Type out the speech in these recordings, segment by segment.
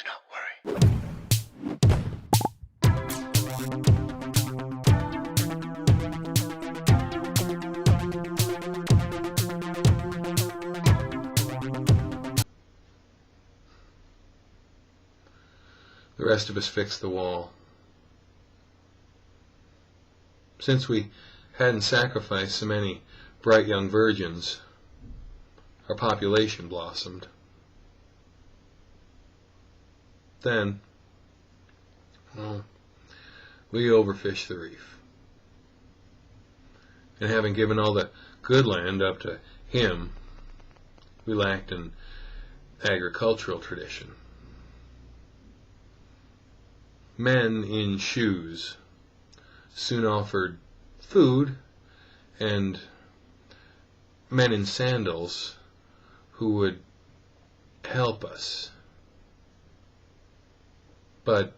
Do not worry. The rest of us fixed the wall. Since we hadn't sacrificed so many bright young virgins, our population blossomed. Then, well, we overfished the reef. And having given all the good land up to him, we lacked an agricultural tradition. Men in shoes soon offered food, and men in sandals who would help us. But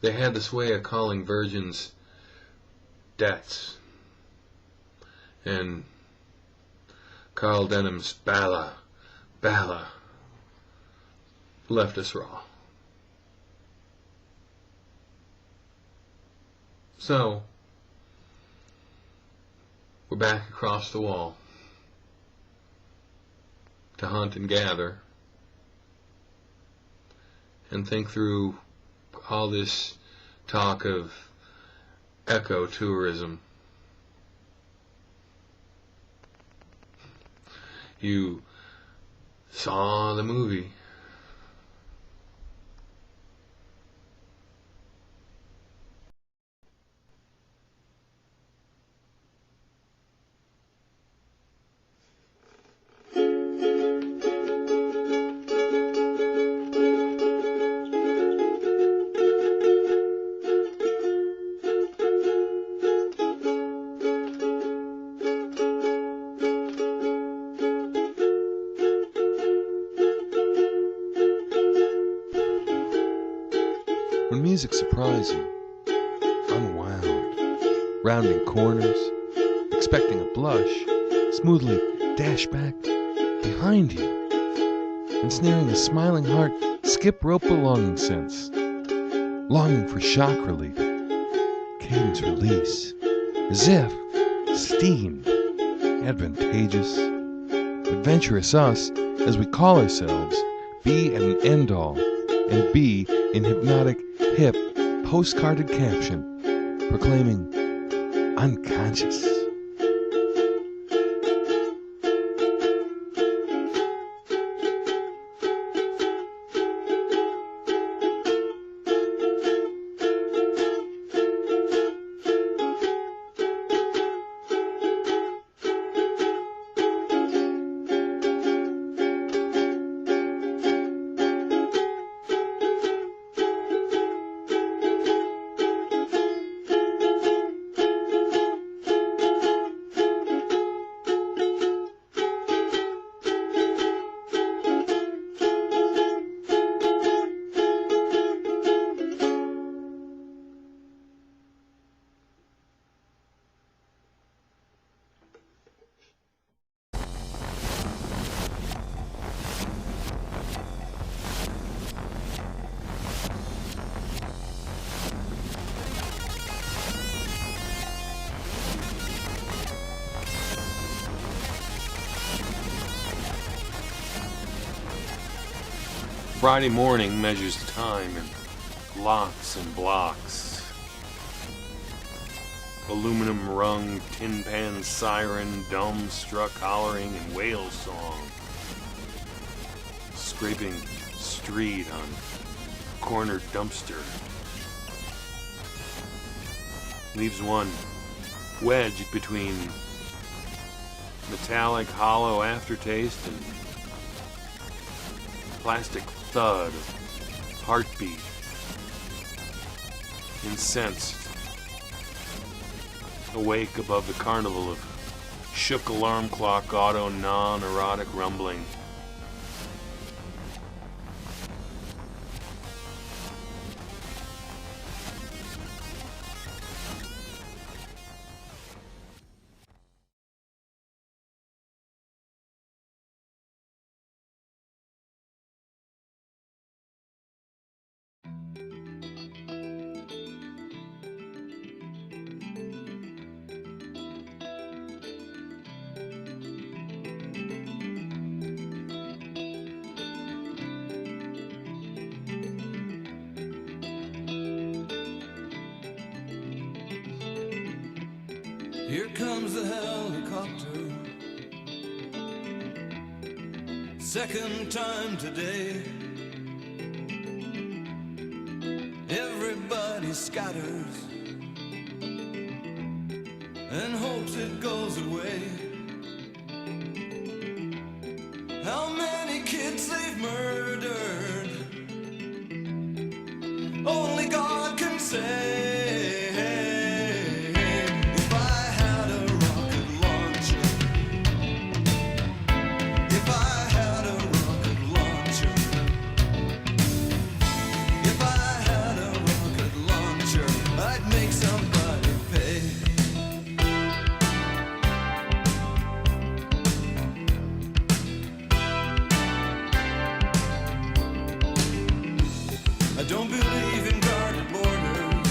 they had this way of calling virgins debts, and Carl Denham's Bala left us raw. So, we're back across the wall to hunt and gather and think through all this talk of ecotourism. You saw the movie. When music surprises you, unwound, rounding corners, expecting a blush, smoothly dash back behind you, ensnaring a smiling heart, skip rope belonging sense, longing for shock relief, cadence release, as if steamed, advantageous, adventurous us as we call ourselves, be at an end all, and be in hypnotic, hip, postcarded caption, proclaiming unconscious. Friday morning measures time in lots and blocks. Aluminum rung, tin pan siren, dome struck hollering and whale song. Scraping street on corner dumpster. Leaves one wedged between metallic hollow aftertaste and plastic thud of heartbeat. Incensed. Awake above the carnival of shook alarm clock auto non-erotic rumbling. Here comes the helicopter, second time today. Everybody scatters and hopes it goes away. How many kids they've murdered, only God can say. If I had a rocket launcher, if I had a rocket launcher, if I had a rocket launcher, I'd make somebody pay. I don't believe in guarded borders,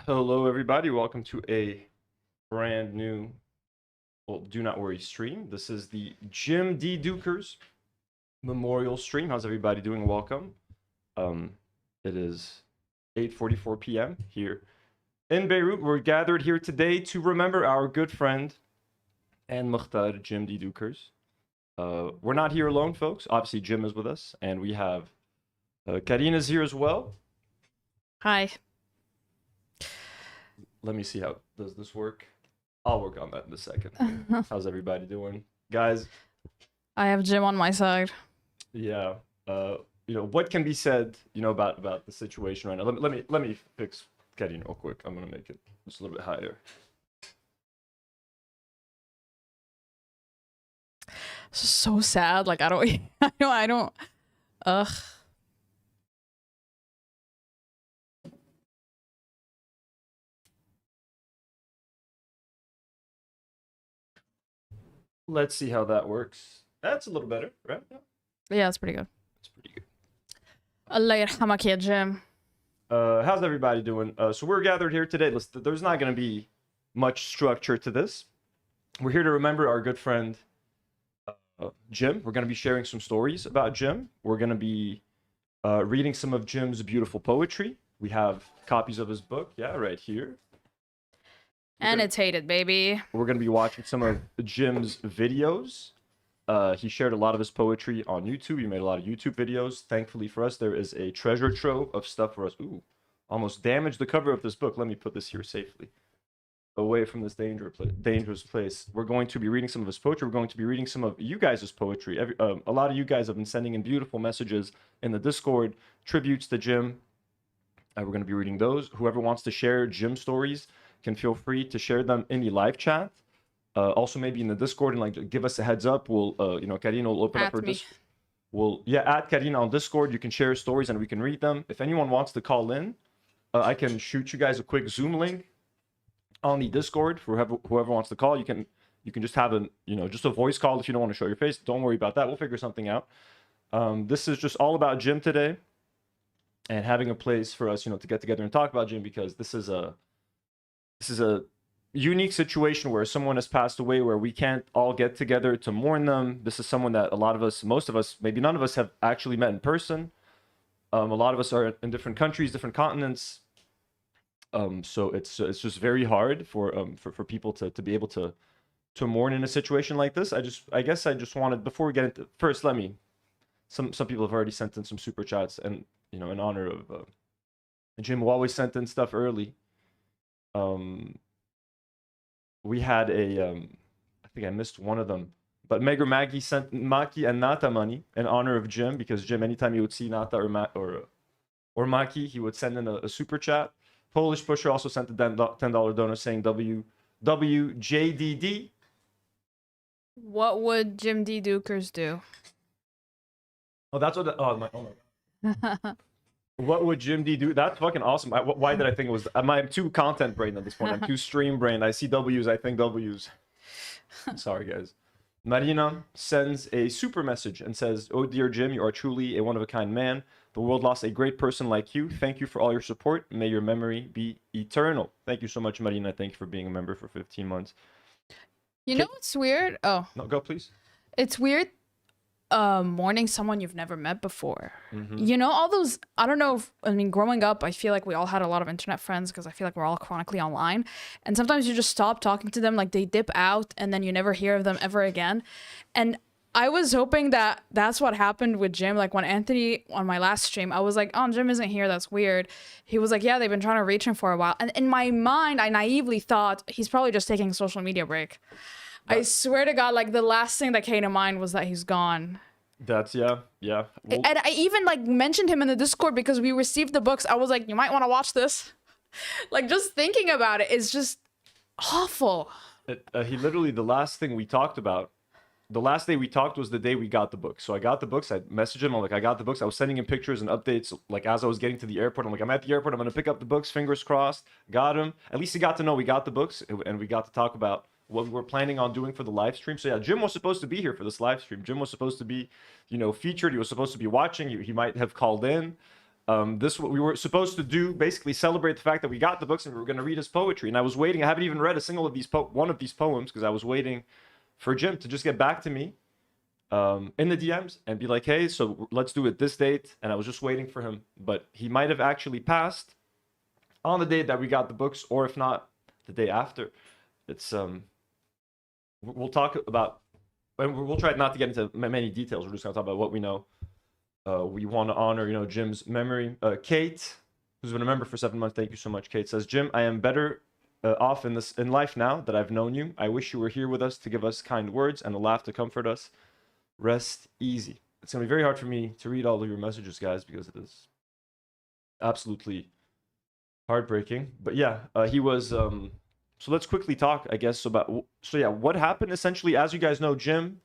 Hello, everybody. Welcome to a brand new, well, Do Not Worry stream. This is the Jim D. Deuchars memorial stream. How's everybody doing? Welcome. It is 8:44 p.m. here in Beirut. We're gathered here today to remember our good friend and Mokhtar, Jim D. Deuchars. We're not here alone, folks. Obviously, Jim is with us, and we have Karine is here as well. Hi. Let me see how does this work. I'll work on that in a second. How's everybody doing, guys? I have Jim on my side. Yeah. What can be said, about the situation right now. Let me fix Karine real quick. I'm gonna make it just a little bit higher. This is so sad. Like I don't. Ugh. Let's see how that works. That's a little better, right? Yeah, Yeah, that's pretty good. that's pretty good. Allah yarhamak ya Jim. How's everybody doing? So we're gathered here today. There's not going to be much structure to this. We're here to remember our good friend Jim. We're going to be sharing some stories about Jim. We're going to be reading some of Jim's beautiful poetry. We have copies of his book, right here. And it's hated, baby. We're going to be watching some of Jim's videos. He shared a lot of his poetry on YouTube. He made a lot of YouTube videos. Thankfully for us, there is a treasure trove of stuff for us. Ooh, almost damaged the cover of this book. Let me put this here safely, away from this dangerous place. We're going to be reading some of his poetry. We're going to be reading some of you guys' poetry. A lot of you guys have been sending in beautiful messages in the Discord, tributes to Jim. We're going to be reading those. Whoever wants to share Jim stories can feel free to share them in the live chat. Also, maybe in the Discord, and give us a heads up. We'll, Karine will open up her Discord. Add Karine on Discord. You can share stories and we can read them. If anyone wants to call in, I can shoot you guys a quick Zoom link on the Discord for whoever wants to call. You can just have just a voice call if you don't want to show your face. Don't worry about that. We'll figure something out. This is just all about Jim today, and having a place for us, to get together and talk about Jim, because this is a unique situation where someone has passed away, where we can't all get together to mourn them. This is someone that most of us, maybe none of us, have actually met in person. A lot of us are in different countries, different continents. So it's just very hard for people to be able to mourn in a situation like this. I guess I just wanted, before we get into, first, some people have already sent in some super chats, and in honor of Jim, who always sent in stuff early. We had I think I missed one of them, but Megger Maggie sent Maki and Nata money in honor of Jim, because Jim, anytime he would see Nata or Maki, he would send in a super chat. Polish Pusher also sent a $10 donor saying WJDD. What would Jim D. Deuchars do? Oh, that's what. What would Jim D do? That's fucking awesome. Why did I think it was? I'm too content brain at this point. I'm too stream brain. I see W's, I think W's. Sorry, guys. Marina sends a super message and says, "Oh dear Jim, you are truly a one-of-a-kind man. The world lost a great person like you. Thank you for all your support. May your memory be eternal." Thank you so much, Marina. Thank you for being a member for 15 months. You know what's weird? Oh. No, go please. It's weird mourning someone you've never met before. All those, I don't know growing up, I feel like we all had a lot of internet friends, because I feel like we're all chronically online, and sometimes you just stop talking to them, like they dip out and then you never hear of them ever again. And I was hoping that that's what happened with Jim. Like when Anthony, on my last stream, I was like, oh, Jim isn't here, that's weird. He was like, yeah, they've been trying to reach him for a while. And in my mind, I naively thought he's probably just taking a social media break. I swear to God, the last thing that came to mind was that he's gone. That's yeah. Well, and I even mentioned him in the Discord because we received the books. I was like, you might want to watch this. Just thinking about it is just awful. He literally, the last thing we talked about, the last day we talked was the day we got the books. So I got the books. I messaged him. I'm like, I got the books. I was sending him pictures and updates. As I was getting to the airport, I'm like, I'm at the airport. I'm going to pick up the books. Fingers crossed. Got him. At least he got to know we got the books, and we got to talk about what we were planning on doing for the live stream. So yeah, Jim was supposed to be here for this live stream. Jim was supposed to be, featured. He was supposed to be watching. He might have called in. This what we were supposed to do, basically celebrate the fact that we got the books and we were going to read his poetry. And I was waiting. I haven't even read a single of these one of these poems because I was waiting for Jim to just get back to me in the DMs and be like, hey, so let's do it this date. And I was just waiting for him, but he might have actually passed on the day that we got the books, or if not, the day after. It's we'll talk about, and we'll try not to get into many details. We're just gonna talk about what we know. We want to honor, Jim's memory. Kate, who's been a member for 7 months, thank you so much. Kate says, Jim, I am better off in life now that I've known you. I wish you were here with us to give us kind words and a laugh to comfort us. Rest easy. It's gonna be very hard for me to read all of your messages, guys, because it is absolutely heartbreaking. But yeah, he was. So let's quickly talk, I guess, about. So yeah, what happened essentially? As you guys know, Jim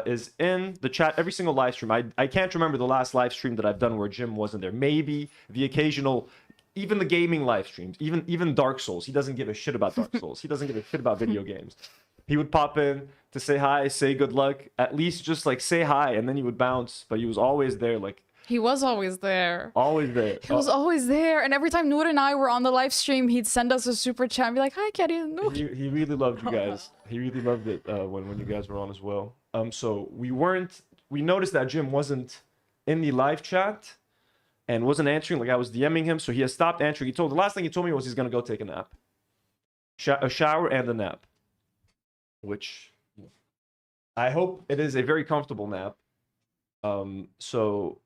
is in the chat every single live stream. I can't remember the last live stream that I've done where Jim wasn't there. Maybe the occasional, even the gaming live streams, even Dark Souls. He doesn't give a shit about Dark Souls. He doesn't give a shit about video games. He would pop in to say hi, say good luck, at least just like say hi, and then he would bounce. But he was always there, like. He was always there. Always there. He was always there. And every time Nour and I were on the live stream, he'd send us a super chat and be like, hi, Karine. Nour. He really loved you guys. He really loved it when you guys were on as well. So we noticed that Jim wasn't in the live chat and wasn't answering. Like I was DMing him, so he has stopped answering. The last thing he told me was he's gonna go take a nap. A shower and a nap. Which I hope it is a very comfortable nap. So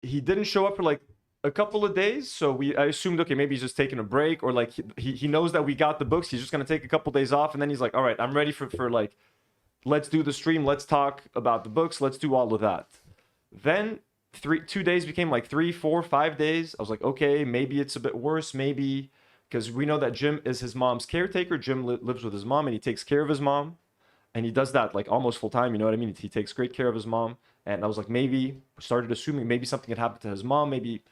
he didn't show up for like a couple of days, so I assumed, okay, maybe he's just taking a break, or like he knows that we got the books. He's just gonna take a couple days off, and then he's like, all right, I'm ready for like, let's do the stream, let's talk about the books, let's do all of that. Then 2 days became like 3, 4, 5 days. I was like, okay, maybe it's a bit worse, maybe, because we know that Jim is his mom's caretaker. Jim lives with his mom, and he takes care of his mom, and he does that like almost full time. You know what I mean? He takes great care of his mom. And I was like, maybe, started assuming maybe something had happened to his mom. Maybe,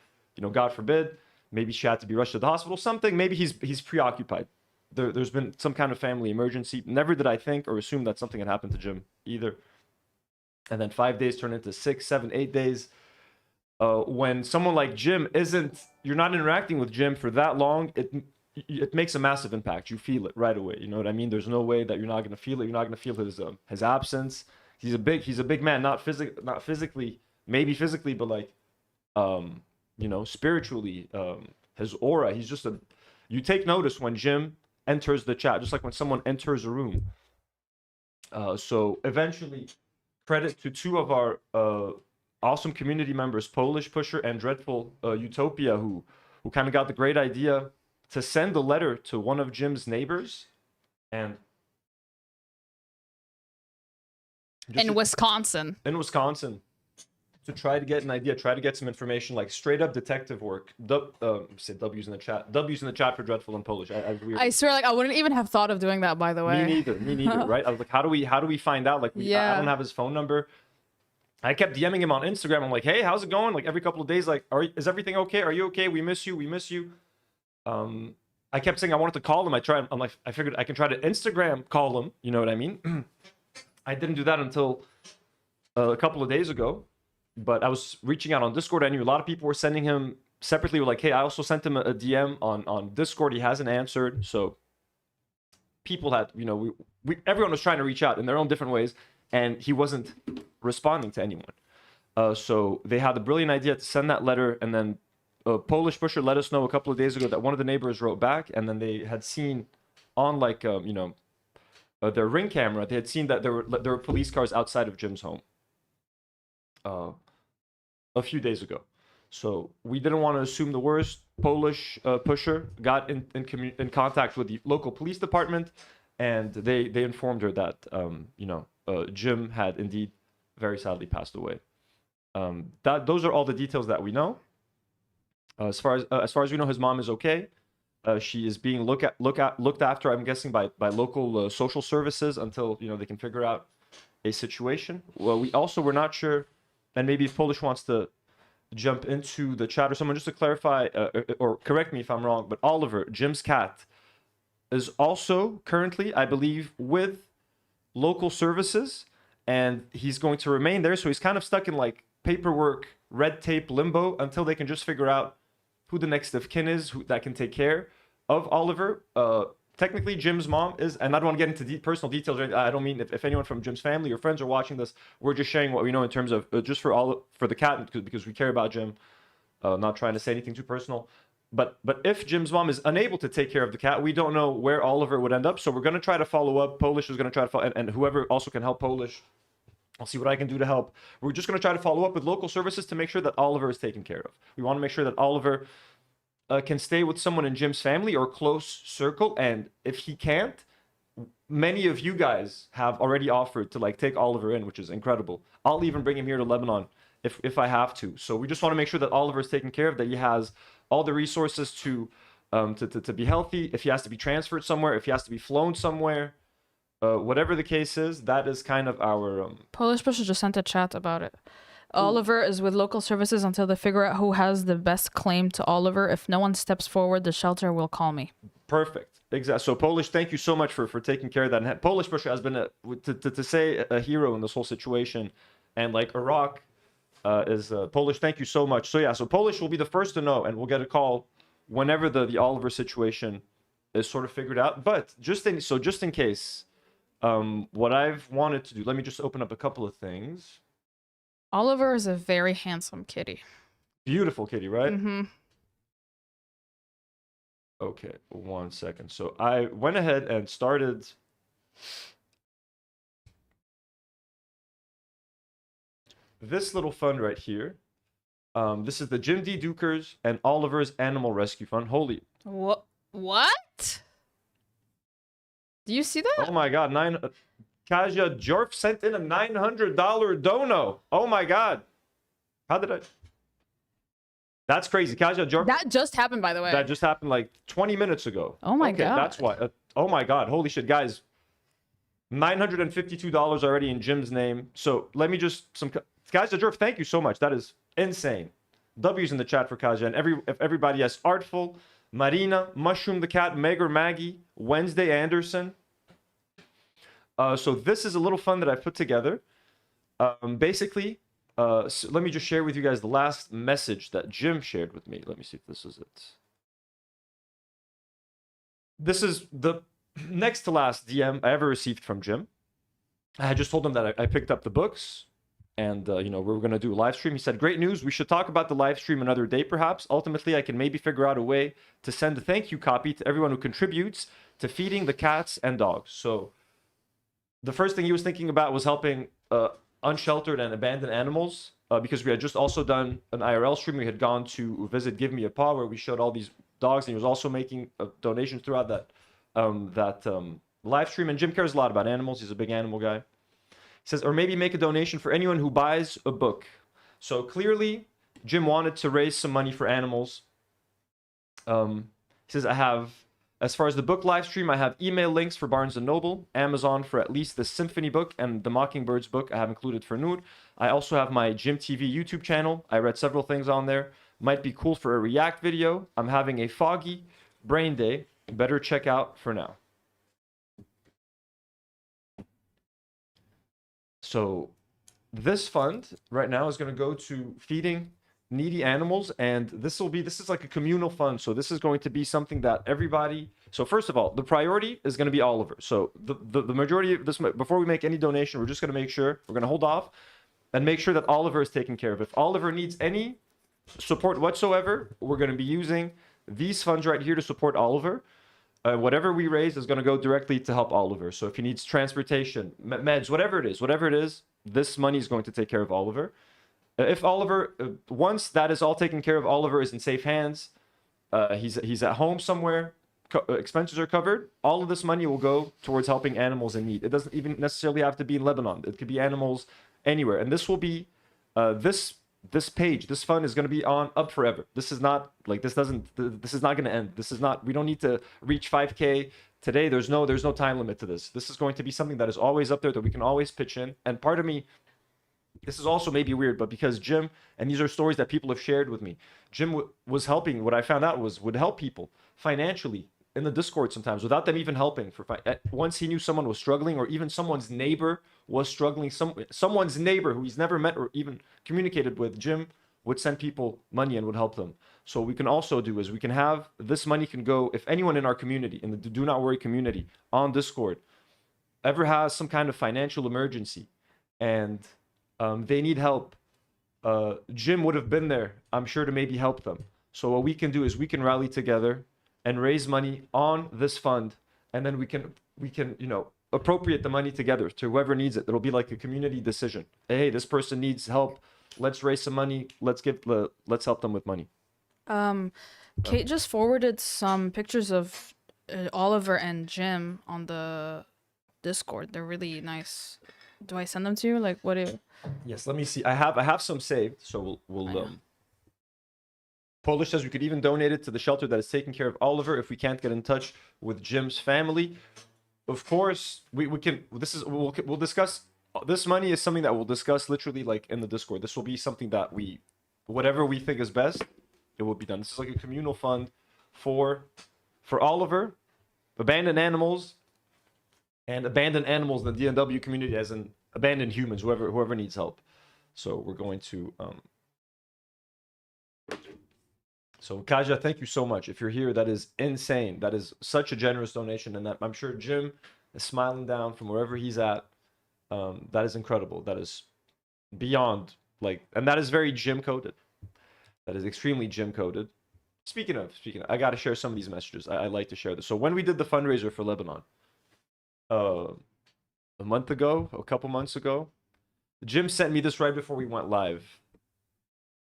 God forbid, maybe she had to be rushed to the hospital. Something, maybe he's preoccupied. There's been some kind of family emergency. Never did I think or assume that something had happened to Jim either. And then 5 days turned into 6, 7, 8 days. When someone like Jim you're not interacting with Jim for that long, it makes a massive impact. You feel it right away. You know what I mean? There's no way that you're not going to feel it. You're not going to feel his absence. He's a big man, not physically, maybe physically, but like, spiritually, his aura. He's just you take notice when Jim enters the chat, just like when someone enters a room. So eventually, credit to 2 of our awesome community members, Polish Pusher and Dreadful Utopia, who kind of got the great idea to send a letter to one of Jim's neighbors, and. In Wisconsin, to try to get an idea, try to get some information, like straight up detective work. Say W's in the chat. W's in the chat for Dreadful in Polish. I swear, like I wouldn't even have thought of doing that. By the way, me neither. Right? I was like, how do we find out? Like, I don't have his phone number. I kept DMing him on Instagram. I'm like, hey, how's it going? Like every couple of days, like, is everything okay? Are you okay? We miss you. I kept saying I wanted to call him. I figured I can try to Instagram call him. You know what I mean? I didn't do that until a couple of days ago, but I was reaching out on Discord. I knew a lot of people were sending him separately. Were like, hey, I also sent him a DM on Discord. He hasn't answered. So people had, everyone was trying to reach out in their own different ways, and he wasn't responding to anyone. So they had the brilliant idea to send that letter, and then Polish Pusher let us know a couple of days ago that one of the neighbors wrote back, and then they had seen on like, their Ring camera, they had seen that there were police cars outside of Jim's home a few days ago. So we didn't want to assume the worst. Polish Pusher got in contact with the local police department, and they informed her that Jim had indeed very sadly passed away. Those are all the details that we know. As far as we know, his mom is okay. She is being looked after, I'm guessing, by local social services until they can figure out a situation. Well, we also were not sure, and maybe if Polish wants to jump into the chat or someone just to clarify or correct me if I'm wrong, but Oliver, Jim's cat, is also currently, I believe, with local services, and he's going to remain there. So he's kind of stuck in like paperwork, red tape limbo until they can just figure out who the next of kin is that can take care of Oliver. Technically, Jim's mom is, and I don't want to get into personal details. I don't mean if anyone from Jim's family or friends are watching this, we're just sharing what we know in terms of just for the cat because we care about Jim. Not trying to say anything too personal. But if Jim's mom is unable to take care of the cat, we don't know where Oliver would end up. So we're going to try to follow up. Polish is going to try to follow, and whoever also can help Polish, I'll see what I can do to help. We're just going to try to follow up with local services to make sure that Oliver is taken care of. We want to make sure that Oliver can stay with someone in Jim's family or close circle. And if he can't, many of you guys have already offered to like take Oliver in, which is incredible. I'll even bring him here to Lebanon if I have to. So we just want to make sure that Oliver is taken care of, that he has all the resources to be healthy. If he has to be transferred somewhere, if he has to be flown somewhere, whatever the case is, that is kind of our Polish Bush just sent a chat about it. Oliver is with local services until they figure out who has the best claim to Oliver. If no one steps forward, the shelter will call me. Perfect. Exactly. So Polish, thank you so much for taking care of that. And Polish Bush has been to say a hero in this whole situation, and like Iraq is Polish. Thank you so much. So yeah, so Polish will be the first to know, and we'll get a call whenever the Oliver situation is sort of figured out. But just in case, what I've wanted to do, let me just open up a couple of things. Oliver is a very handsome kitty. Beautiful kitty, right? Mm-hmm. Okay, 1 second. So I went ahead and started this little fund right here. This is the Jim D. Deuchars and Oliver's Animal Rescue Fund. Holy. What? Do you see that? Oh my God. Kaja Jorf sent in a $900 dono. Oh my God. How did I? That's crazy. Kaja Jorf. That just happened, by the way. That just happened like 20 minutes ago. Oh my Okay, God. that's why. Oh my God. Holy shit, guys. $952 already in Jim's name. So let me just Kaja Jorf, thank you so much. That is insane. W's in the chat for Kaja. And everybody has Artful, Marina, Mushroom the Cat, Meg or Maggie, Wednesday Anderson. So this is a little fun that I put together. Basically, so let me just share with you guys the last message that Jim shared with me. Let me see if this is it. This is the next to last DM I ever received from Jim. I had just told him that I picked up the books and, we were going to do a live stream. He said, great news. We should talk about the live stream another day, perhaps. Ultimately, I can maybe figure out a way to send a thank you copy to everyone who contributes to feeding the cats and dogs. So the first thing he was thinking about was helping unsheltered and abandoned animals, because we had just also done an IRL stream. We had gone to visit Give Me a Paw, where we showed all these dogs, and he was also making donations throughout that live stream. And Jim cares a lot about animals. He's a big animal guy. He says, or maybe make a donation for anyone who buys a book. So clearly, Jim wanted to raise some money for animals. He says, as far as the book live stream, I have email links for Barnes & Noble, Amazon for at least the Symphony book, and the Mockingbirds book I have included for Nour. I also have my Jim TV YouTube channel. I read several things on there. Might be cool for a react video. I'm having a foggy brain day. Better check out for now. So this fund right now is going to go to feeding needy animals, and this is like a communal fund. So this is going to be something that everybody, so first of all, the priority is going to be Oliver. So the majority of this, before we make any donation, we're just going to make sure, we're going to hold off and make sure that Oliver is taken care of. If Oliver needs any support whatsoever, we're going to be using these funds right here to support Oliver. Whatever we raise is going to go directly to help Oliver. So if he needs transportation, meds, whatever it is, this money is going to take care of Oliver. If Oliver, once that is all taken care of, Oliver is in safe hands. He's at home somewhere. Expenses are covered. All of this money will go towards helping animals in need. It doesn't even necessarily have to be in Lebanon. It could be animals anywhere. And this will be this page. This fund is going to be up forever. This is not like this is not going to end. We don't need to reach 5K today. There's no time limit to this. This is going to be something that is always up there that we can always pitch in. And part of me, this is also maybe weird, but because Jim, and these are stories that people have shared with me, Jim was helping, what I found out would help people financially in the Discord sometimes without them even helping. Once he knew someone was struggling, or even someone's neighbor was struggling, someone's neighbor who he's never met or even communicated with, Jim would send people money and would help them. So what we can also do is we can have this money can go, if anyone in our community, in the Do Not Worry community on Discord, ever has some kind of financial emergency and they need help, Jim would have been there, I'm sure, to maybe help them. So what we can do is we can rally together and raise money on this fund, and then we can appropriate the money together to whoever needs it. It'll be like a community decision. Hey, this person needs help. Let's raise some money. Let's help them with money. Kate just forwarded some pictures of Oliver and Jim on the Discord. They're really nice. Do I send them to you? Like, what do? Yes, let me see. I have some saved, so we'll Polish says we could even donate it to the shelter that is taking care of Oliver if we can't get in touch with Jim's family. Of course, we can. We'll discuss. This money is something that we'll discuss literally like in the Discord. This will be something that whatever we think is best, it will be done. This is like a communal fund for Oliver, abandoned animals, and abandoned animals in the DNW community, as in abandoned humans, whoever needs help. So we're going to So Kaja, thank you so much. If you're here, that is insane. That is such a generous donation, and that I'm sure Jim is smiling down from wherever he's at. That is incredible. That is beyond and that is very Jim coded. That is extremely Jim coded. Speaking of, I got to share some of these messages. I like to share this. So when we did the fundraiser for Lebanon, a couple months ago, Jim sent me this right before we went live,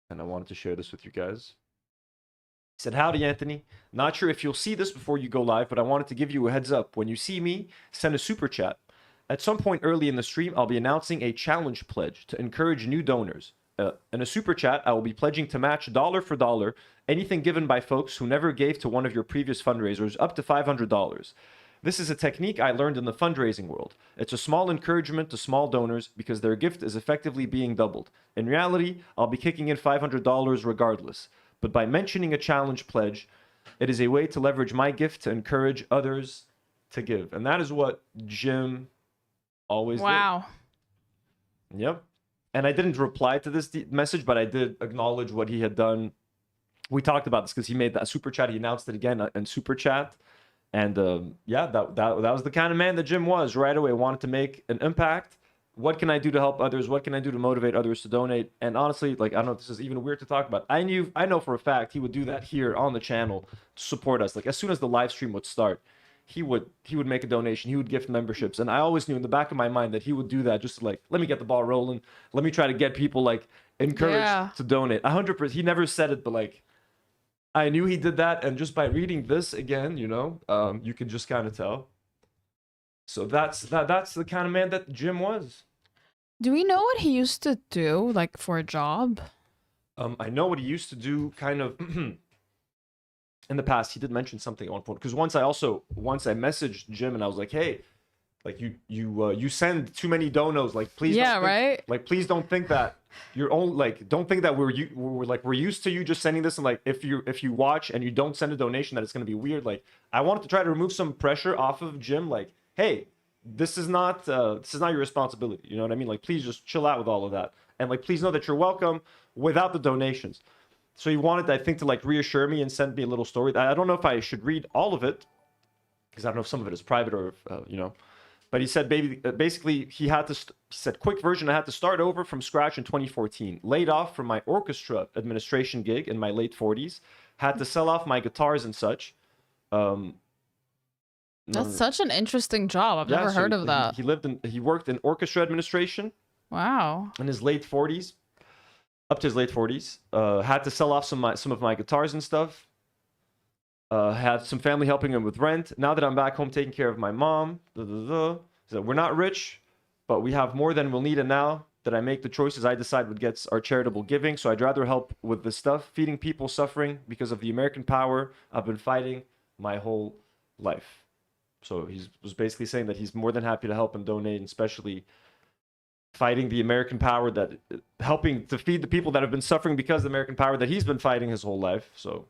and I wanted to share this with you guys. He said, "Howdy, Anthony. Not sure if you'll see this before you go live, but I wanted to give you a heads up. When you see me, send a super chat. At some point early in the stream, I'll be announcing a challenge pledge to encourage new donors. In a super chat, I will be pledging to match dollar for dollar anything given by folks who never gave to one of your previous fundraisers, up to $500. This is a technique I learned in the fundraising world. It's a small encouragement to small donors because their gift is effectively being doubled. In reality, I'll be kicking in $500 regardless. But by mentioning a challenge pledge, it is a way to leverage my gift to encourage others to give." And that is what Jim always did. Wow. Yep. And I didn't reply to this message, but I did acknowledge what he had done. We talked about this because he made that super chat. He announced it again in super chat. And that was the kind of man that Jim was right away. Wanted to make an impact. What can I do to help others? What can I do to motivate others to donate? And honestly, I don't know if this is even weird to talk about. I know for a fact he would do that here on the channel to support us. As soon as the live stream would start, he would make a donation. He would gift memberships. And I always knew in the back of my mind that he would do that just to let me get the ball rolling. Let me try to get people encouraged to donate. 100%. He never said it, but I knew he did that. And just by reading this again, you can just kind of tell. So that's the kind of man that Jim was. Do we know what he used to do, for a job? I know what he used to do, kind of. In the past, he did mention something at one point. Because once I messaged Jim and I was like, "Hey, you send too many donos. Please, please don't think that you're only don't think that we're used to you just sending this. And if you watch and you don't send a donation, that it's gonna be weird. I wanted to try to remove some pressure off of Jim. Hey, this is not your responsibility. You know what I mean? Please just chill out with all of that. And please know that you're welcome without the donations." So he wanted, I think, to reassure me and send me a little story. I don't know if I should read all of it, because I don't know if some of it is private or, But he said, basically, he said, "Quick version, I had to start over from scratch in 2014. Laid off from my orchestra administration gig in my late 40s. Had to sell off my guitars and such." That's such an interesting job. I've never heard of that. He worked in orchestra administration. Wow. In his late 40s. Up to his late 40s. Had to sell off some of my guitars and stuff. Had some family helping him with rent. Now that I'm back home taking care of my mom. So we're not rich, but we have more than we'll need. And now that I make the choices I decide what gets our charitable giving. So I'd rather help with this stuff. Feeding people suffering because of the American power I've been fighting my whole life. So he was basically saying that he's more than happy to help and donate, and especially fighting the American power, helping to feed the people that have been suffering because of the American power that he's been fighting his whole life. So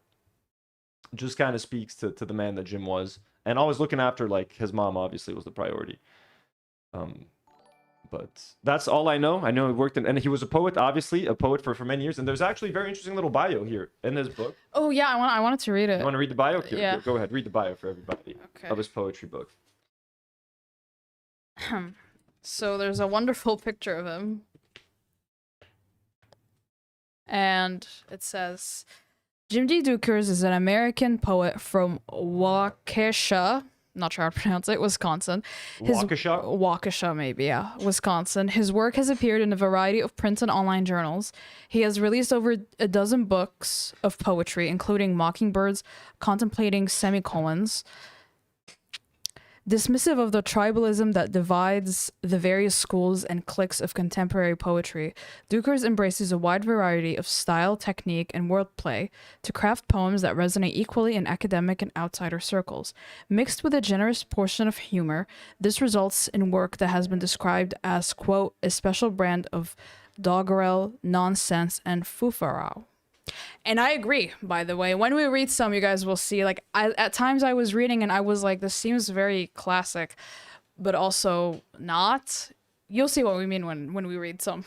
just kind of speaks to the man that Jim was, and always looking after like his mom. Obviously, was the priority. But that's all I know. I know he worked and he was a poet, obviously, a poet for many years. And there's actually a very interesting little bio here in his book. Oh yeah, I wanted to read it. You want to read the bio? Yeah. Go ahead, read the bio for everybody Okay. of his poetry book. So there's a wonderful picture of him. And it says, Jim D. Deuchars is an American poet from Waukesha, not sure how to pronounce it, Wisconsin. Waukesha? Waukesha, maybe, yeah, Wisconsin. His work has appeared in a variety of print and online journals. He has released over a dozen books of poetry, including Mockingbirds, Contemplating Semicolons, dismissive of the tribalism that divides the various schools and cliques of contemporary poetry. Deuchars embraces a wide variety of style, technique, and wordplay to craft poems that resonate equally in academic and outsider circles. Mixed with a generous portion of humor, this results in work that has been described as, quote, a special brand of doggerel, nonsense, and foofarao. And I agree, by the way. When we read some, you guys will see, like, at times I was reading and I was like, this seems very classic, but also not. You'll see what we mean when we read some.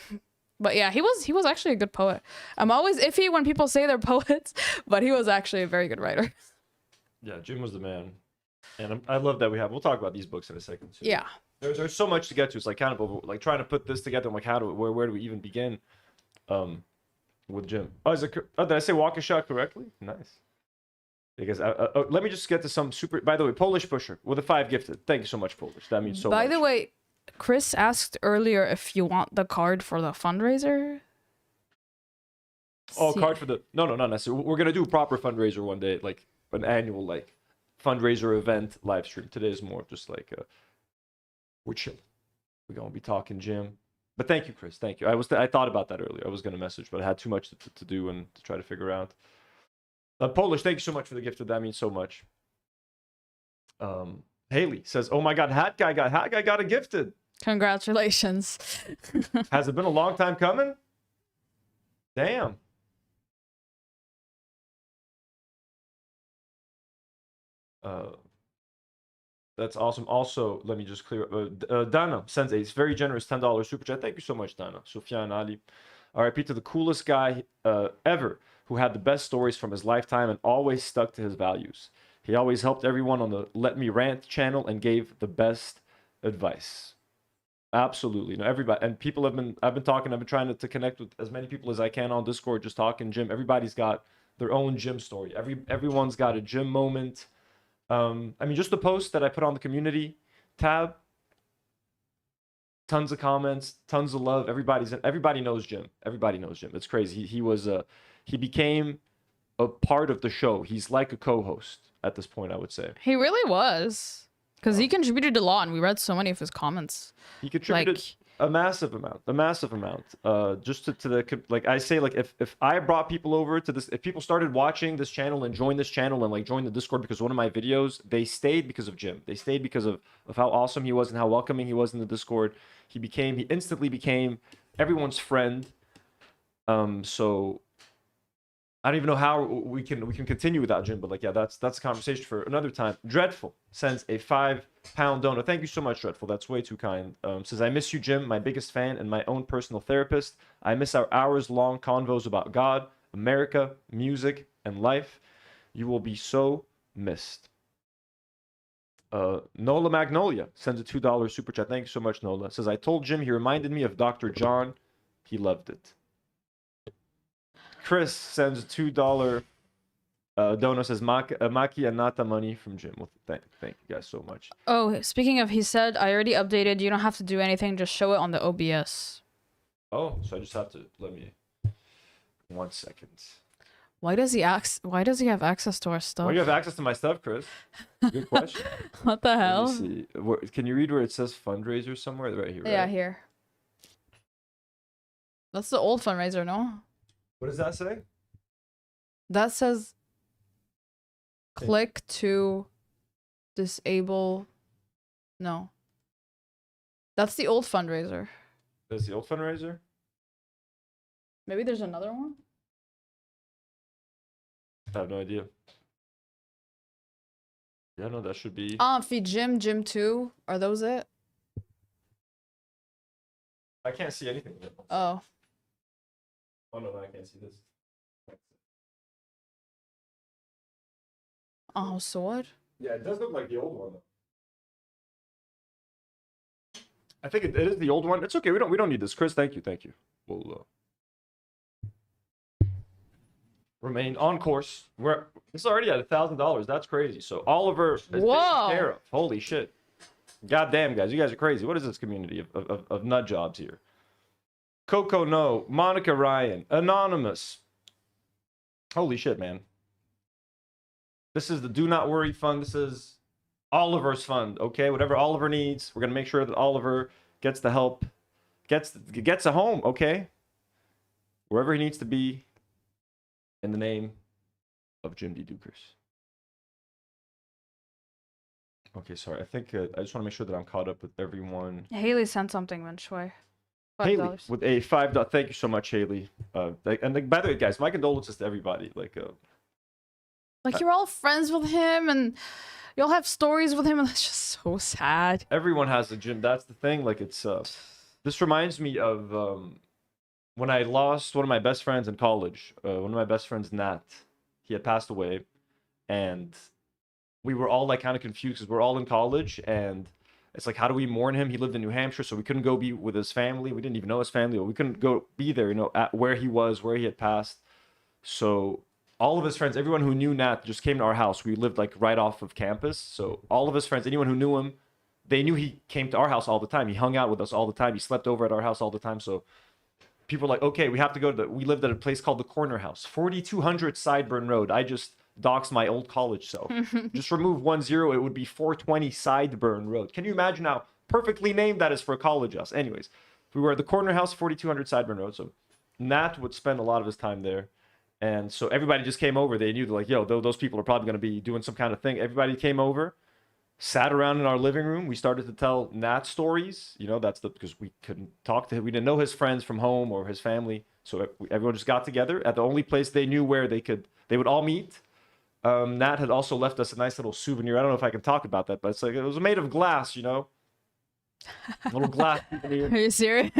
But yeah, he was actually a good poet. I'm always iffy when people say they're poets, but he was actually a very good writer. Yeah, Jim was the man. And I love that we'll talk about these books in a second, too. Yeah. There's so much to get to. It's like kind of like trying to put this together. I'm like, where do we even begin? With Jim. Oh, did I say Waukesha correctly? Nice. Because let me just get to some super. By the way, Polish pusher with a 5 gifted. Thank you so much, Polish. That means so much. By the way, Chris asked earlier if you want the card for the fundraiser. Oh, card for the no, not necessarily. We're gonna do a proper fundraiser one day, like an annual like fundraiser event live stream. Today is more just like we're chill. We're gonna be talking Jim. But thank you, Chris. Thank you. I thought about that earlier. I was going to message, but I had too much to do and to try to figure out. Polish, thank you so much for the gift. That means so much. Haley says, "Oh my God, Hat Guy got a gifted. Congratulations." Has it been a long time coming? Damn. That's awesome. Also, let me just clear up. Dana sends a very generous $10 super chat. Thank you so much, Dana. Sofia and Ali. RIP to the coolest guy ever who had the best stories from his lifetime and always stuck to his values. He always helped everyone on the Let Me Rant channel and gave the best advice. Absolutely. No, everybody. And people I've been trying to connect with as many people as I can on Discord, just talking Jim. Everybody's got their own Jim story. Everyone's got a Jim moment. I mean, just the post that I put on the community tab, tons of comments, tons of love. Everybody knows Jim. Everybody knows Jim. It's crazy. He became a part of the show. He's like a co-host at this point, I would say. He really was. Because he contributed a lot, and we read so many of his comments. He contributed a massive amount. Just to the, like I say, like if I brought people over to this, if people started watching this channel and joined this channel and like joined the Discord because of one of my videos, they stayed because of Jim. They stayed because of how awesome he was and how welcoming he was in the Discord. He instantly became everyone's friend. So I don't even know how we can continue without Jim, but like, yeah, that's a conversation for another time. Dreadful sends a £5 donor. Thank you so much, Dreadful. That's way too kind. Says, I miss you, Jim, my biggest fan and my own personal therapist. I miss our hours-long convos about God, America, music, and life. You will be so missed. Nola Magnolia sends a $2 super chat. Thank you so much, Nola. Says, I told Jim he reminded me of Dr. John. He loved it. Chris sends a $2 donor. Says Maki and Nata money from Jim. Well, thank you guys so much. Oh, speaking of, he said, I already updated. You don't have to do anything. Just show it on the OBS. Oh, so I just have to, let me, 1 second. Why does he have access to our stuff? Why do you have access to my stuff, Chris? Good question. What the hell? Let me see. Can you read where it says fundraiser somewhere? Right here, right? Yeah, here. That's the old fundraiser, no? What does that say? That says click to disable. No. That's the old fundraiser. That's the old fundraiser? Maybe there's another one? I have no idea. Yeah, no, that should be. Amphi, Gym 2. Are those it? I can't see anything. Oh. Oh no, I can't see this. Oh, sword? Yeah, it does look like the old one. I think it is the old one. It's okay. We don't need this, Chris. Thank you. We'll remain on course. It's already at $1,000. That's crazy. So Oliver is taken care of. Holy shit! Goddamn, guys, you guys are crazy. What is this community of nut jobs here? Coco No, Monica Ryan, Anonymous. Holy shit, man. This is the Do Not Worry Fund. This is Oliver's fund, okay? Whatever Oliver needs, we're going to make sure that Oliver gets the help, gets a home, okay? Wherever he needs to be, in the name of Jim D. Deuchars. Okay, sorry. I think I just want to make sure that I'm caught up with everyone. Haley sent something, Van Shui. Haley, $5. with a $5. Thank you so much, Haley. By the way, guys, my condolences to everybody. Like you're all friends with him, and you'll have stories with him, and that's just so sad. Everyone has a gym. That's the thing. Like it's this reminds me of when I lost one of my best friends in college. One of my best friends, Nat, he had passed away, and we were all like kind of confused because we're all in college, and it's like, how do we mourn him? He lived in New Hampshire, so we couldn't go be with his family. We didn't even know his family, or we couldn't go be there, at where he was, where he had passed. So all of his friends, everyone who knew Nat, just came to our house. We lived like right off of campus, so all of his friends, anyone who knew him, they knew he came to our house all the time. He hung out with us all the time. He slept over at our house all the time. So people were like, okay, we have to go to we lived at a place called the Corner House, 4200 Sideburn Road. I just doxed my old college self. Just remove 10, it would be 420 Sideburn Road. Can you imagine how perfectly named that is for a college house? Anyways, we were at the Corner House, 4200 Sideburn Road. So Nat would spend a lot of his time there. And so everybody just came over. They knew, like, yo, those people are probably going to be doing some kind of thing. Everybody came over, sat around in our living room. We started to tell Nat stories. That's because we couldn't talk to him. We didn't know his friends from home or his family. So everyone just got together at the only place they knew where they would all meet. Nat had also left us a nice little souvenir. I don't know if I can talk about that, but it's like, it was made of glass, a little glass souvenir. Are you serious?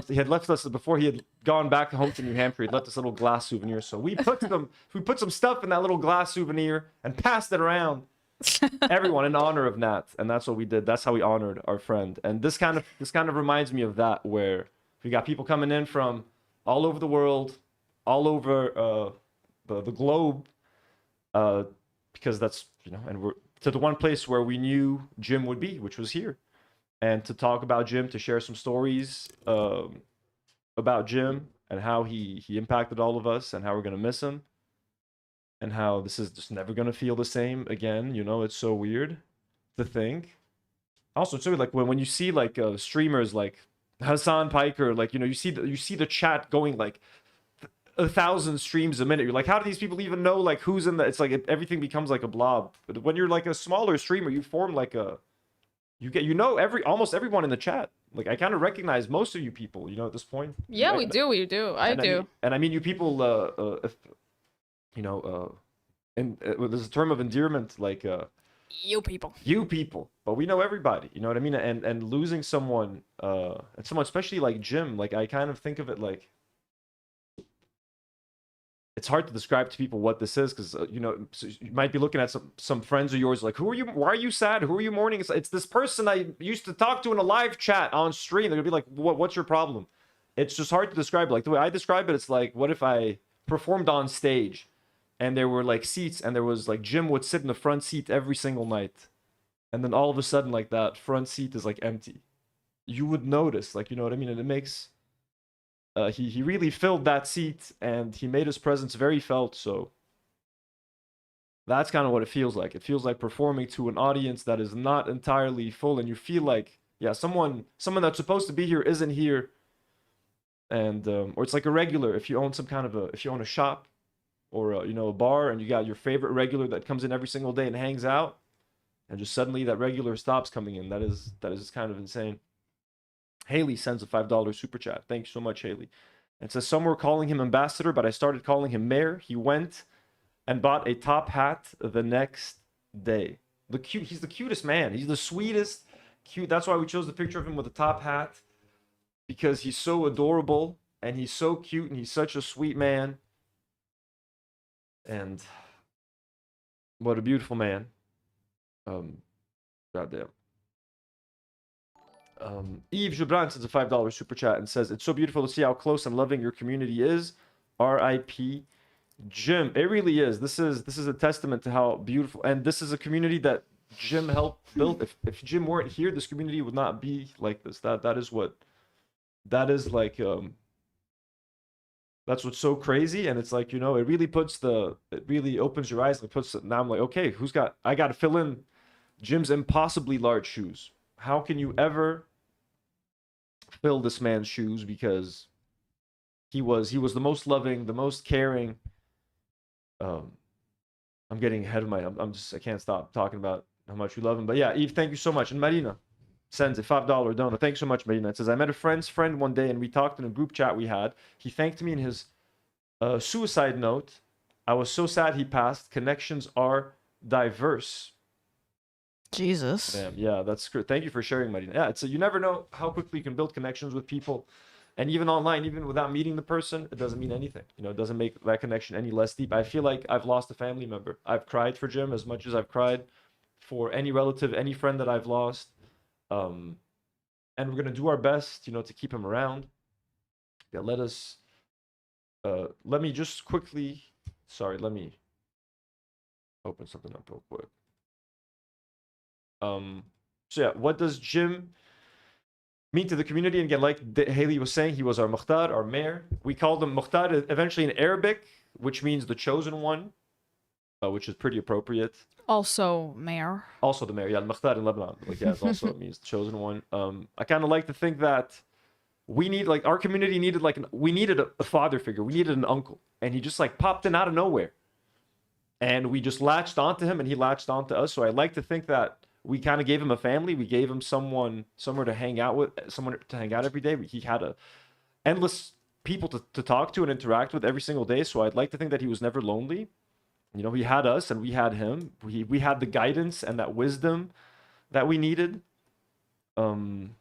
He had left us before he had gone back home to New Hampshire. He'd left us a little glass souvenir. So we put some stuff in that little glass souvenir and passed it around everyone in honor of Nat. And that's what we did. That's how we honored our friend. And this kind of reminds me of that, where we got people coming in from all over the world, all over the globe, because that's, and we're to the one place where we knew Jim would be, which was here. And to talk about Jim, to share some stories about Jim and how he impacted all of us and how we're going to miss him and how this is just never going to feel the same again. It's so weird to think. Also, too, like when you see like streamers like Hassan Piker, like, you see the chat going like 1,000 streams a minute. You're like, how do these people even know like who's in the? It's like everything becomes like a blob. But when you're like a smaller streamer, you form like a almost everyone in the chat. Like I kind of recognize most of you people, at this point. Yeah, we do. I do. I mean you people and there's a term of endearment like you people. But we know everybody, you know what I mean? And losing someone especially like Jim, like I kind of think of it like it's hard to describe to people what this is, because so you might be looking at some friends of yours like, who are you? Why are you sad? Who are you mourning? It's this person I used to talk to in a live chat on stream. They're gonna be like, what's your problem? It's just hard to describe. Like the way I describe it, it's like, what if I performed on stage and there were like seats and there was like Jim would sit in the front seat every single night, and then all of a sudden like that front seat is like empty. You would notice, like, you know what I mean? And it makes he really filled that seat and he made his presence very felt. So that's kind of what it feels like. It feels like performing to an audience that is not entirely full, and you feel like, yeah, someone that's supposed to be here isn't here. And or it's like a regular, if you own if you own a shop or a bar, and you got your favorite regular that comes in every single day and hangs out, and just suddenly that regular stops coming in. That is kind of insane. Haley sends a $5 super chat. Thank you so much, Haley. It says, some were calling him ambassador, but I started calling him mayor. He went and bought a top hat the next day. He's the cutest man. He's the sweetest, cute. That's why we chose the picture of him with the top hat, because he's so adorable and he's so cute and he's such a sweet man. And what a beautiful man. Goddamn. Yves Gibran sends a $5 super chat and says, "It's so beautiful to see how close and loving your community is. R.I.P. Jim." It really is. This is a testament to how beautiful, and this is a community that Jim helped build. If Jim weren't here, this community would not be like this. That's what's so crazy. And it's like, you know, it really opens your eyes and now I'm like, okay, I got to fill in Jim's impossibly large shoes. How can you ever fill this man's shoes? Because he was the most loving, the most caring. I'm getting ahead of I can't stop talking about how much we love him. But yeah, Eve, thank you so much. And Marina sends a $5 donor. Thanks so much, Marina. It says, "I met a friend's friend one day and we talked in a group chat we had. He thanked me in his suicide note. I was so sad he passed. Connections are diverse." Jesus. Damn, yeah, that's good. Thank you for sharing, Marina. Yeah, you never know how quickly you can build connections with people. And even online, even without meeting the person, it doesn't mean anything. You know, it doesn't make that connection any less deep. I feel like I've lost a family member. I've cried for Jim as much as I've cried for any relative, any friend that I've lost. And we're going to do our best, you know, to keep him around. Yeah, let me just quickly, let me open something up real quick. So yeah, what does Jim mean to the community? And again, like Haley was saying, he was our Mokhtar, our mayor. We called him Mokhtar eventually in Arabic, which means the chosen one, which is pretty appropriate. Also mayor. Also the mayor, yeah, Mokhtar in Lebanon. Like, yeah, it also means the chosen one. I kind of like to think that our community needed we needed a father figure. We needed an uncle. And he just like popped in out of nowhere. And we just latched onto him and he latched onto us. So I like to think that we kind of gave him a family. We gave him somewhere to hang out with, someone to hang out every day. He had endless people to talk to and interact with every single day. So I'd like to think that he was never lonely. You know, he had us and we had him. We had the guidance and that wisdom that we needed. And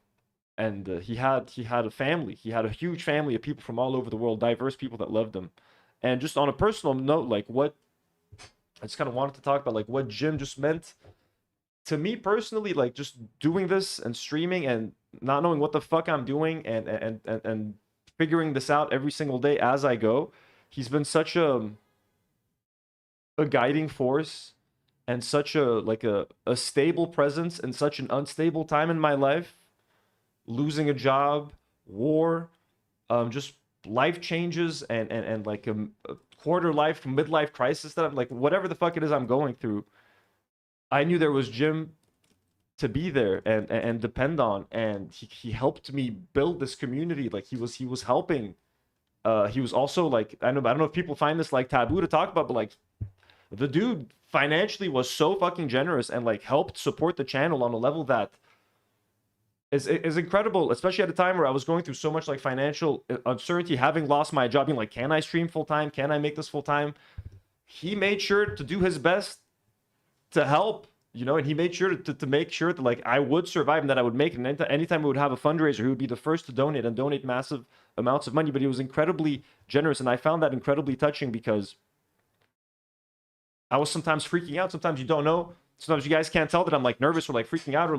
he had a family. He had a huge family of people from all over the world, diverse people that loved him. And just on a personal note, I just kind of wanted to talk about what Jim just meant to me personally, just doing this and streaming and not knowing what the fuck I'm doing and figuring this out every single day as I go. He's been such a guiding force and such a stable presence in such an unstable time in my life. Losing a job, war, just life changes and like a quarter life, midlife crisis that I'm whatever the fuck it is I'm going through. I knew there was Jim to be there and depend on, and he helped me build this community. He was helping. He was also I don't know if people find this taboo to talk about, but the dude financially was so fucking generous and helped support the channel on a level that is incredible, especially at a time where I was going through so much financial uncertainty, having lost my job, being can I stream full time? Can I make this full time? He made sure to do his best to help, and he made sure to make sure that I would survive and that I would make it. And anytime we would have a fundraiser, he would be the first to donate massive amounts of money. But he was incredibly generous, and I found that incredibly touching because I was sometimes freaking out. Sometimes you don't know. Sometimes you guys can't tell that I'm nervous or freaking out or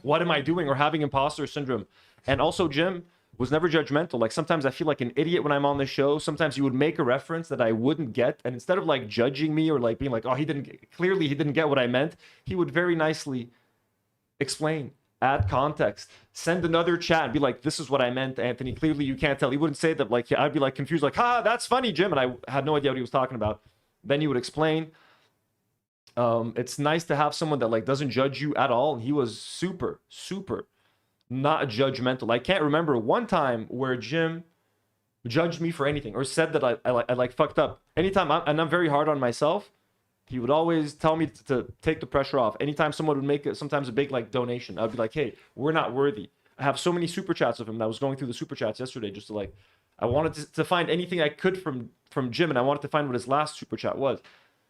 what am I doing, or having imposter syndrome. And also Jim was never judgmental. Sometimes I feel like an idiot when I'm on the show. Sometimes he would make a reference that I wouldn't get, and instead of judging me or being oh, he didn't get what I meant, he would very nicely explain, add context, send another chat and be this is what I meant, Anthony, clearly you can't tell. He wouldn't say that. I'd be confused, that's funny, Jim, and I had no idea what he was talking about. Then he would explain. It's nice to have someone that doesn't judge you at all, and he was super not judgmental. I can't remember one time where Jim judged me for anything or said that I fucked up. Anytime I'm very hard on myself, he would always tell me to take the pressure off. Anytime someone would make sometimes a big donation, I'd be hey, we're not worthy. I have so many super chats of him, and I was going through the super chats yesterday just to I wanted to find anything I could from Jim, and I wanted to find what his last super chat was.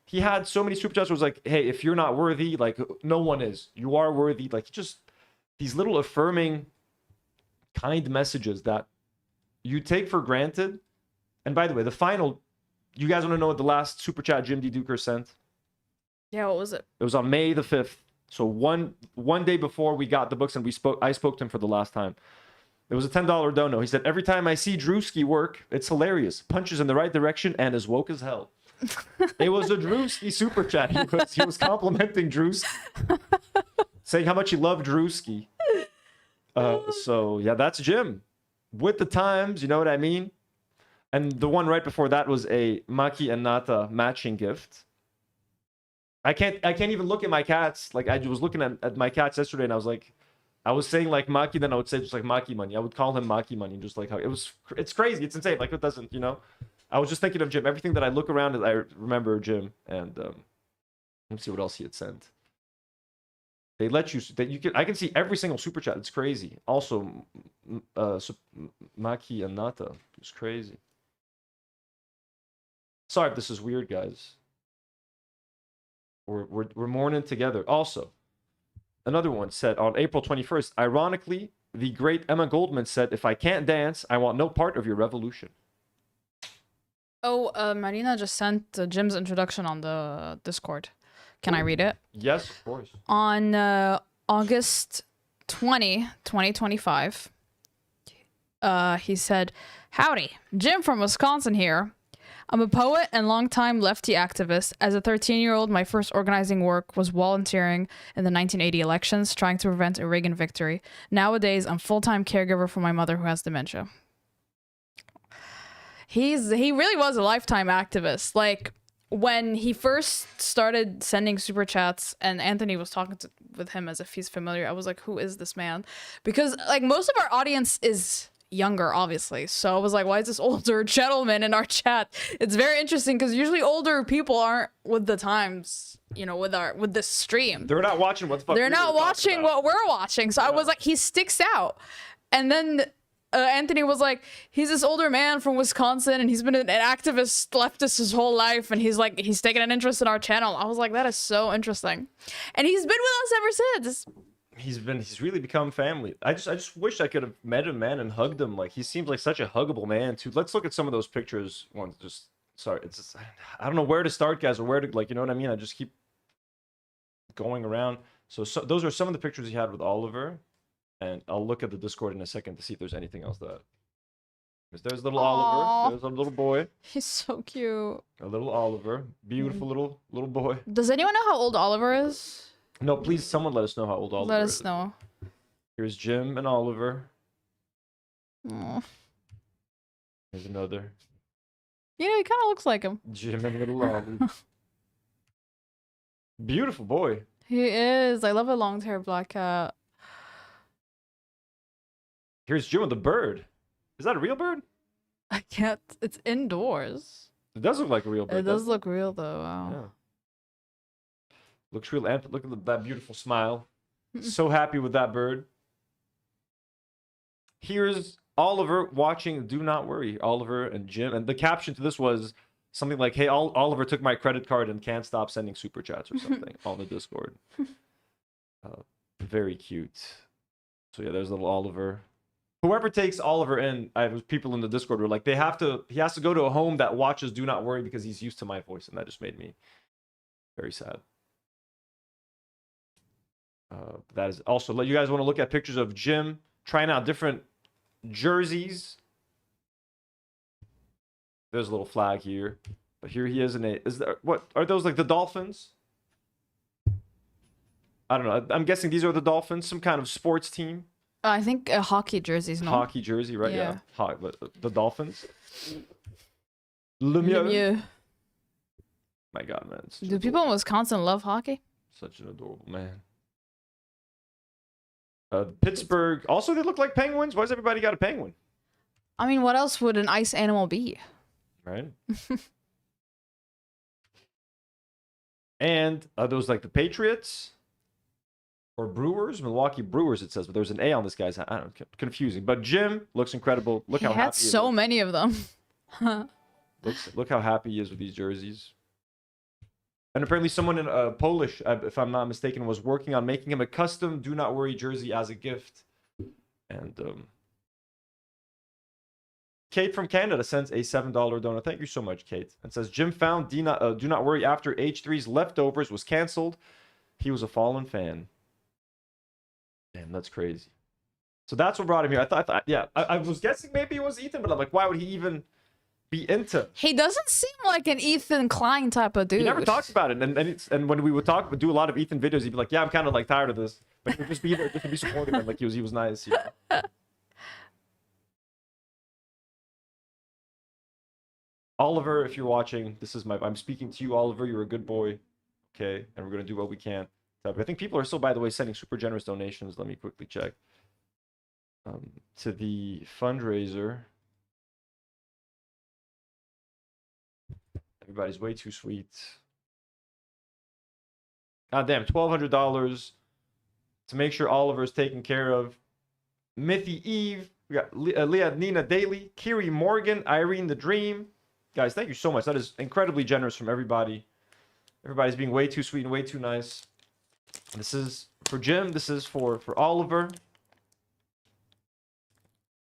he had so many super chats where it was like, hey, if you're not worthy, like no one is. You are worthy. Like just these little affirming, kind messages that you take for granted. And by the way, the final, you guys want to know what the last super chat Jim D. Deuchars sent? Yeah, what was it? It was on May the 5th. So one day before we got the books and I spoke to him for the last time. It was a $10 dono. He said, every time I see Drewski work, it's hilarious. Punches in the right direction and is woke as hell. It was a Drewski super chat. He was complimenting Drewski. Saying how much he loved Drewski. So, yeah, that's Jim. With the times, you know what I mean? And the one right before that was a Maki and Nata matching gift. I can't even look at my cats. Like, I was looking at my cats yesterday, and I was like, I was saying like Maki, then I would say just like Maki money. I would call him Maki money, just like how it's crazy. It's insane. Like it doesn't, you know. I was just thinking of Jim. Everything that I look around, I remember Jim. And let's see what else he had sent. They let you that you can. I can see every single super chat. It's crazy. Also, Maki and Nata. It's crazy. Sorry if this is weird, guys. We're mourning together. Also, another one said on April 21st, ironically, the great Emma Goldman said, if I can't dance, I want no part of your revolution. Oh, Marina just sent Jim's introduction on the Discord. Can I read it? Yes, of course. On August 20, 2025, he said, howdy, Jim from Wisconsin here. I'm a poet and longtime lefty activist. As a 13-year-old, my first organizing work was volunteering in the 1980 elections, trying to prevent a Reagan victory. Nowadays, I'm full-time caregiver for my mother who has dementia. He really was a lifetime activist. Like, when he first started sending super chats and Anthony was talking with him as if he's familiar, I was like, who is this man? Because, like, most of our audience is younger, obviously, so I was like, why is this older gentleman in our chat? It's very interesting because usually older people aren't with the times, you know, with this stream. They're not watching what the fuck They're not watching what we're watching. So yeah. I was like, he sticks out. And then Anthony was like, he's this older man from Wisconsin and he's been an activist leftist his whole life, and he's taken an interest in our channel. I was like, that is so interesting. And he's been with us ever since. He's really become family. I just wish I could have met him, man, and hugged him. Like, he seems like such a huggable man too. Let's look at some of those pictures. Sorry, it's just, I don't know where to start, guys, or where to, like, you know what I mean? I just keep going around. So those are some of the pictures he had with Oliver, and I'll look at the Discord in a second to see if there's anything else that. There's little Oliver. There's a little boy. He's so cute. A little Oliver, beautiful little boy. Does anyone know how old Oliver is? No, please, someone let us know how old Oliver is. Let us know. Here's Jim and Oliver. Aww. Here's another. You know, he kind of looks like him. Jim and little Oliver. Beautiful boy. He is. I love a long-haired black cat. Here's Jim with the bird. Is that a real bird? I can't. It's indoors. It does look like a real bird. It does look real, though. Wow. Yeah. Looks real. Look at that beautiful smile. So happy with that bird. Here's Oliver watching Do Not Worry. Oliver and Jim. And the caption to this was something like, hey, Oliver took my credit card and can't stop sending super chats or something on the Discord. Very cute. So yeah, there's little Oliver. Whoever takes Oliver in, I have people in the Discord were like, he has to go to a home that watches Do Not Worry because he's used to my voice. And that just made me very sad. That is also, you guys want to look at pictures of Jim trying out different jerseys. There's a little flag here, but here he is in a. What are those, like the Dolphins? I don't know. I'm guessing these are the Dolphins, some kind of sports team. I think a hockey jersey's not. Hockey jersey, right? Yeah. But the Dolphins. Lemieux. My God, man. Do people in Wisconsin love hockey? Such an adorable man. Pittsburgh. Also, they look like penguins. Why has everybody got a penguin? I mean, what else would an ice animal be? Right. And are those like the Patriots or Brewers? Milwaukee Brewers, it says, but there's an A on this guy's. I don't know, confusing. But Jim looks incredible. Look how happy he had so many of them. Look how happy he is with these jerseys. And apparently someone in Polish, if I'm not mistaken, was working on making him a custom Do Not Worry jersey as a gift. And Kate from Canada sends a $7 donor. Thank you so much, Kate. And says, Jim found Do Not Worry after H3's Leftovers was canceled. He was a fallen fan. Damn, that's crazy. So that's what brought him here. I thought I was guessing maybe it was Ethan, but I'm like, why would he even be into? He doesn't seem like an Ethan Klein type of dude. He never talks about it, and when we would do a lot of Ethan videos, he'd be like, "Yeah, I'm kind of like tired of this," but he would just be there just to be supportive, and like he was nice. You know? Oliver, if you're watching, I'm speaking to you, Oliver. You're a good boy, okay, and we're gonna do what we can. I think people are still, by the way, sending super generous donations. Let me quickly check. To the fundraiser. Everybody's way too sweet. God damn, $1,200 to make sure Oliver's taken care of. Mithy Eve, we got Leah Nina Daly, Kiri Morgan, Irene the Dream. Guys, thank you so much. That is incredibly generous from everybody. Everybody's being way too sweet and way too nice. This is for Jim. This is for Oliver.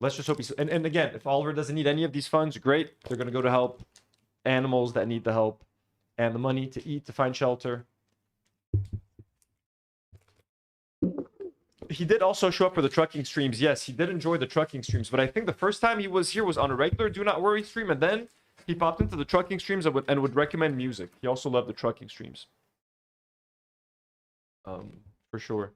Let's just hope he's... And again, if Oliver doesn't need any of these funds, great. They're going to go to help animals that need the help and the money to eat, to find shelter. He did also show up for the trucking streams. Yes, he did enjoy the trucking streams. But I think the first time he was here was on a regular Do Not Worry stream. And then he popped into the trucking streams and would recommend music. He also loved the trucking streams. For sure.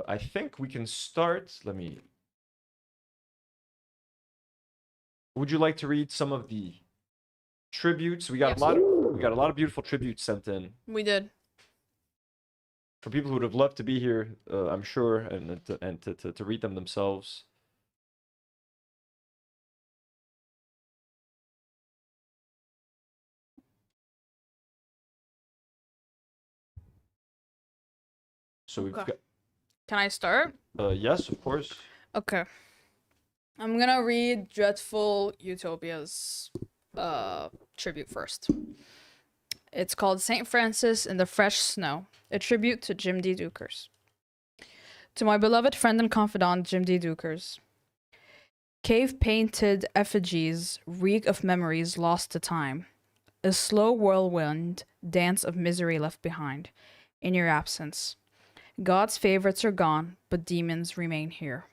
I think we can start. Let me... Would you like to read some of the tributes? We got a lot of beautiful tributes sent in. We did. For people who would have loved to be here, I'm sure, and to read them themselves. So we've Okay. Can I start? got yes, of course. Okay. I'm gonna read Dreadful Utopia's tribute first. It's called St. Francis in the Fresh Snow, a tribute to Jim D. Deuchars. To my beloved friend and confidant, Jim D. Deuchars. Cave-painted effigies reek of memories lost to time. A slow whirlwind dance of misery left behind. In your absence. God's favorites are gone, but demons remain here.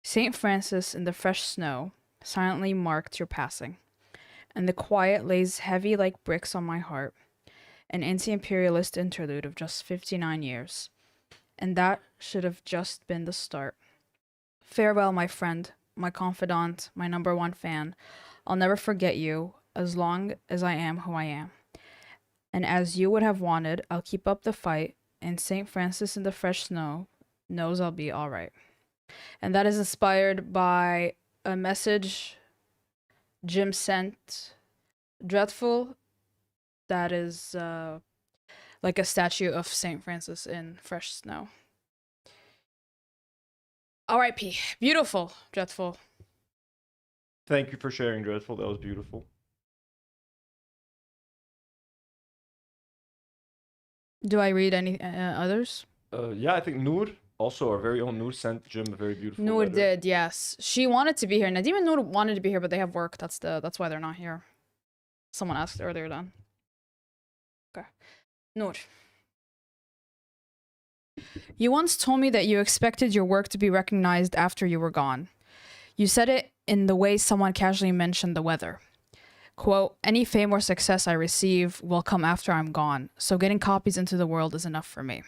St. Francis in the fresh snow silently marked your passing, and the quiet lays heavy like bricks on my heart. An anti-imperialist interlude of just 59 years. And that should have just been the start. Farewell, my friend, my confidant, my #1 fan. I'll never forget you, as long as I am who I am. And as you would have wanted, I'll keep up the fight, and St. Francis in the fresh snow knows I'll be alright. And that is inspired by a message Jim sent Dreadful that is like a statue of St. Francis in fresh snow. R.I.P. Beautiful, Dreadful. Thank you for sharing, Dreadful. That was beautiful. Do I read any others? Yeah, I think Nour, also our very own Nour, sent Jim a very beautiful Nour letter. did, yes. She wanted to be here. Nadim and Nour wanted to be here, but they have work. That's why they're not here. Someone asked earlier then. Okay. Nour. You once told me that you expected your work to be recognized after you were gone. You said it in the way someone casually mentioned the weather. Quote, any fame or success I receive will come after I'm gone, so getting copies into the world is enough for me.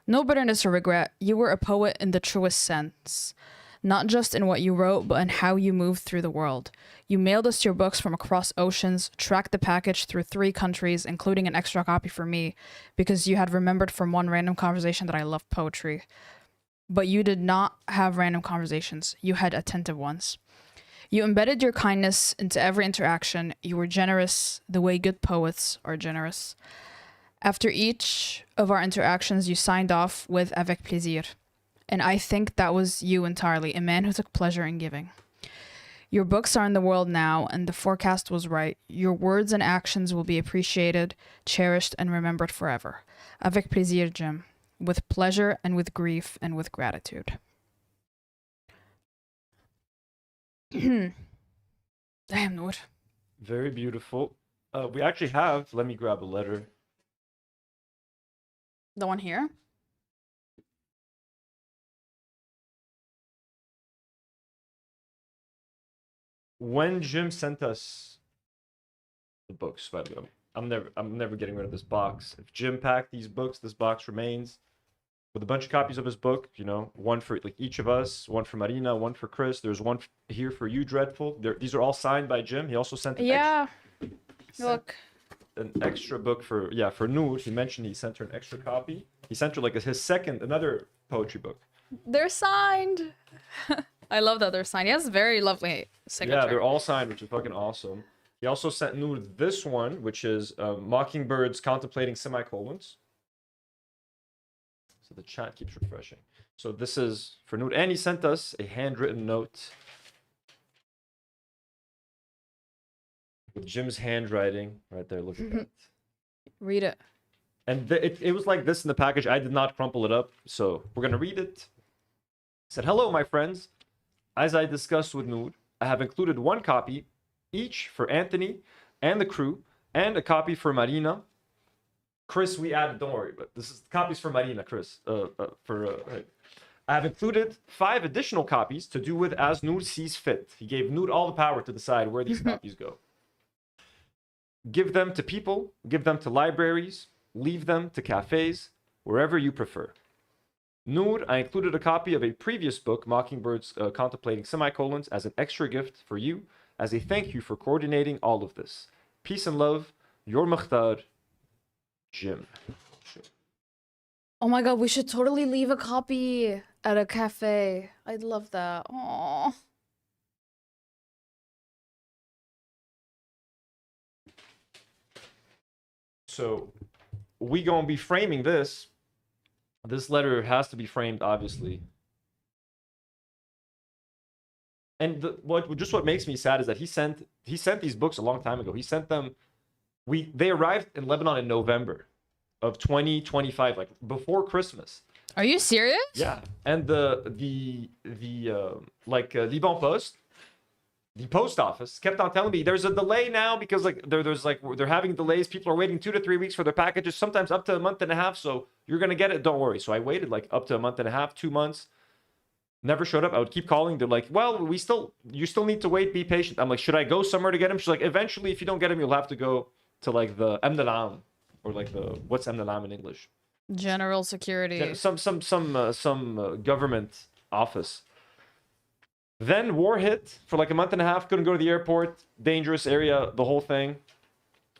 No bitterness or regret. You were a poet in the truest sense. Not just in what you wrote, but in how you moved through the world. You mailed us your books from across oceans, tracked the package through 3 countries, including an extra copy for me, because you had remembered from one random conversation that I love poetry. But you did not have random conversations. You had attentive ones. You embedded your kindness into every interaction. You were generous the way good poets are generous. After each of our interactions, you signed off with avec plaisir. And I think that was you entirely, a man who took pleasure in giving. Your books are in the world now, and the forecast was right. Your words and actions will be appreciated, cherished, and remembered forever. Avec plaisir, Jim. With pleasure and with grief and with gratitude. Damn, Nour. Very beautiful. We actually have. Let me grab a letter. The one here? When Jim sent us the books, by the way, I'm never getting rid of this box. If Jim packed these books, this box remains with a bunch of copies of his book. You know, one for like each of us, one for Marina, one for Chris. There's one here for you, Dreadful. These are all signed by Jim. He also sent Look. an extra book for Nour. He mentioned he sent her an extra copy. He sent her like his another poetry book. They're signed. I love that they're signed. He has a very lovely signature. Yeah, they're all signed, which is fucking awesome. He also sent Nour this one, which is Mockingbirds Contemplating Semicolons. So the chat keeps refreshing. So this is for Nour. And he sent us a handwritten note with Jim's handwriting right there. Look at that. Read it. And it was like this in the package. I did not crumple it up. So we're going to read it. It said, "Hello, my friends. As I discussed with Nour, I have included one copy each for Anthony and the crew, and a copy for Marina. Chris, we added, don't worry, but this is copies for Marina, Chris. I have included 5 additional copies to do with as Nour sees fit." He gave Nour all the power to decide where these copies go. "Give them to people, give them to libraries, leave them to cafes, wherever you prefer. Nour, I included a copy of a previous book, Mockingbirds Contemplating Semicolons, as an extra gift for you, as a thank you for coordinating all of this. Peace and love, your Mokhtar, Jim." Oh my god, we should totally leave a copy at a cafe. I'd love that. Aww. So we gonna be framing this. This letter has to be framed, obviously. And what makes me sad is that he sent these books a long time ago. He sent them. They arrived in Lebanon in November of 2025, like before Christmas. Are you serious? Yeah, and the Liban Post, the post office kept on telling me there's a delay now because like they're having delays. People are waiting 2 to 3 weeks for their packages, sometimes up to a month and a half. So you're gonna get it, don't worry. So I waited like up to a month and a half, 2 months. Never showed up. I would keep calling. They're like, "Well, you still need to wait. Be patient." I'm like, "Should I go somewhere to get him?" She's like, "Eventually, if you don't get him, you'll have to go to like the Amnalam, or like what's Amnalam in English? General security. Some government office." Then war hit for like a month and a half. Couldn't go to the airport. Dangerous area. The whole thing.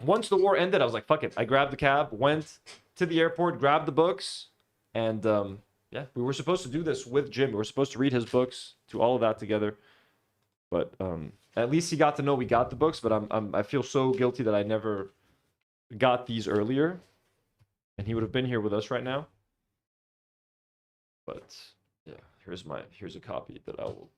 Once the war ended, I was like, "Fuck it." I grabbed the cab, went to the airport, grabbed the books, and yeah, we were supposed to do this with Jim. We were supposed to read his books, do all of that together. But at least he got to know we got the books. But I feel so guilty that I never got these earlier, and he would have been here with us right now. But yeah, here's a copy that I will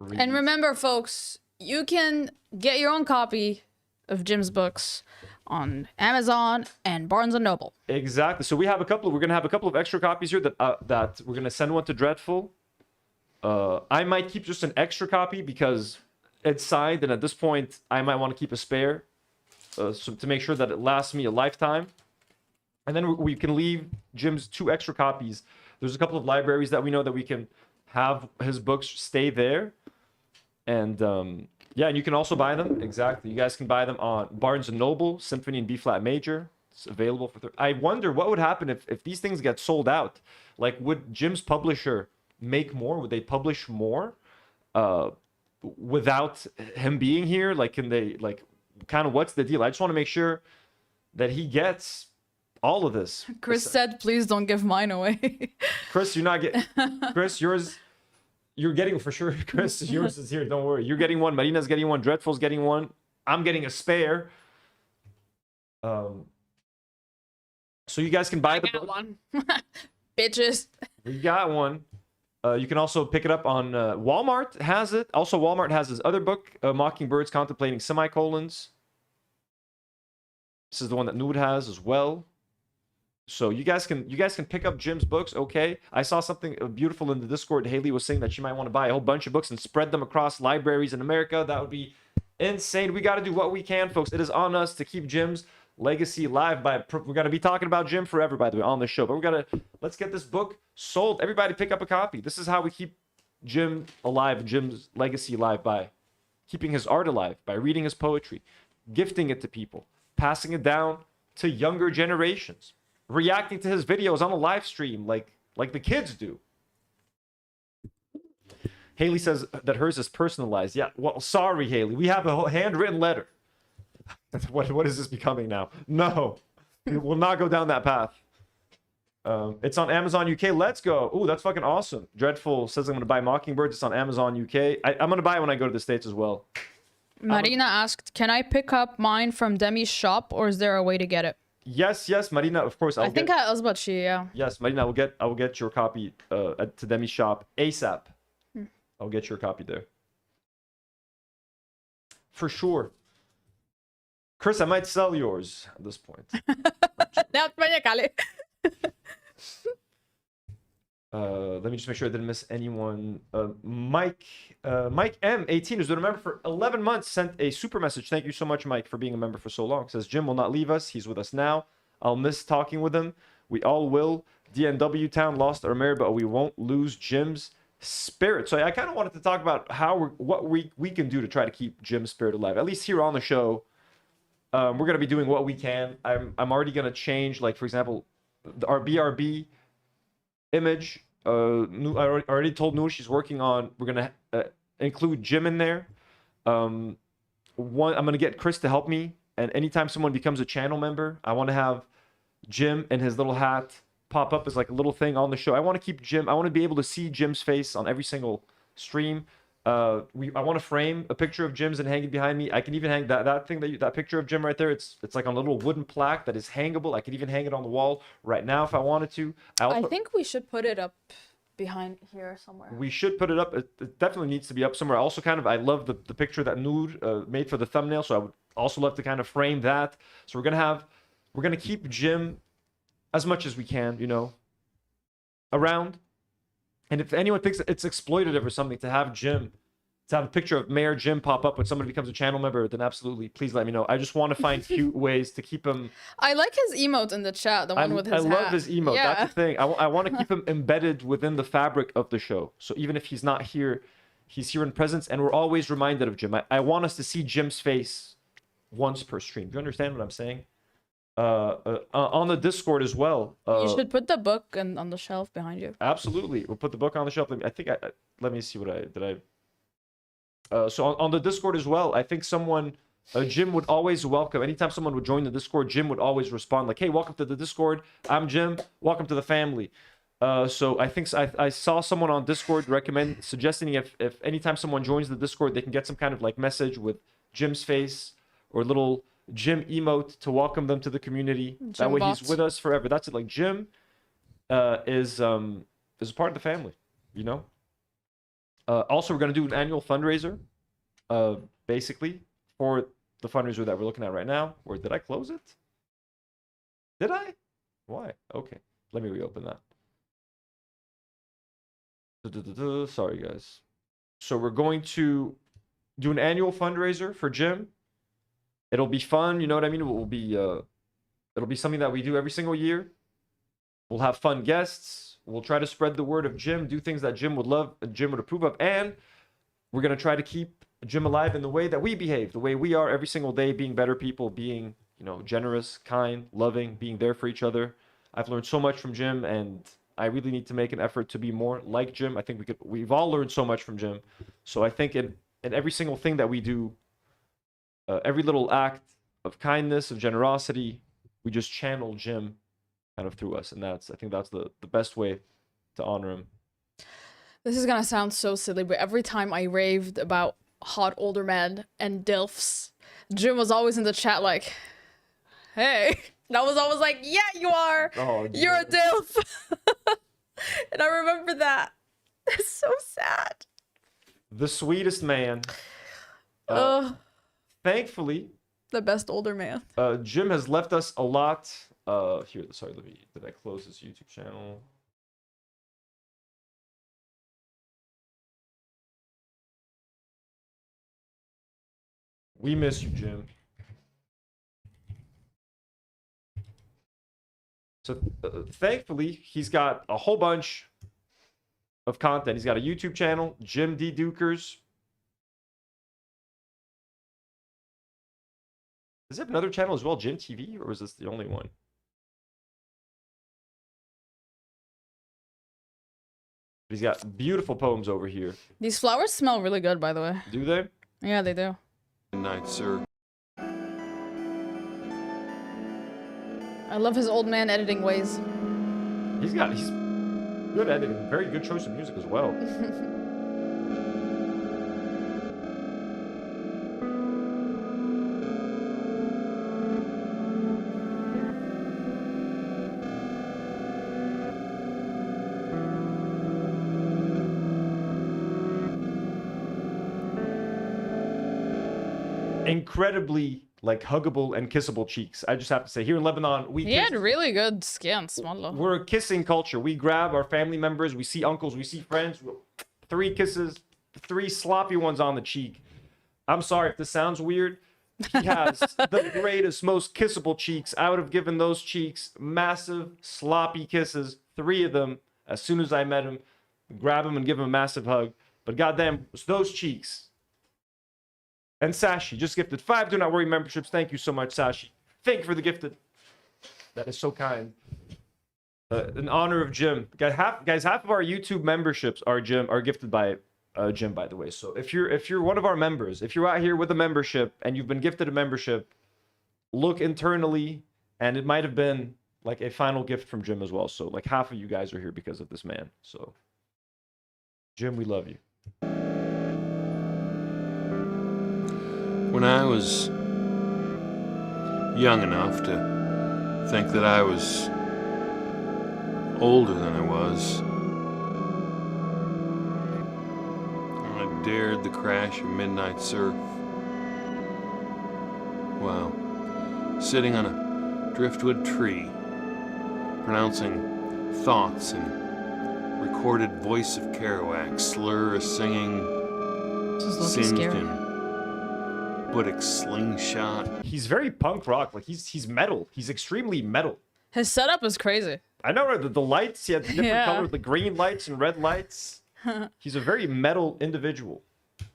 read. And remember, folks, you can get your own copy of Jim's books on Amazon and Barnes and Noble. Exactly. So we're gonna have a couple of extra copies here that we're gonna send one to Dreadful. I might keep just an extra copy because it's signed, and at this point I might want to keep a spare, so to make sure that it lasts me a lifetime. And then we can leave Jim's 2 extra copies. There's a couple of libraries that we know that we can have his books stay there, and yeah, and you can also buy them. Exactly. You guys can buy them on Barnes & Noble, Symphony in B-flat major. It's available for... I wonder what would happen if these things get sold out. Like, would Jim's publisher make more? Would they publish more without him being here? Like, can they... Like, kind of what's the deal? I just want to make sure that he gets all of this. Chris said, "Please don't give mine away." Chris, you're not getting... Chris, yours... You're getting for sure, Chris. Yours is here. Don't worry. You're getting one. Marina's getting one. Dreadful's getting one. I'm getting a spare. So you guys can buy the book. One. Bitches. We got one. You can also pick it up on Walmart has it. Also, Walmart has his other book, Mockingbirds Contemplating Semicolons. This is the one that Nour has as well. So you guys can pick up Jim's books, okay? I saw something beautiful in the Discord. Haley was saying that she might want to buy a whole bunch of books and spread them across libraries in America. That would be insane. We got to do what we can, folks. It is on us to keep Jim's legacy alive. We're going to be talking about Jim forever, by the way, on this show. But let's get this book sold. Everybody pick up a copy. This is how we keep Jim alive, Jim's legacy alive, by keeping his art alive, by reading his poetry, gifting it to people, passing it down to younger generations, reacting to his videos on a live stream like the kids do. Haley says that hers is personalized. Yeah, well, sorry, Haley. We have a handwritten letter. What is this becoming now? No, we will not go down that path. It's on Amazon UK. Let's go. Ooh, that's fucking awesome. Dreadful says I'm going to buy Mockingbirds. It's on Amazon UK. I'm going to buy it when I go to the States as well. Marina asked, can I pick up mine from Demi's shop, or is there a way to get it? Yes, Marina, of course. I think I was about to, yeah. Yes, Marina, I will get your copy to Demi's shop ASAP. I'll get your copy there. For sure. Chris, I might sell yours at this point. Let me just make sure I didn't miss anyone. Mike M18, who's been a member for 11 months, sent a super message. Thank you so much, Mike, for being a member for so long. Says, Jim will not leave us. He's with us now. I'll miss talking with him. We all will. DNW Town lost our mayor, but we won't lose Jim's spirit. So I kind of wanted to talk about what we can do to try to keep Jim's spirit alive. At least here on the show, we're going to be doing what we can. I'm already going to change, like, for example, our BRB image. I already told Nour she's working on, we're going to include Jim in there. I'm going to get Chris to help me. And anytime someone becomes a channel member, I want to have Jim and his little hat pop up as like a little thing on the show. I want to keep Jim. I want to be able to see Jim's face on every single stream. I want to frame a picture of Jim's and hang it behind me. I can even hang that picture of Jim right there. It's like on a little wooden plaque that is hangable. I could even hang it on the wall right now if I wanted to. I think we should put it up behind here somewhere. We should put it up. It definitely needs to be up somewhere. Also, I love the picture that Nour made for the thumbnail, so I would also love to kind of frame that. So we're gonna keep Jim as much as we can, around. And if anyone thinks it's exploitative or something to have a picture of Mayor Jim pop up when somebody becomes a channel member, then absolutely, please let me know. I just want to find cute ways to keep him. I like his emote in the chat, the one with his hat. I love his emote. Yeah. That's the thing. I want to keep him embedded within the fabric of the show. So even if he's not here, he's here in presence, and we're always reminded of Jim. I want us to see Jim's face once per stream. Do you understand what I'm saying? On the Discord as well. You should put the book on the shelf behind you. Absolutely, we'll put the book on the shelf. Let me see what I did. So on the Discord as well, I think Jim would always welcome. Anytime someone would join the Discord, Jim would always respond like, "Hey, welcome to the Discord. I'm Jim. Welcome to the family." So I think I saw someone on Discord suggesting if anytime someone joins the Discord, they can get some kind of like message with Jim's face or little Jim emote to welcome them to the community. That way he's with us forever. That's it. Like Jim is a part of the family, Also, we're going to do an annual fundraiser, basically, for the fundraiser that we're looking at right now. Or did I close it? Did I? Why? Okay. Let me reopen that. Sorry, guys. So we're going to do an annual fundraiser for Jim. It'll be fun, you know what I mean? It'll be something that we do every single year. We'll have fun guests. We'll try to spread the word of Jim, do things that Jim would love, Jim would approve of, and we're going to try to keep Jim alive in the way that we behave, the way we are every single day, being better people, being, generous, kind, loving, being there for each other. I've learned so much from Jim, and I really need to make an effort to be more like Jim. I think we've all learned so much from Jim. So I think in every single thing that we do, every little act of kindness, of generosity, we just channel Jim kind of through us. And I think that's the best way to honor him. This is gonna sound so silly, but every time I raved about hot older men and DILFs, Jim was always in the chat like, hey. And I was always like, yeah, you are. Oh, you're a DILF. And I remember that. That's so sad. The sweetest man. Thankfully, The best older man. Jim has left us a lot. Here, sorry, did I close this YouTube channel? We miss you, Jim. So, thankfully, he's got a whole bunch of content. He's got a YouTube channel, Jim D. Deuchars. Does he have another channel as well, Jim TV, or is this the only one? He's got beautiful poems over here. These flowers smell really good, by the way. Do they? Yeah, they do. Good night, sir. I love his old man editing ways. He's good editing. Very good choice of music as well. Incredibly like huggable and kissable cheeks. I just have to say, here in Lebanon, He had really good skin. Small. we're a kissing culture. We grab our family members, we see uncles, we see friends, 3 kisses, 3 sloppy ones on the cheek. I'm sorry if this sounds weird. He has the greatest, most kissable cheeks. I would have given those cheeks massive, sloppy kisses, 3 of them, as soon as I met him. Grab him and give him a massive hug. But goddamn, it's those cheeks. And Sashi just gifted 5 Do Not Worry memberships. Thank you so much, Sashi. Thank you for the gifted. That is so kind. In honor of Jim. Guys, half of our YouTube memberships are gifted by Jim, by the way. So if you're one of our members, if you're out here with a membership and you've been gifted a membership, look internally, and it might have been like a final gift from Jim as well. So like half of you guys are here because of this man. So Jim, we love you. When I was young enough to think that I was older than I was, I dared the crash of midnight surf while sitting on a driftwood tree, pronouncing thoughts in recorded voice of Kerouac, slur a singing, singed in Budick slingshot. He's very punk rock. Like he's metal. He's extremely metal. His setup is crazy. I know, right? The lights, he had different colors, the green lights and red lights. He's a very metal individual.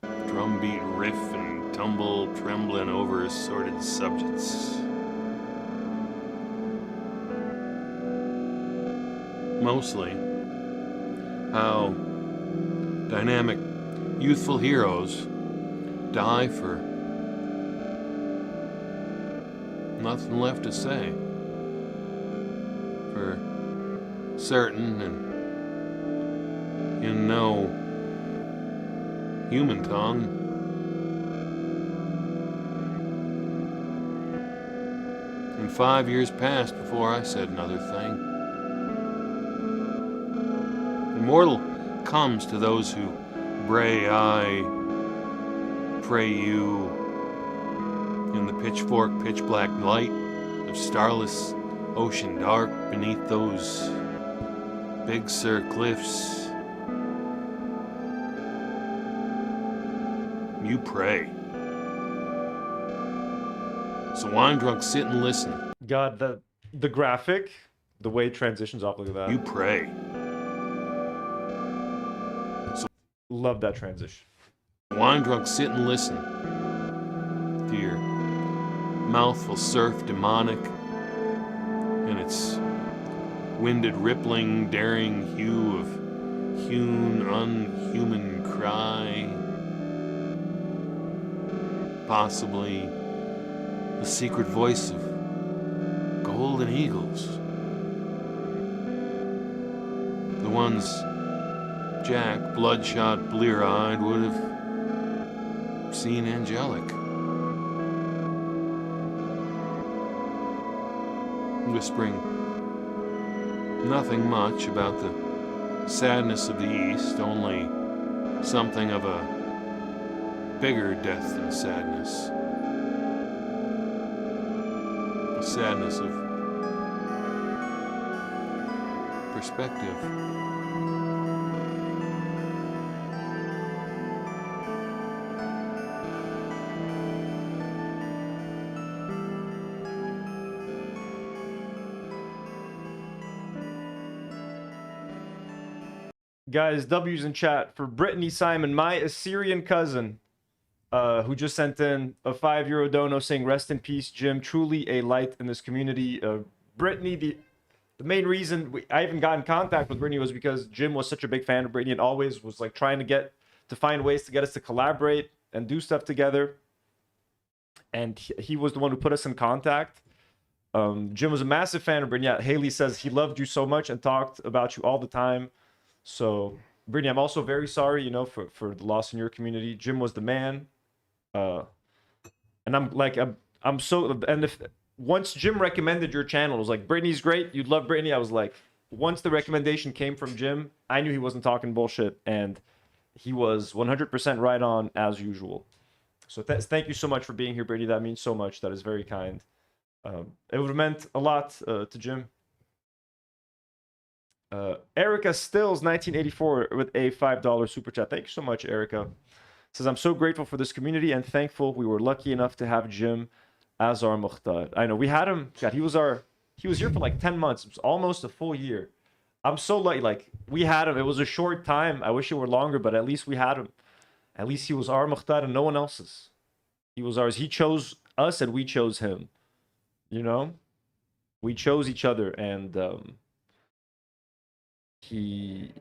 Drumbeat riff and tumble, trembling over assorted subjects. Mostly how dynamic, youthful heroes die for nothing left to say. For certain and in no human tongue. And 5 years passed before I said another thing. Immortal comes to those who bray I, pray you, in the pitchfork, pitch black light of starless ocean dark beneath those Big Sur cliffs. You pray. So wine drunk, sit and listen. God, the graphic, the way it transitions off, look at that. You pray. Love that transition. Wine drunk, sit and listen. Dear mouthful surf demonic in its winded rippling daring hue of hewn unhuman cry, possibly the secret voice of golden eagles, the ones Jack, bloodshot, blear-eyed, would have seen angelic. Whispering nothing much about the sadness of the East, only something of a bigger death than sadness. The sadness of perspective. Guys, W's in chat for Brittany Simon, my Assyrian cousin, who just sent in a €5 dono saying, "Rest in peace, Jim. Truly a light in this community." Brittany, the main reason I even got in contact with Brittany was because Jim was such a big fan of Brittany and always was like trying to find ways to get us to collaborate and do stuff together. And he was the one who put us in contact. Jim was a massive fan of Brittany. Haley says he loved you so much and talked about you all the time. So, Brittany, I'm also very sorry, you know, for the loss in your community. Jim was the man. And I'm so, and if once Jim recommended your channel, it was like, Brittany's great, you'd love Brittany. I was like, once the recommendation came from Jim, I knew he wasn't talking bullshit, and he was 100% right on as usual. So thank you so much for being here, Brittany. That means so much. That is very kind. It would have meant a lot to Jim. Erica Stills 1984 with a $5 super chat. Thank you so much, Erica. Says, "I'm so grateful for this community and thankful we were lucky enough to have Jim as our Mokhtar." I know we had him. God, he was here for like 10 months. It was almost a full year. I'm so lucky. Like, we had him. It was a short time. I wish it were longer, but at least we had him. At least he was our Mokhtar and no one else's. He was ours. He chose us and we chose him. You know? We chose each other, and he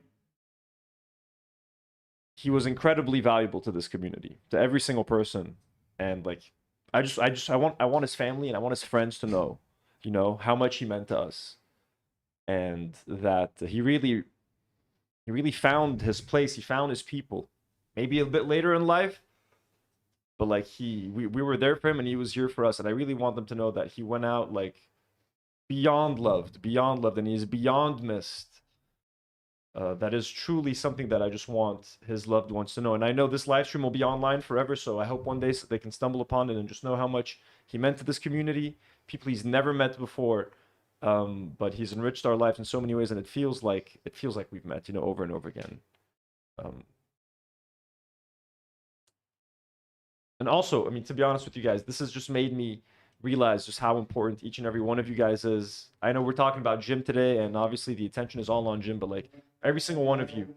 was incredibly valuable to this community, to every single person. And like, I want his family and I want his friends to know, you know, how much he meant to us, and that he really found his place. He found his people, maybe a bit later in life, but like we were there for him and he was here for us. And I really want them to know that he went out like beyond loved, and he is beyond missed. That is truly something that I just want his loved ones to know. And I know this live stream will be online forever, so I hope one day they can stumble upon it and just know how much he meant to this community, people he's never met before. But he's enriched our lives in so many ways, and it feels like we've met, you know, over and over again. And also, I mean, to be honest with you guys, this has just made me realize just how important each and every one of you guys is. I know we're talking about Jim today, and obviously the attention is all on Jim, but like every single one of you,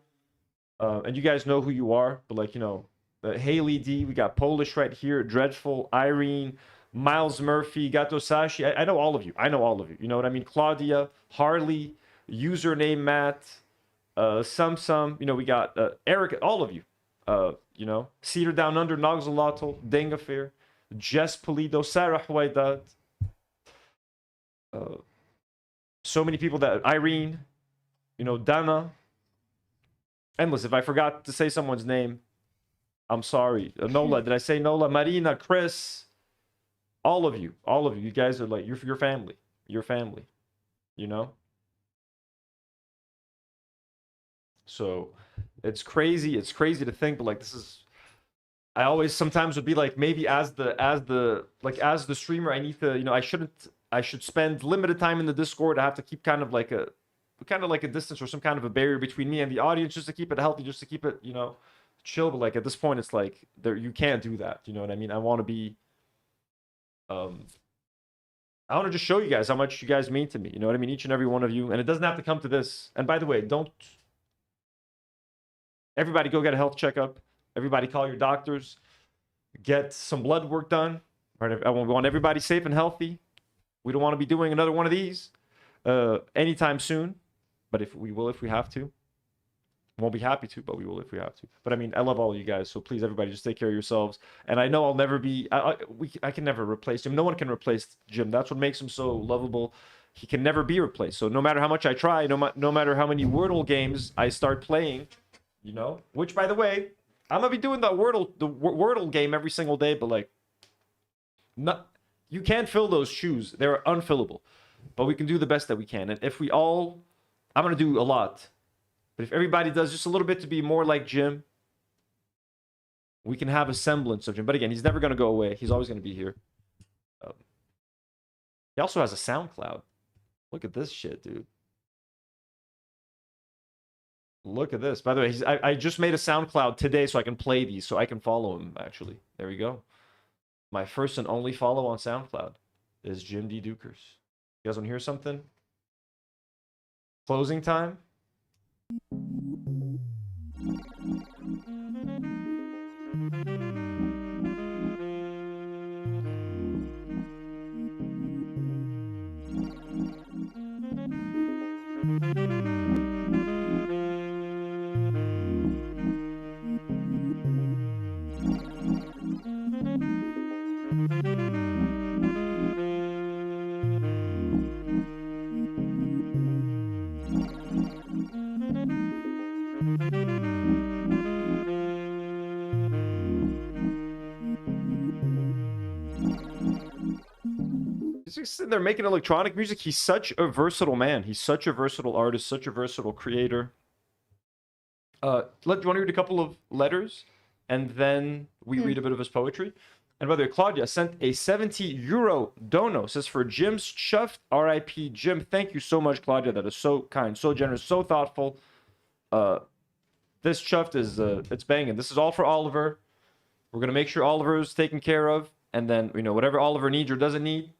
and you guys know who you are, but like, you know, Haley D, we got Polish right here, Dreadful, Irene, Miles Murphy, Gatosashi. I know all of you. You know what I mean? Claudia, Harley, username Matt, Sum, you know, we got Eric, all of you. You know, Cedar Down Under, Nogzalotl, Dengafair, Jess Polido, Sarah Huaydat. So many people that Irene, you know, Dana. Endless. If I forgot to say someone's name, I'm sorry. Nola, did I say Nola? Marina, Chris, all of you. You guys are like, you're your family. Your family. You know? So it's crazy. It's crazy to think, but like, this is, I always sometimes would be like, maybe as the streamer, I need to, you know, I should spend limited time in the Discord. I have to keep kind of like a distance or some kind of a barrier between me and the audience, just to keep it healthy, just to keep it, you know, chill. But like at this point, it's like you can't do that. You know what I mean? I want to be, I want to just show you guys how much you guys mean to me. You know what I mean? Each and every one of you. And it doesn't have to come to this. And by the way, everybody go get a health checkup. Everybody call your doctors. Get some blood work done. Right? I want everybody safe and healthy. We don't want to be doing another one of these anytime soon. But if we have to. Won't be happy to, but we will if we have to. But I mean, I love all of you guys, so please, everybody, just take care of yourselves. And I know I'll never be, I can never replace Jim. No one can replace Jim. That's what makes him so lovable. He can never be replaced. So no matter how much I try, no matter how many Wordle games I start playing, you know, which by the way, I'm gonna be doing the Wordle game every single day, but like, you can't fill those shoes. They're unfillable. But we can do the best that we can. And if we all, I'm gonna do a lot. But if everybody does just a little bit to be more like Jim, we can have a semblance of Jim. But again, he's never going to go away. He's always going to be here. He also has a SoundCloud. Look at this shit, dude. Look at this. By the way, I just made a SoundCloud today so I can play these, so I can follow him, actually. There we go. My first and only follow on SoundCloud is Jim D. Deuchars. You guys want to hear something? Closing time. He's just sitting there making electronic music. He's such a versatile man. He's such a versatile artist, such a versatile creator. Do you want to read a couple of letters? And then we read a bit of his poetry. And by the way, Claudia sent a 70 euro dono. Says for Jim's chuffed, RIP Jim. Thank you so much, Claudia. That is so kind, so generous, so thoughtful. This chuffed is, it's banging. This is all for Oliver. We're going to make sure Oliver is taken care of. And then, you know, whatever Oliver needs or doesn't need,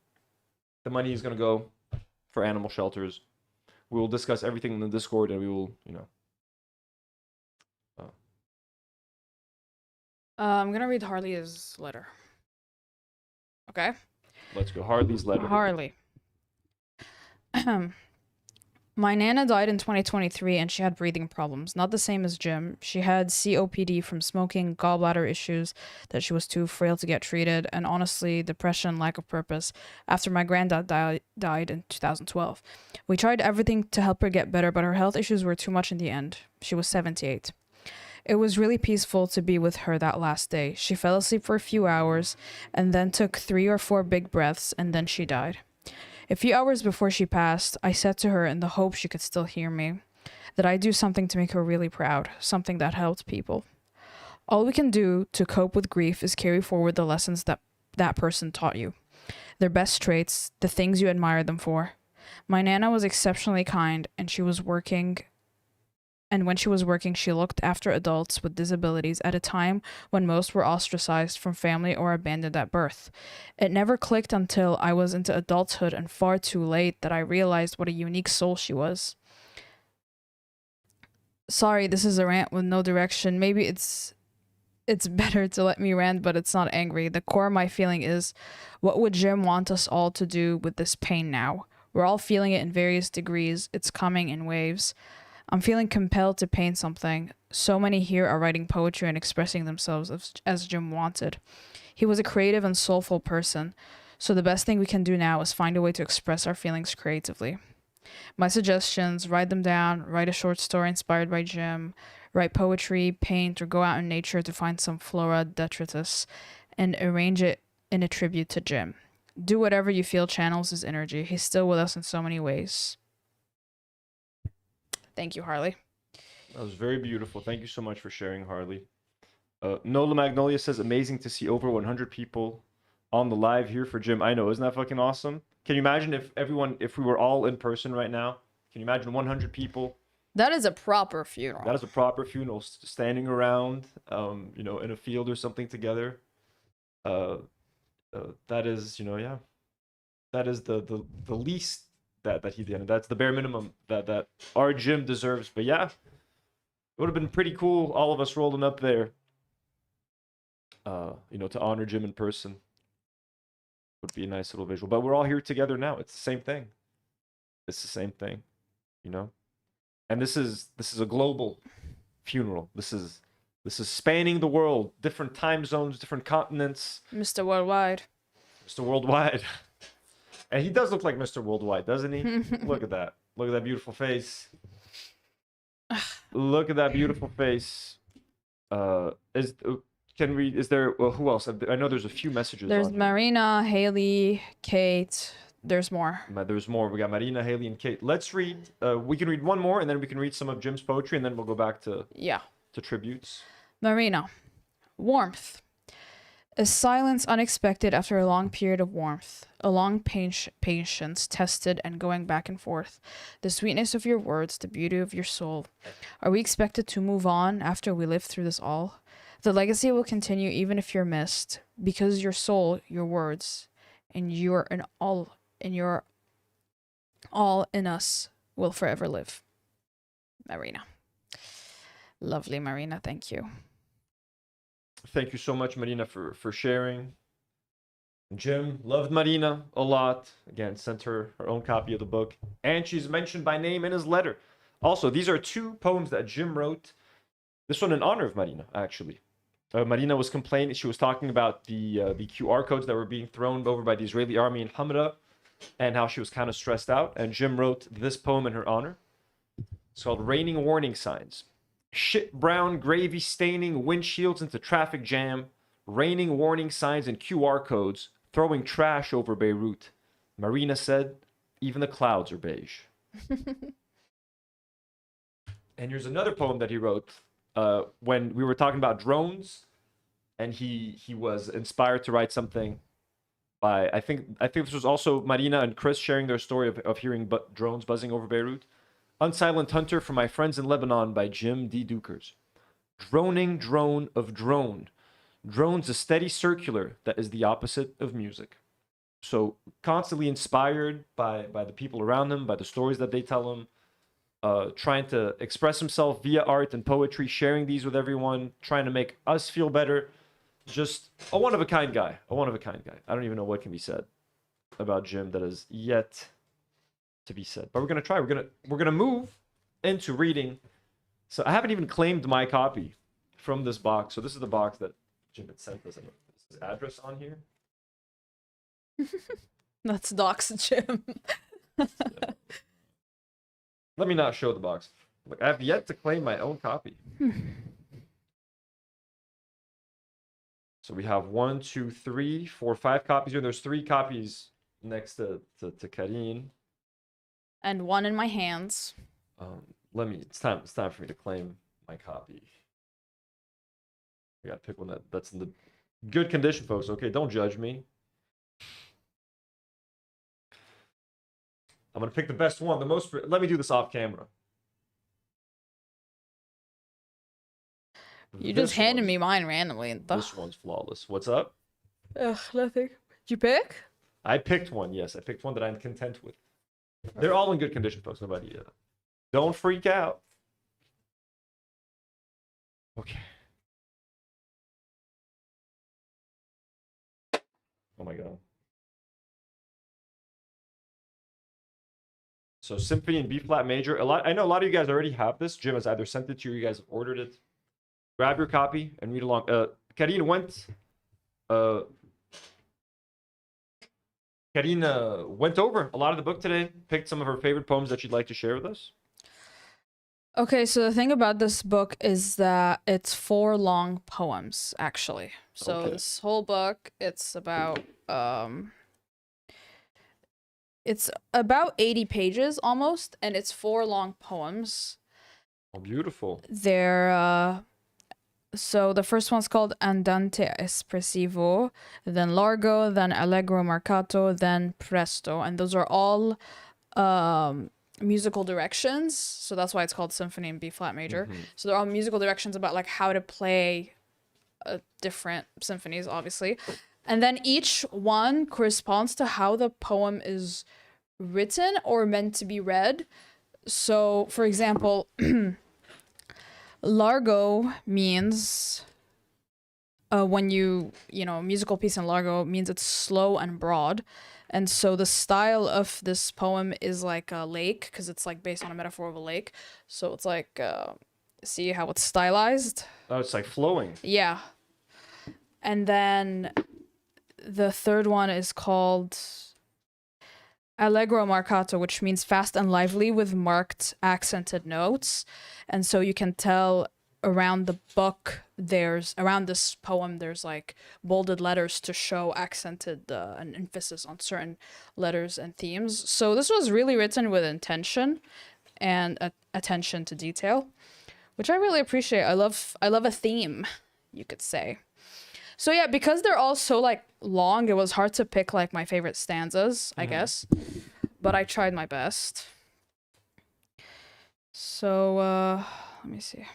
the money is going to go for animal shelters. We will discuss everything in the Discord, and we will, you know. I'm going to read Harley's letter. Okay? Let's go. Harley's letter. Harley. My Nana died in 2023 and she had breathing problems. Not the same as Jim. She had COPD from smoking, gallbladder issues that she was too frail to get treated, and honestly, depression, lack of purpose after my granddad died in 2012. We tried everything to help her get better, but her health issues were too much in the end. She was 78. It was really peaceful to be with her that last day. She fell asleep for a few hours and then took 3 or 4 big breaths, and then she died. A few hours before she passed, I said to her in the hope she could still hear me, that I'd do something to make her really proud, something that helped people. All we can do to cope with grief is carry forward the lessons that person taught you, their best traits, the things you admire them for. My Nana was exceptionally kind, and when she was working, she looked after adults with disabilities at a time when most were ostracized from family or abandoned at birth. It never clicked until I was into adulthood and far too late that I realized what a unique soul she was. Sorry, this is a rant with no direction. Maybe it's better to let me rant, but it's not angry. The core of my feeling is, what would Jim want us all to do with this pain now? We're all feeling it in various degrees. It's coming in waves. I'm feeling compelled to paint something. So many here are writing poetry and expressing themselves as Jim wanted. He was a creative and soulful person, so the best thing we can do now is find a way to express our feelings creatively. My suggestions: write them down, write a short story inspired by Jim, write poetry, paint, or go out in nature to find some flora detritus and arrange it in a tribute to Jim. Do whatever you feel channels his energy. He's still with us in so many ways. Thank you, Harley. That was very beautiful. Thank you so much for sharing, Harley. Nola Magnolia says, amazing to see over 100 people on the live here for Jim. I know, isn't that fucking awesome? Can you imagine if we were all in person right now? Can you imagine 100 people? That is a proper funeral. That is a proper funeral, standing around, you know, in a field or something together. That is, you know, yeah. That is the least that he did. That's the bare minimum that our Jim deserves. But yeah, it would have been pretty cool, all of us rolling up there, you know, to honor Jim in person. Would be a nice little visual. But we're all here together now. It's the same thing. It's the same thing, you know. And this is a global funeral. This is spanning the world, different time zones, different continents. Mr. Worldwide. Mr. Worldwide. And he does look like Mr. Worldwide, doesn't he? Look at that. Look at that beautiful face. Look at that beautiful face. Is there who else? I know there's a few messages. There's on here. Marina, Haley, Kate, there's more. There's more. We got Marina, Haley, and Kate. Let's read. We can read one more, and then we can read some of Jim's poetry, and then we'll go back to Yeah. tributes. Marina. Warmth. A silence unexpected after a long period of warmth. A long patience tested and going back and forth. The sweetness of your words, the beauty of your soul. Are we expected to move on after we live through this all? The legacy will continue even if you're missed, because your soul, your words, and your all in us will forever live. Marina. Lovely, Marina. Thank you. Thank you so much, Marina, for sharing. Jim loved Marina a lot. Again, sent her own copy of the book. And she's mentioned by name in his letter. Also, these are 2 poems that Jim wrote. This one in honor of Marina, actually. Marina was complaining. She was talking about the QR codes that were being thrown over by the Israeli army in Hamra and how she was kind of stressed out. And Jim wrote this poem in her honor. It's called Raining Warning Signs. Shit brown gravy staining windshields into traffic jam, raining warning signs and QR codes, throwing trash over Beirut. Marina said, even the clouds are beige. And here's another poem that he wrote when we were talking about drones, and he was inspired to write something by, I think this was also Marina and Chris sharing their story of hearing drones buzzing over Beirut. Unsilent Hunter for My Friends in Lebanon by Jim D. Deuchars. Droning drone of drone. Drone's a steady circular that is the opposite of music. So constantly inspired by the people around him, by the stories that they tell him, trying to express himself via art and poetry, sharing these with everyone, trying to make us feel better. Just a one-of-a-kind guy. A one-of-a-kind guy. I don't even know what can be said about Jim that is yet to be said, but we're gonna try. We're gonna move into reading. So I haven't even claimed my copy from this box. So this is the box that Jim had sent us. Is his address on here? That's Doc's Jim. Let me not show the box. Look, I have yet to claim my own copy. So we have 1, 2, 3, 4, 5 copies here. There's 3 copies next to Karine. And 1 in my hands. It's time for me to claim my copy. I gotta pick one that's in the good condition, folks. Okay, don't judge me. I'm gonna pick the best one, the most. Let me do this off camera. You just handed me mine randomly. This one's flawless. What's up? Ugh, nothing. Did you pick? I picked one. Yes, I picked one that I'm content with. They're all in good condition, folks. Nobody. Don't freak out. Okay. Oh my god. So Symphony in B flat major. I know a lot of you guys already have this. Jim has either sent it to you, or you guys have ordered it. Grab your copy and read along. Karine went over a lot of the book today, picked some of her favorite poems that she'd like to share with us. Okay, so the thing about this book is that it's 4 long poems, actually. So Okay. this whole book, it's about 80 pages almost, and it's 4 long poems. Oh, beautiful. They're so the first one's called Andante Espressivo, then Largo, then Allegro Marcato, then Presto, and those are all musical directions. So that's why it's called Symphony in B flat major. So they're all musical directions about like how to play different symphonies, obviously. And then each one corresponds to how the poem is written or meant to be read. So, for example, Largo means when musical piece in Largo means it's slow and broad. And so the style of this poem is like a lake, because it's like based on a metaphor of a lake. So it's like, see how it's stylized? Oh, it's like flowing. Yeah. And then the third one is called Allegro Marcato, which means fast and lively with marked accented notes. And so you can tell around the book, around this poem, there's like bolded letters to show accented an emphasis on certain letters and themes. So this was really written with intention and attention to detail, which I really appreciate. I love a theme, you could say. So yeah, because they're all so like long, it was hard to pick like my favorite stanzas, I guess, but I tried my best. So let me see.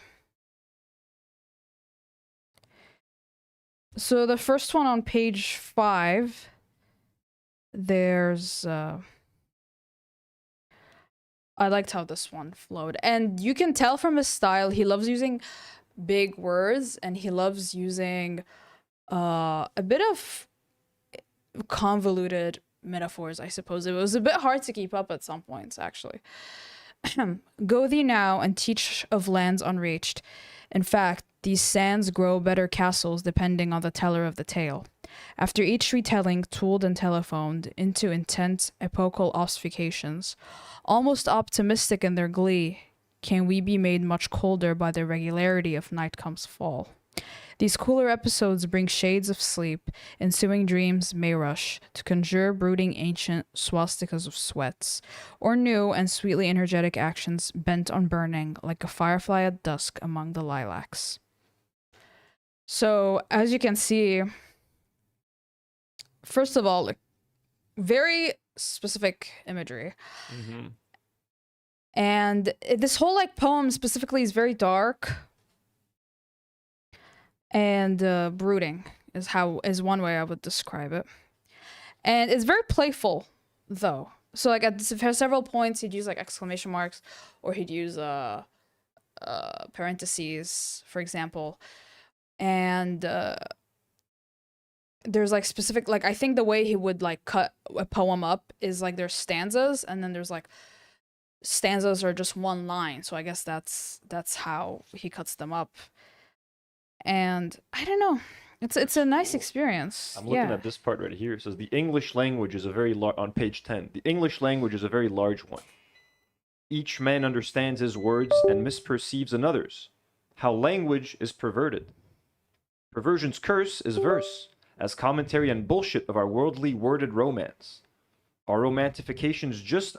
So the first one on page 5, there's I liked how this one flowed, and you can tell from his style he loves using big words, and he loves using a bit of convoluted metaphors, I suppose. It was a bit hard to keep up at some points, actually. Go thee now and teach of lands unreached. In fact, these sands grow better castles depending on the teller of the tale. After each retelling, tooled and telephoned into intense epochal ossifications, almost optimistic in their glee, can we be made much colder by the regularity of night comes fall. These cooler episodes bring shades of sleep, ensuing dreams may rush to conjure brooding ancient swastikas of sweats, or new and sweetly energetic actions bent on burning like a firefly at dusk among the lilacs. So, as you can see, first of all, like, very specific imagery. And this whole like poem specifically is very dark. And brooding is one way I would describe it. And it's very playful, though. So like at several points he'd use like exclamation marks, or he'd use parentheses, for example. And there's like specific, like I think the way he would like cut a poem up is like there's stanzas, and then there's like stanzas are just one line. So I guess that's how he cuts them up. And I don't know, it's a nice experience. I'm looking at this part right here. It says the English language is a very on page 10. The English language is a very large one. Each man understands his words and misperceives another's. How language is perverted. Perversion's curse is verse, as commentary and bullshit of our worldly worded romance. Our romantification's just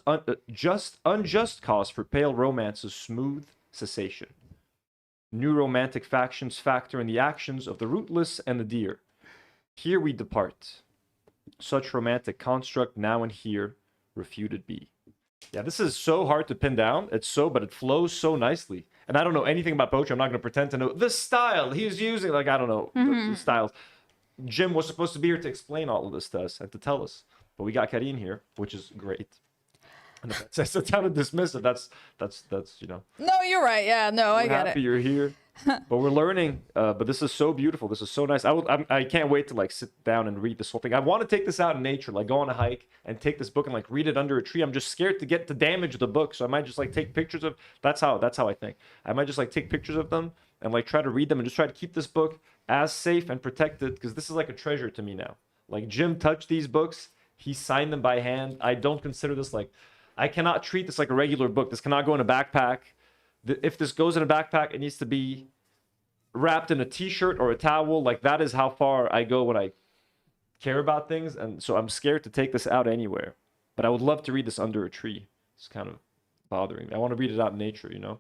unjust cause for pale romance's smooth cessation. New romantic factions factor in the actions of the rootless and the dear. Here we depart. Such romantic construct now and here refuted be. Yeah, this is so hard to pin down. But it flows so nicely. And I don't know anything about poetry. I'm not going to pretend to know the style he's using. Like, I don't know the styles. Jim was supposed to be here to explain all of this to us and to tell us. But we got Karine here, which is great. And if that sounded dismissive, that's you know. No, you're right. Yeah, no, I get Happy it. you're here. But we're learning. But this is so beautiful. This is so nice. I can't wait to like sit down and read this whole thing. I want to take this out in nature, like go on a hike and take this book and like read it under a tree. I'm just scared to damage the book, so I might just like take pictures of. That's how I think. I might just like take pictures of them and like try to read them and just try to keep this book as safe and protected, because this is like a treasure to me now. Like Jim touched these books. He signed them by hand. I don't consider this like. I cannot treat this like a regular book. This cannot go in a backpack. If this goes in a backpack, it needs to be wrapped in a t-shirt or a towel. Like, that is how far I go when I care about things. And so I'm scared to take this out anywhere. But I would love to read this under a tree. It's kind of bothering me. I want to read it out in nature, you know?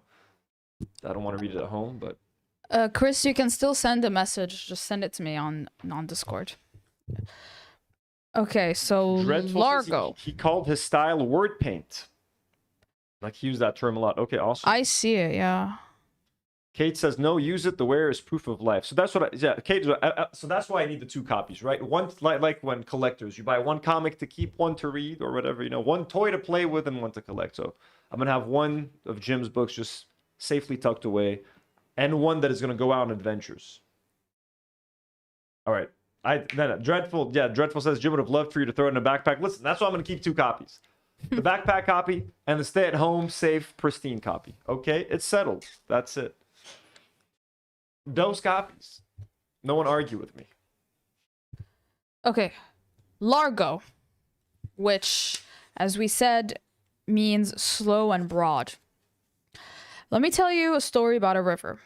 I don't want to read it at home, but... Chris, you can still send a message. Just send it to me on Discord. Okay, so Dreadful Largo. He called his style word paint. Like, he used that term a lot. Okay, awesome. I see it, yeah. Kate says, no, use it. The wearer is proof of life. So that's what Kate, so that's why I need the 2 copies, right? One, like when collectors, you buy one comic to keep, one to read or whatever, you know, one toy to play with and one to collect. So I'm going to have one of Jim's books just safely tucked away and one that is going to go out on adventures. All right. Dreadful says, Jim would have loved for you to throw it in a backpack. Listen, that's why I'm going to keep 2 copies. The backpack copy and the stay-at-home, safe, pristine copy. Okay? It's settled. That's it. Those copies. No one argue with me. Okay. Largo, which, as we said, means slow and broad. Let me tell you a story about a river.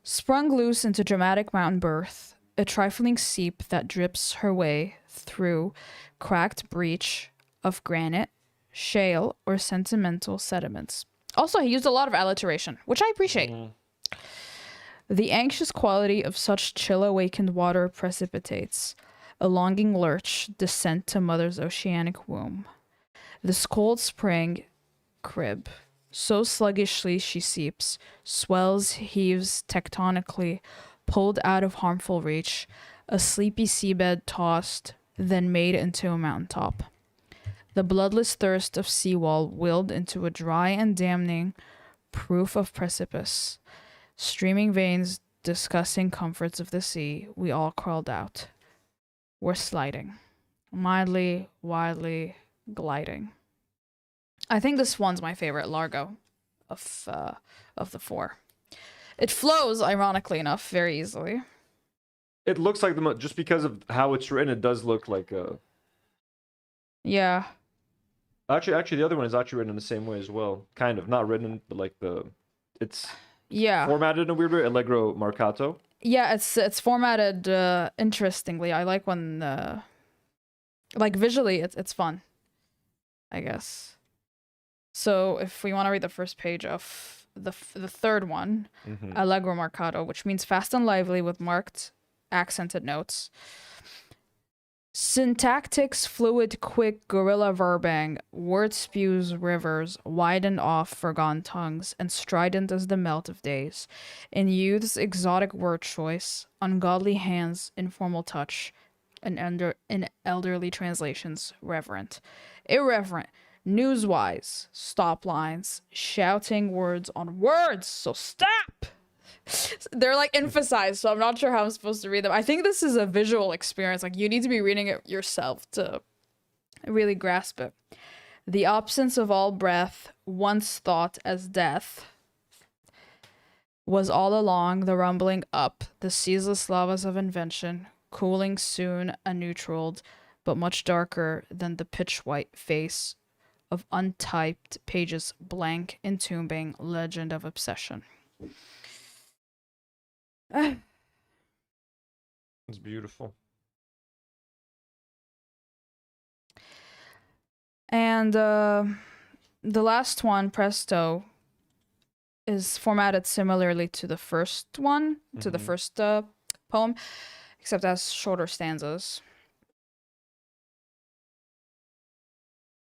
Sprung loose into dramatic mountain birth, a trifling seep that drips her way through cracked breach of granite, shale, or sentimental sediments. Also, he used a lot of alliteration, which I appreciate. The anxious quality of such chill-awakened water precipitates a longing lurch descent to mother's oceanic womb. This cold spring crib, so sluggishly she seeps, swells, heaves tectonically, pulled out of harmful reach, a sleepy seabed tossed, then made into a mountaintop. The bloodless thirst of seawall willed into a dry and damning proof of precipice. Streaming veins discussing comforts of the sea, we all crawled out. We're sliding. Mildly, wildly, gliding. I think this one's my favorite, Largo, of the four. It flows, ironically enough, very easily. It looks like just because of how it's written, it does look like a... Yeah. Actually, the other one is actually written in the same way as well. Kind of. Not written, but like it's formatted in a weird way, Allegro Marcato. Yeah, it's formatted interestingly. I like when like visually it's fun, I guess. So if we want to read the first page of the third one, Allegro Marcato, which means fast and lively with marked accented notes. Syntactics, fluid, quick, guerrilla verbang, word spews rivers, widened off forgone tongues, and strident as the melt of days. In youth's exotic word choice, ungodly hands, informal touch, and in elderly translations, reverent. Irreverent, newswise, stop lines, shouting words on words, so stop! They're like emphasized, so I'm not sure how I'm supposed to read them. I think this is a visual experience. Like you need to be reading it yourself to really grasp it. The absence of all breath, once thought as death, was all along the rumbling up, the ceaseless lavas of invention, cooling soon neutraled, but much darker than the pitch white face of untyped pages, blank, entombing legend of obsession. It's beautiful. And the last one, Presto, is formatted similarly to the first one, to the first poem, except as shorter stanzas.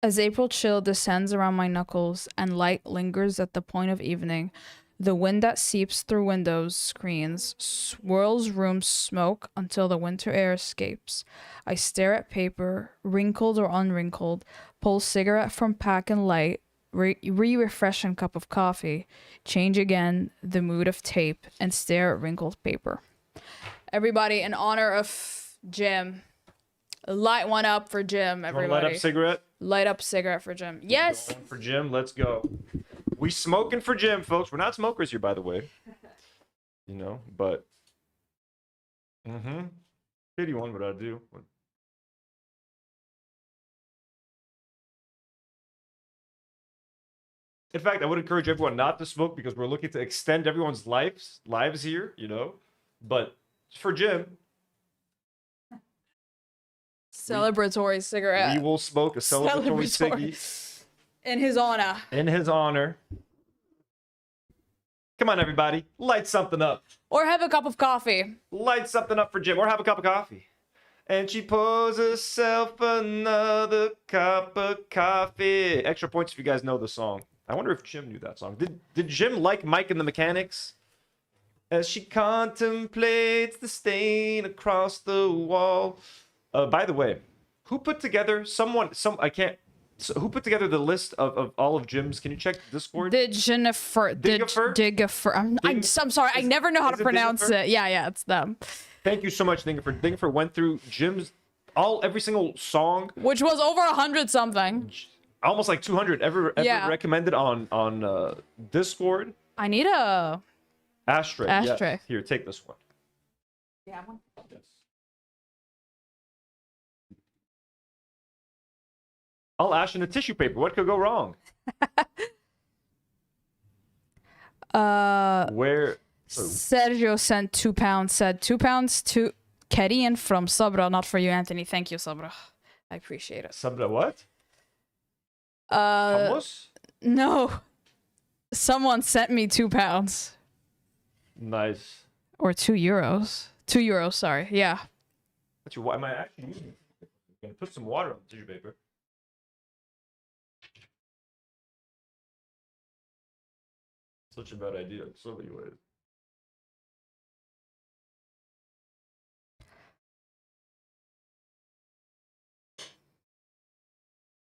As April chill descends around my knuckles and light lingers at the point of evening, the wind that seeps through windows, screens, swirls room smoke until the winter air escapes. I stare at paper, wrinkled or unwrinkled, pull cigarette from pack and light, refreshing cup of coffee, change again the mood of tape, and stare at wrinkled paper. Everybody, in honor of Jim, light one up for Jim, everybody. Light up cigarette? Light up cigarette for Jim. Yes! Going for Jim, let's go. We smoking for Jim, folks. We're not smokers here, by the way. You know, but... Pity one, what I do. In fact, I would encourage everyone not to smoke because we're looking to extend everyone's lives here, you know. But for Jim... Celebratory cigarette. We will smoke a celebratory ciggy. In his honor. In his honor. Come on, everybody. Light something up. Or have a cup of coffee. Light something up for Jim. Or have a cup of coffee. And she pours herself another cup of coffee. Extra points if you guys know the song. I wonder if Jim knew that song. Did Jim like Mike and the Mechanics? As she contemplates the stain across the wall. By the way, who put together who put together the list of all of Jim's? Can you check Discord? Dignifer. I'm sorry. I never know how to pronounce it. Yeah, it's them. Thank you so much, Dingifer. Dingifer went through Jim's every single song, which was over 100 something. Almost like 200 ever recommended on Discord. I need a ashtray. Ashtray. Yes. Here, take this one. Yeah. Yes. I'll ash in a tissue paper. What could go wrong? Where? Sergio sent £2. Said £2 to Karine from Sabra, not for you, Anthony. Thank you, Sabra. I appreciate it. Sabra what? Uh, Hummus? no. Someone sent me £2 Nice. or €2. €2, sorry. Yeah. Actually, why am I actually using it? I'm gonna put some water on the tissue paper. Such a bad idea in so many ways.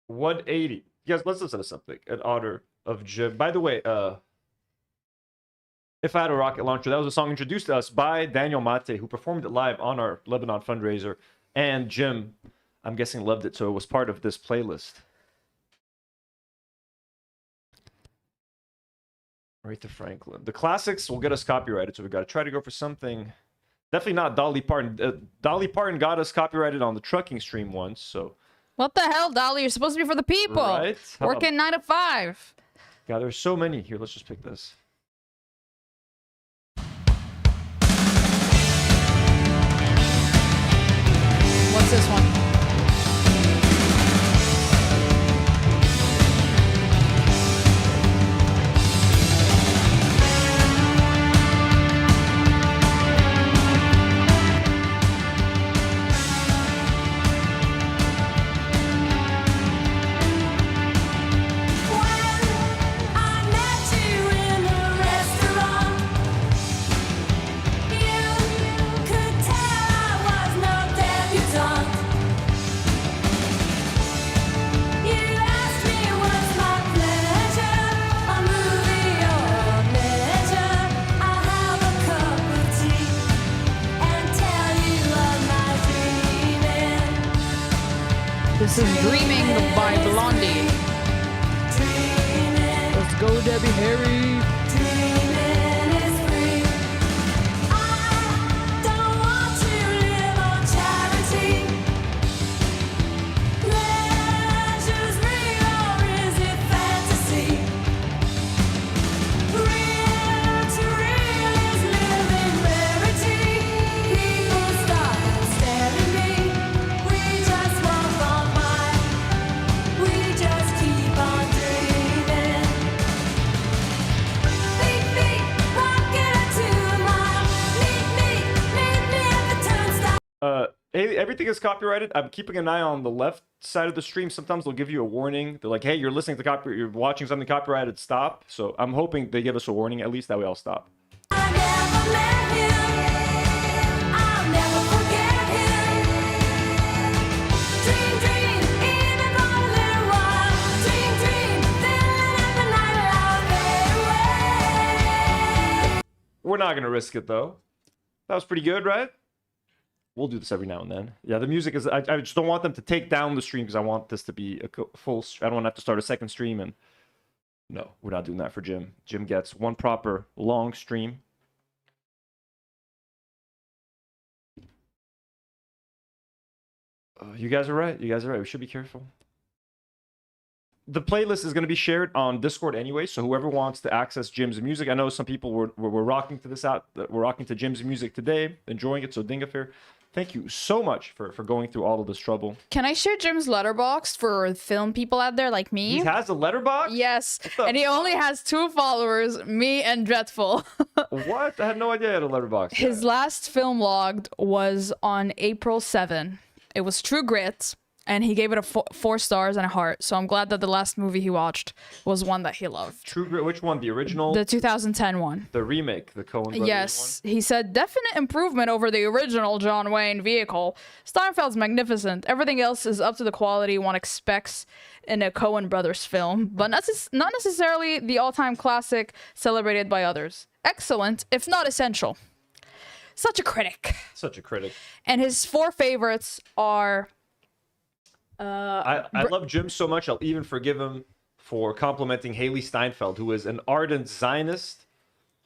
$180. Guys, let's listen to something in honor of Jim. By the way, If I Had a Rocket Launcher, that was a song introduced to us by Daniel Mate, who performed it live on our Lebanon fundraiser. And Jim, I'm guessing, loved it, so it was part of this playlist. Aretha Franklin. The classics will get us copyrighted, so we got to try to go for something. Definitely not Dolly Parton. Dolly Parton got us copyrighted on the trucking stream once, so. What the hell, Dolly? You're supposed to be for the people. Right? Working 9 to 5. God, there's so many. Here, let's just pick this. What's this one? This is Dreaming by Blondie. Let's go, Debbie Harry. Everything is copyrighted. I'm keeping an eye on the left side of the stream. Sometimes they'll give you a warning. They're like, hey, you're listening to you're watching something copyrighted, stop. So I'm hoping they give us a warning, at least that way I'll stop. We're not going to risk it, though. That was pretty good, right? We'll do this every now and then. Yeah, the music is... I just don't want them to take down the stream because I want this to be a full... I don't want to have to start a second stream and... No, we're not doing that for Jim. Jim gets one proper long stream. You guys are right. You guys are right. We should be careful. The playlist is going to be shared on Discord anyway, so whoever wants to access Jim's music... I know some people were rocking to this out. We're rocking to Jim's music today, enjoying it, so Dingafair... Thank you so much for going through all of this trouble. Can I share Jim's letterbox for film people out there like me? He has a letterbox? Yes, and he only has 2 followers, me and Dreadful. What? I had no idea he had a letterbox. His last film logged was on April 7. It was True Grit, and he gave it a 4 stars and a heart. So I'm glad that the last movie he watched was one that he loved. True Grit, which one? The original? The 2010 one. The remake, the Coen Brothers Yes, one? he said definite improvement over the original John Wayne vehicle. Steinfeld's magnificent. Everything else is up to the quality one expects in a Coen Brothers film, but not necessarily the all-time classic celebrated by others. Excellent, if not essential. Such a critic. Such a critic. And his 4 favorites are... I love Jim so much, I'll even forgive him for complimenting Haley Steinfeld, who is an ardent Zionist,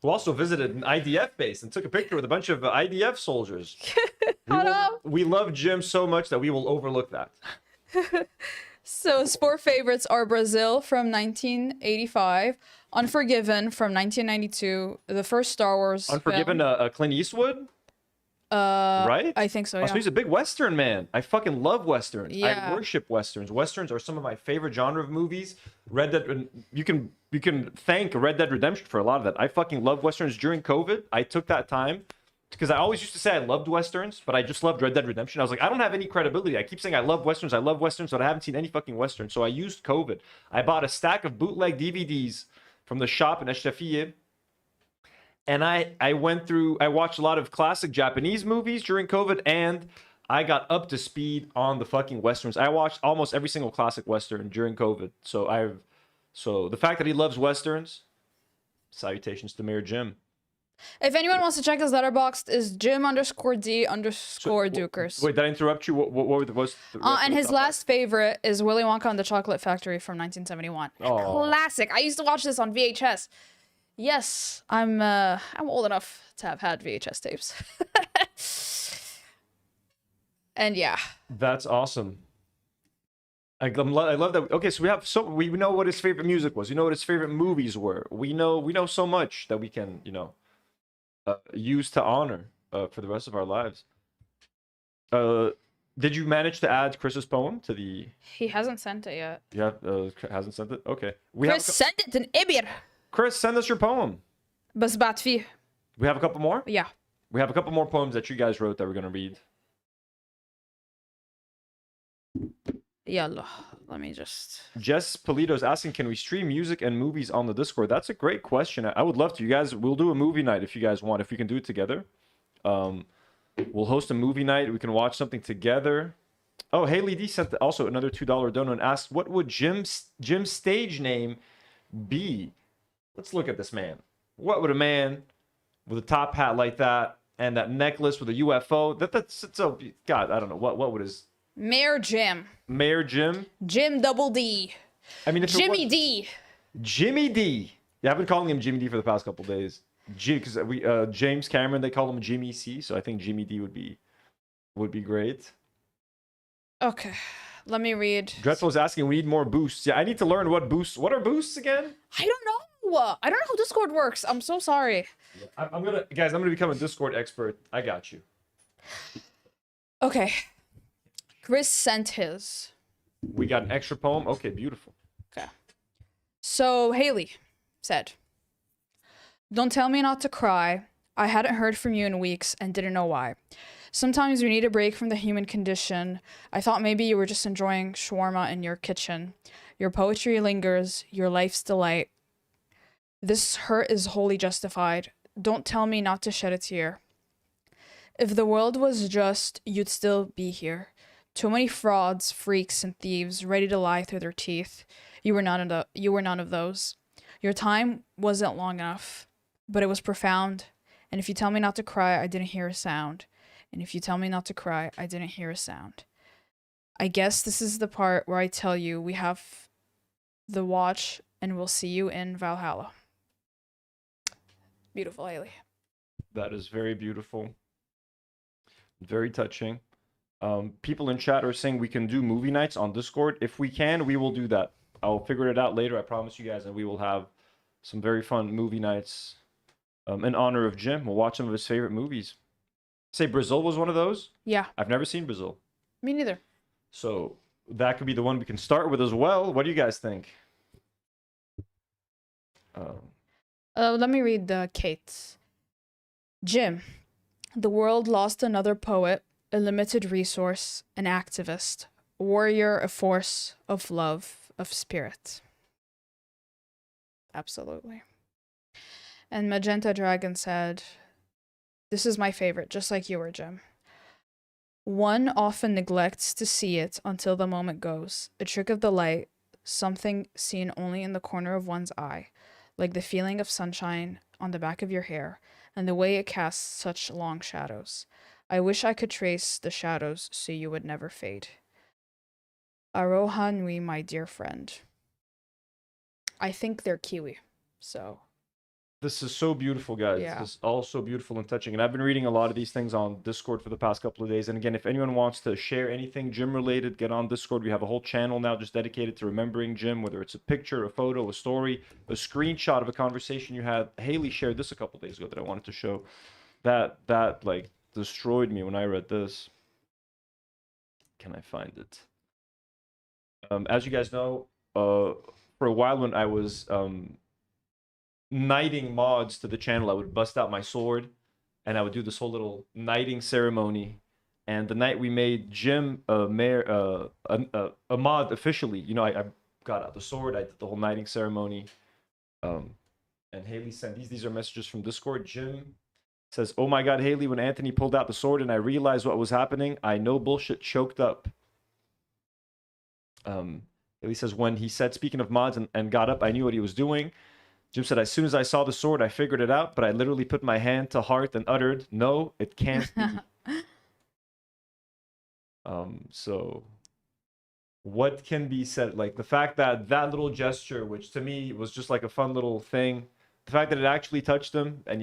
who also visited an IDF base and took a picture with a bunch of IDF soldiers. We love Jim so much that we will overlook that. So his 4 favorites are Brazil from 1985, Unforgiven from 1992, the first Star Wars Unforgiven, film. Clint Eastwood, right? I think so, Oh, so yeah. he's a big Western man. I fucking love Westerns. Yeah. I worship Westerns. Westerns are some of my favorite genre of movies. Red Dead, you can thank Red Dead Redemption for a lot of that. I fucking love Westerns. During COVID, I took that time because I always used to say I loved Westerns, but I just loved Red Dead Redemption. I was like, I don't have any credibility. I keep saying I love Westerns, but I haven't seen any fucking Westerns. So I used COVID. I bought a stack of bootleg DVDs from the shop in Eshtafiye. And I watched a lot of classic Japanese movies during COVID, and I got up to speed on the fucking Westerns. I watched almost every single classic Western during COVID. So the fact that he loves Westerns, salutations to Mayor Jim. If anyone wants to check his letterboxd, is Jim_D_Deuchars. Wait, did I interrupt you? What were the most? And his last favorite is Willy Wonka and the Chocolate Factory from 1971. Oh. Classic. I used to watch this on VHS. Yes, I'm old enough to have had VHS tapes. And yeah. That's awesome. I love that. Okay, so we know what his favorite music was. We know what his favorite movies were. We know so much that we can use to honor for the rest of our lives. Did you manage to add Chris's poem to the? He hasn't sent it yet. Yeah, hasn't sent it. Okay, Chris, send it in Ibir. Chris, send us your poem. بس بعد فيه. We have a couple more. Yeah. We have a couple more poems that you guys wrote that we're gonna read. Yalla. Let me just. Jess Polito's asking, can we stream music and movies on the Discord? That's a great question. I would love to. You guys, we'll do a movie night if you guys want. If we can do it together, we'll host a movie night. We can watch something together. Oh, Haley D sent also another $2 donut and asked, what would Jim's stage name be? Let's look at this man. What would a man with a top hat like that and that necklace with a UFO? That's so God. I don't know what would his Mayor Jim. Mayor Jim. Jim Double D. I mean, if Jimmy D. Jimmy D. Yeah, I've been calling him Jimmy D for the past couple days. Because James Cameron, they call him Jimmy C. So I think Jimmy D would be great. Okay, let me read. Dreadful is asking, we need more boosts. Yeah, I need to learn what boosts. What are boosts again? I don't know. I don't know how Discord works. I'm so sorry. I'm gonna become a Discord expert. I got you. Okay. Chris sent his. We got an extra poem. Okay, beautiful. Okay. So Haley said, "Don't tell me not to cry. I hadn't heard from you in weeks and didn't know why. Sometimes we need a break from the human condition. I thought maybe you were just enjoying shawarma in your kitchen. Your poetry lingers, your life's delight. This hurt is wholly justified. Don't tell me not to shed a tear. If the world was just, you'd still be here. Too many frauds, freaks, and thieves ready to lie through their teeth. You were none of those. Your time wasn't long enough, but it was profound. And if you tell me not to cry, I didn't hear a sound. And if you tell me not to cry, I didn't hear a sound. I guess this is the part where I tell you we have the watch and we'll see you in Valhalla." Beautiful, Haley. That is very beautiful. Very touching. People in chat are saying we can do movie nights on Discord. If we can, we will do that. I'll figure it out later, I promise you guys, and we will have some very fun movie nights in honor of Jim. We'll watch some of his favorite movies. Say Brazil was one of those? Yeah. I've never seen Brazil. Me neither. So that could be the one we can start with as well. What do you guys think? Let me read the Kate's. Jim, the world lost another poet, a limited resource, an activist, a warrior, a force of love, of spirit. Absolutely. And Magenta Dragon said, "This is my favorite, just like you were, Jim. One often neglects to see it until the moment goes. A trick of the light, something seen only in the corner of one's eye, like the feeling of sunshine on the back of your hair, and the way it casts such long shadows. I wish I could trace the shadows so you would never fade. Aroha Nui, my dear friend." I think they're Kiwi, so This is so beautiful, guys. Yeah. This is all so beautiful and touching. And I've been reading a lot of these things on Discord for the past couple of days. And again, if anyone wants to share anything Jim related, get on Discord. We have a whole channel now just dedicated to remembering Jim, whether it's a picture, a photo, a story, a screenshot of a conversation you had. Haley shared this a couple days ago that I wanted to show. That like destroyed me when I read this. Can I find it? As you guys know, for a while when I was knighting mods to the channel, I would bust out my sword and I would do this whole little knighting ceremony. And the night we made Jim a mod officially, you know, I got out the sword, I did the whole knighting ceremony. And Haley sent these are messages from Discord. Jim says, "Oh my God, Haley, when Anthony pulled out the sword and I realized what was happening, I no bullshit choked up." Haley says, "When he said, speaking of mods, and got up, I knew what he was doing." Jim said, "As soon as I saw the sword, I figured it out, but I literally put my hand to heart and uttered, 'No, it can't be.'" So what can be said? Like the fact that that little gesture, which to me was just like a fun little thing, the fact that it actually touched him and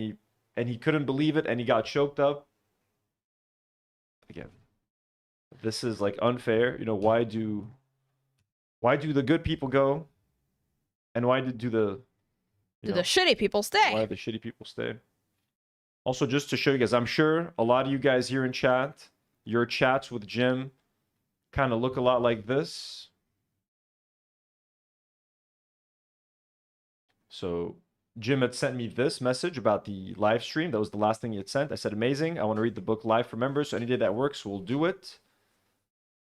he couldn't believe it and he got choked up. Again, this is like unfair. You know, why do the good people go? And why do the shitty people stay? Why do the shitty people stay? Also, just to show you guys, I'm sure a lot of you guys here in chat, your chats with Jim kind of look a lot like this. So Jim had sent me this message about the live stream. That was the last thing he had sent. I said, "Amazing. I want to read the book live for members. So any day that works, we'll do it."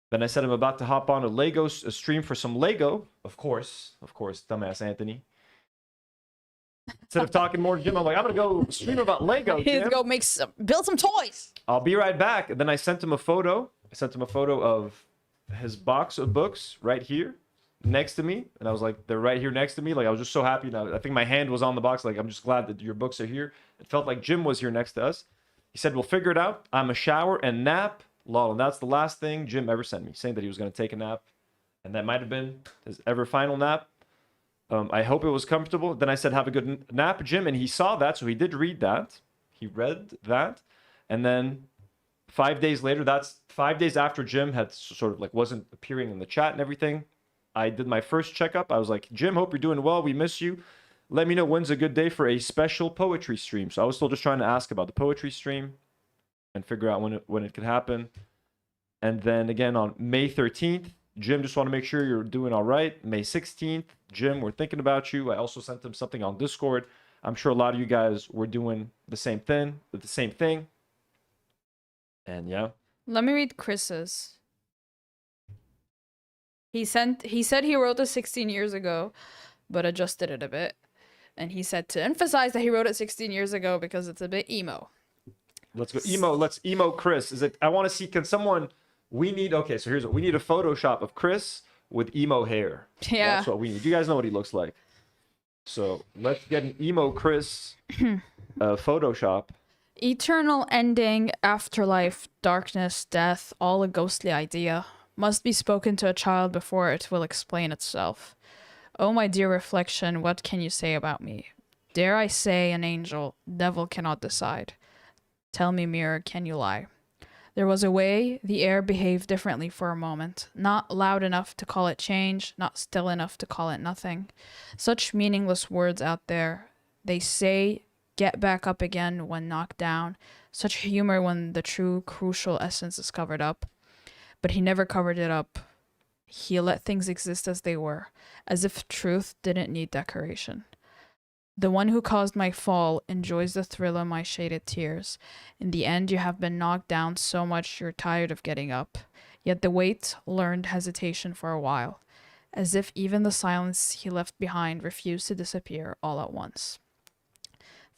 Then I said, "I'm about to hop on a stream for some Lego." Of course, dumbass Anthony. Instead of talking more to Jim, I'm like, "I'm going to go stream about Lego, He's Jim. go build some toys. I'll be right back." And then I sent him a photo. I sent him a photo of his box of books right here next to me. And I was like, they're right here next to me. Like, I was just so happy. Now I think my hand was on the box. Like, I'm just glad that your books are here. It felt like Jim was here next to us. He said, "We'll figure it out. I'm a shower and nap." Lol. And that's the last thing Jim ever sent me, saying that he was going to take a nap. And that might have been his ever final nap. I hope it was comfortable. Then I said, "Have a good nap, Jim." And he saw that. So he did read that. He read that. And then 5 days later, that's 5 days after Jim had sort of like wasn't appearing in the chat and everything, I did my first checkup. I was like, "Jim, hope you're doing well. We miss you. Let me know when's a good day for a special poetry stream." So I was still just trying to ask about the poetry stream and figure out when it could happen. And then again on May 13th, "Jim, just want to make sure you're doing all right." May 16th, "Jim, we're thinking about you." I also sent him something on Discord. I'm sure a lot of you guys were doing the same thing. And yeah. Let me read Chris's. He said he wrote this 16 years ago, but adjusted it a bit. And he said to emphasize that he wrote it 16 years ago because it's a bit emo. Let's go emo. Let's emo Chris. I want to see, so here's what we need: a Photoshop of Chris with emo hair. Yeah. That's what we need. You guys know what he looks like. So let's get an emo Chris Photoshop. Eternal ending, afterlife, darkness, death, all a ghostly idea. Must be spoken to a child before it will explain itself. Oh, my dear reflection, what can you say about me? Dare I say an angel, devil cannot decide. Tell me, mirror, can you lie? There was a way the air behaved differently for a moment, not loud enough to call it change, not still enough to call it nothing. Such meaningless words out there. They say, get back up again when knocked down. Such humor when the true, crucial essence is covered up. But he never covered it up. He let things exist as they were, as if truth didn't need decoration. The one who caused my fall enjoys the thrill of my shaded tears. In the end, you have been knocked down so much you're tired of getting up. Yet the weight learned hesitation for a while, as if even the silence he left behind refused to disappear all at once.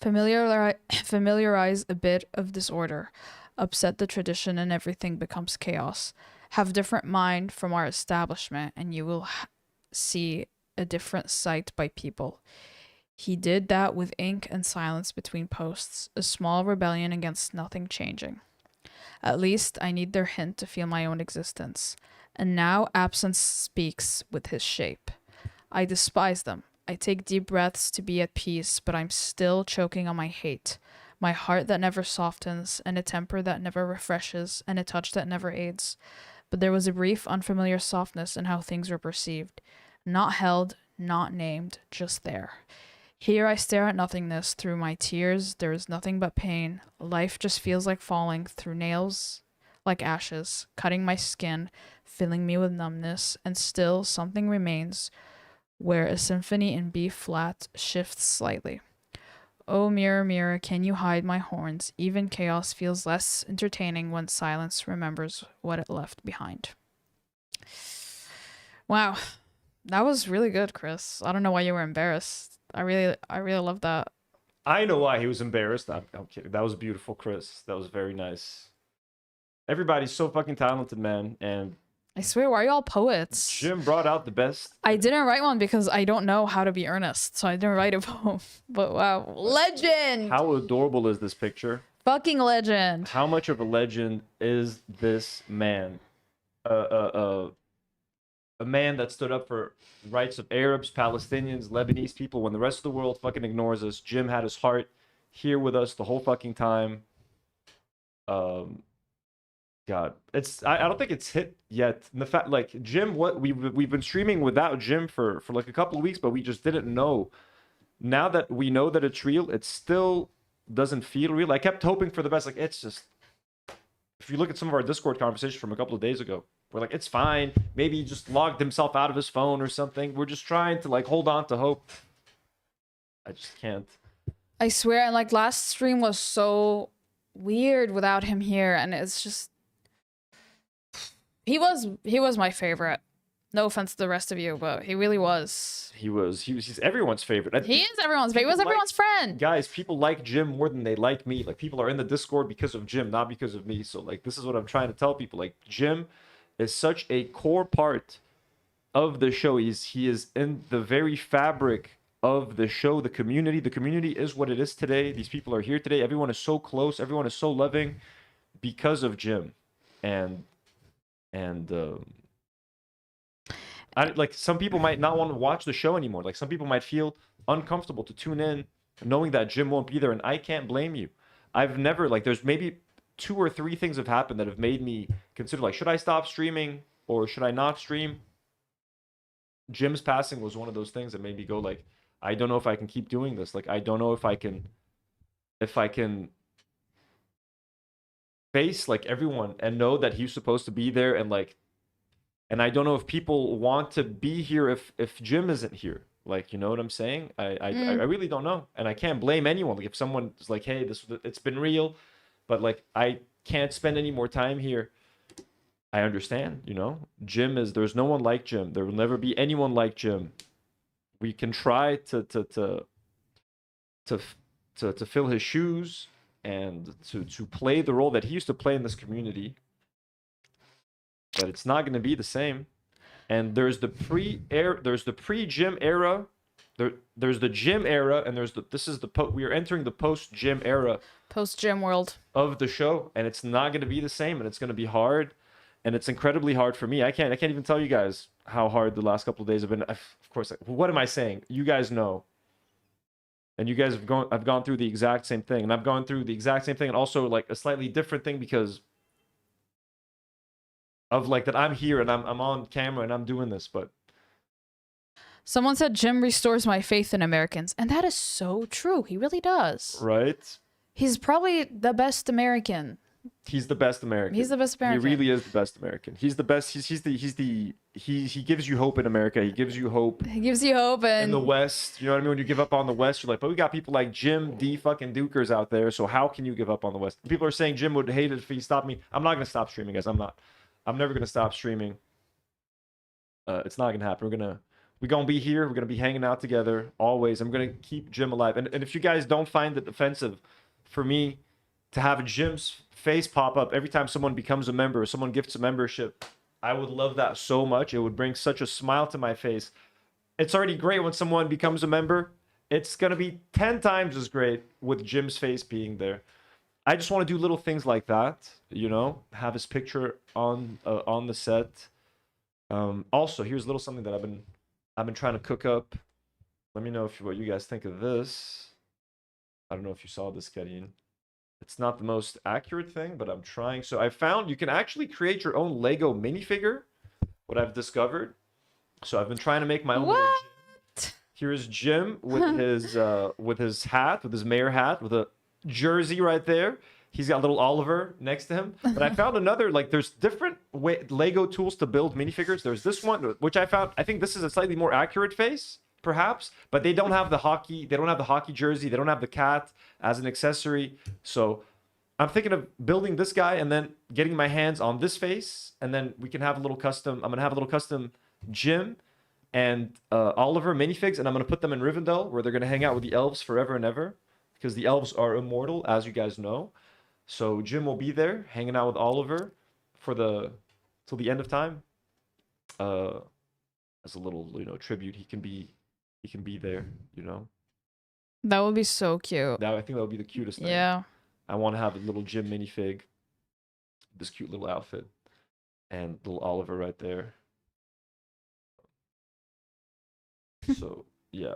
Familiarize a bit of disorder, upset the tradition and everything becomes chaos. Have different mind from our establishment and you will see a different sight by people. He did that with ink and silence between posts, a small rebellion against nothing changing. At least I need their hint to feel my own existence. And now absence speaks with his shape. I despise them. I take deep breaths to be at peace, but I'm still choking on my hate. My heart that never softens, and a temper that never refreshes, and a touch that never aids. But there was a brief, unfamiliar softness in how things were perceived. Not held, not named, just there. Here I stare at nothingness. Through my tears, there is nothing but pain. Life just feels like falling through nails like ashes, cutting my skin, filling me with numbness, and still something remains where a symphony in B flat shifts slightly. Oh, mirror, mirror, can you hide my horns? Even chaos feels less entertaining when silence remembers what it left behind. Wow. That was really good, Chris. I don't know why you were embarrassed. I really love that. I know why he was embarrassed. I'm kidding. That was beautiful, Chris. That was very nice. Everybody's so fucking talented, man. And I swear, why are you all poets? Jim brought out the best. I didn't write one because I don't know how to be earnest, so I didn't write a poem. But wow, legend! How adorable is this picture? Fucking legend. How much of a legend is this man? A man that stood up for rights of Arabs, Palestinians, Lebanese people when the rest of the world fucking ignores us. Jim had his heart here with us the whole fucking time. God, I don't think it's hit yet. And the fact, like, Jim, what we've been streaming without Jim for like a couple of weeks, but we just didn't know. Now that we know that it's real, it still doesn't feel real. I kept hoping for the best. Like, it's just, if you look at some of our Discord conversations from a couple of days ago, we're like, it's fine. Maybe he just logged himself out of his phone or something. We're just trying to like hold on to hope. I just can't. I swear, and like last stream was so weird without him here, and it's just he was my favorite. No offense to the rest of you, but he really was. He's everyone's favorite. He is everyone's favorite. He was everyone's friend. Guys, people like Jim more than they like me. Like, people are in the Discord because of Jim, not because of me. So like, this is what I'm trying to tell people. Like, Jim is such a core part of the show. He is in the very fabric of the show, the community. The community is what it is today. These people are here today. Everyone is so close. Everyone is so loving because of Jim. And like, some people might not want to watch the show anymore. Like, some people might feel uncomfortable to tune in knowing that Jim won't be there, and I can't blame you. I've never, like, there's maybe 2 or 3 things have happened that have made me consider, like, should I stop streaming or should I not stream? Jim's passing was one of those things that made me go, like, I don't know if I can keep doing this. Like, I don't know if I can face like everyone and know that he's supposed to be there, and like, and I don't know if people want to be here if Jim isn't here. Like, you know what I'm saying? I really don't know, and I can't blame anyone. Like, if someone is like, hey, it's been real, but like, I can't spend any more time here, I understand. You know, there's no one like Jim. There will never be anyone like Jim. We can try to fill his shoes and to play the role that he used to play in this community, but it's not going to be the same. And there's the pre-Jim era, there's the Jim era, and we are entering the post-Jim era, Post-Jim world of the show, and it's not going to be the same, and it's going to be hard, and it's incredibly hard for me. I can't even tell you guys how hard the last couple of days have been. Of course, what am I saying? You guys know. And you guys I've gone through the exact same thing, and I've gone through the exact same thing, and also like a slightly different thing because of like that I'm here and I'm on camera and I'm doing this. But someone said Jim restores my faith in Americans, and that is so true. He really does. Right? He's probably the best American. He's the best American. He's the best American. He really is the best American. He's the best. He gives you hope in America. He gives you hope. He gives you hope in the West. You know what I mean? When you give up on the West, you're like, but we got people like Jim D fucking Deuchars out there. So how can you give up on the West? People are saying Jim would hate it if he stopped me. I'm not gonna stop streaming, guys. I'm never gonna stop streaming. It's not gonna happen. We're gonna be here. We're gonna be hanging out together always. I'm gonna keep Jim alive. And if you guys don't find it offensive for me to have Jim's face pop up every time someone becomes a member or someone gifts a membership, I would love that so much. It would bring such a smile to my face. It's already great when someone becomes a member. It's going to be 10 times as great with Jim's face being there. I just want to do little things like that, you know, have his picture on the set. Also, here's a little something that I've been trying to cook up. Let me know what you guys think of this. I don't know if you saw this, Karine. It's not the most accurate thing, but I'm trying. So I found you can actually create your own Lego minifigure. What I've discovered. So I've been trying to make my own. Little Jim. Here's Jim with his hat, with his mayor hat, with a jersey right there. He's got little Oliver next to him. But I found another, like, there's different Lego tools to build minifigures. There's this one, which I found. I think this is a slightly more accurate face, perhaps. But they don't have the hockey. They don't have the hockey jersey. They don't have the cat as an accessory. So I'm thinking of building this guy and then getting my hands on this face, and then we can have a little custom. I'm gonna have a little custom Jim and Oliver minifigs, and I'm gonna put them in Rivendell, where they're gonna hang out with the elves forever and ever, because the elves are immortal, as you guys know. So Jim will be there, hanging out with Oliver for till the end of time. As a little, tribute, he can be there. That would be so cute. I think that would be the cutest thing. Yeah. I want to have a little Jim minifig, this cute little outfit, and little Oliver right there. So yeah.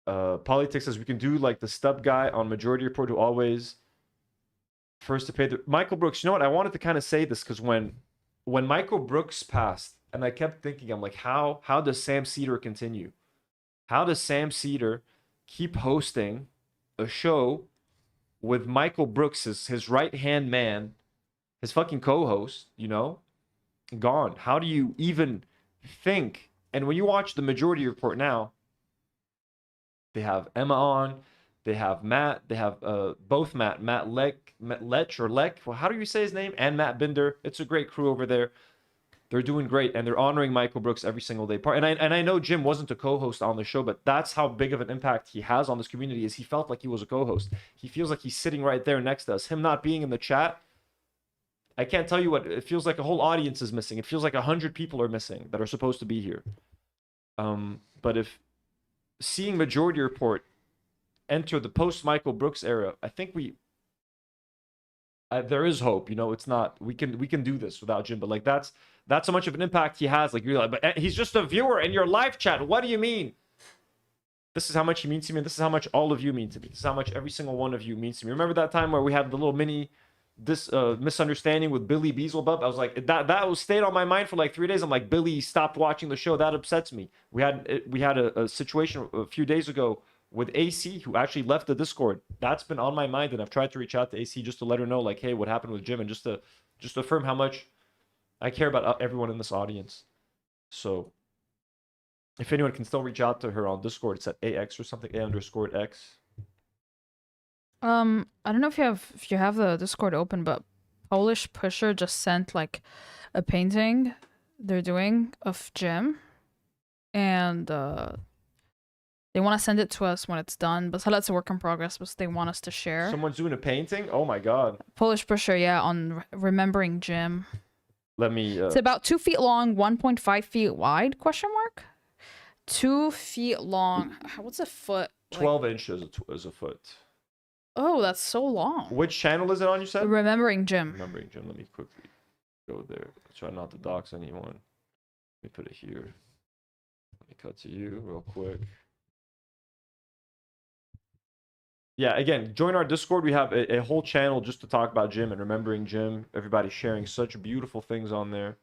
Politics says we can do like the stub guy on Majority Report who always first to pay the Michael Brooks. You know what? I wanted to kind of say this because when Michael Brooks passed, and I kept thinking, I'm like, how does Sam Cedar continue? How does Sam Cedar keep hosting a show with Michael Brooks, his right-hand man, his fucking co-host, gone? How do you even think? And when you watch the Majority Report now, they have Emma on, they have Matt, they have both Matt Lech, well, how do you say his name? And Matt Binder. It's a great crew over there. They're doing great, and they're honoring Michael Brooks every single day. And I know Jim wasn't a co-host on the show, but that's how big of an impact he has on this community. Is he felt like he was a co-host. He feels like he's sitting right there next to us. Him not being in the chat, I can't tell you what it feels like. A whole audience is missing. It feels like 100 people are missing that are supposed to be here. But if seeing Majority Report enter the post Michael Brooks era, I think there is hope. It's not we can do this without Jim, but like that's how much of an impact he has. Like you're like, but he's just a viewer in your live chat. What do you mean? This is how much he means to me. And this is how much all of you mean to me. This is how much every single one of you means to me. Remember that time where we had the little mini misunderstanding with Billy Beelzebub? I was like, that was stayed on my mind for like 3 days. I'm like, Billy stopped watching the show. That upsets me. We had a situation a few days ago with AC, who actually left the Discord. That's been on my mind, and I've tried to reach out to AC just to let her know, like, hey, what happened with Jim, and just to affirm how much I care about everyone in this audience. So if anyone can still reach out to her on Discord, it's at AX or something, A_X. I don't know if you have the Discord open, but Polish Pusher just sent like a painting they're doing of Jim, and they want to send it to us when it's done, but that's a work in progress, but they want us to share. Someone's doing a painting? Oh my god. Polish Pusher, yeah, on remembering Jim. Let me It's about 2 feet long, 1.5 feet wide, question mark? 2 feet long. What's a foot? 12 inches is a foot. Oh, that's so long. Which channel is it on, you said? Remembering Jim. Remembering Jim. Let me quickly go there. Try not to dox anyone. Let me put it here. Let me cut to you real quick. Yeah, again, join our Discord. We have a whole channel just to talk about Jim and remembering Jim. Everybody's sharing such beautiful things on there.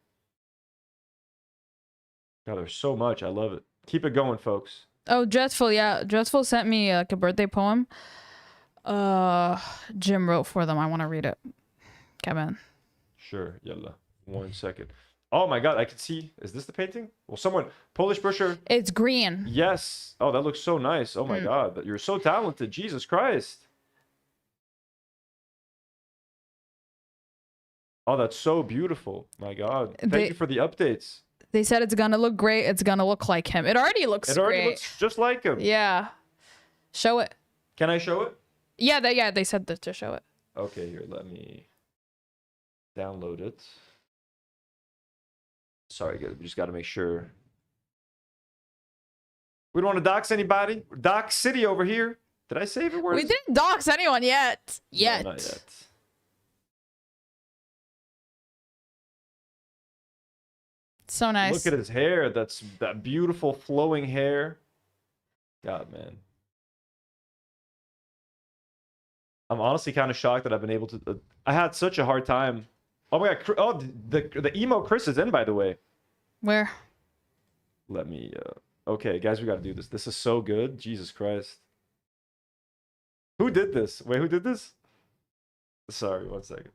God, there's so much. I love it. Keep it going, folks. Oh, Dreadful, yeah. Dreadful sent me like a birthday poem. Jim wrote for them. I want to read it. Kevin. Sure, yalla. 1 second. Oh my god, I can see. Is this the painting? Well, someone, Polish Pusher. It's green. Yes. Oh, that looks so nice. Oh my god, you're so talented. Jesus Christ. Oh, that's so beautiful. My god. Thank you for the updates. They said it's gonna look great. It's gonna look like him. It already looks great. It already looks just like him. Yeah. Show it. Can I show it? Yeah, they said to show it. Okay, here, let me download it. Sorry, we just got to make sure. We don't want to dox anybody. Dox City over here. Did I save it? We didn't dox anyone yet. No, not yet. So nice. Look at his hair. That beautiful flowing hair. God, man. I'm honestly kind of shocked that I've been able to. I had such a hard time. Oh my god! Oh, the emo Chris is in, by the way. Where? Let me. Okay, guys, we got to do this. This is so good. Jesus Christ. Who did this? Wait, who did this? Sorry, 1 second.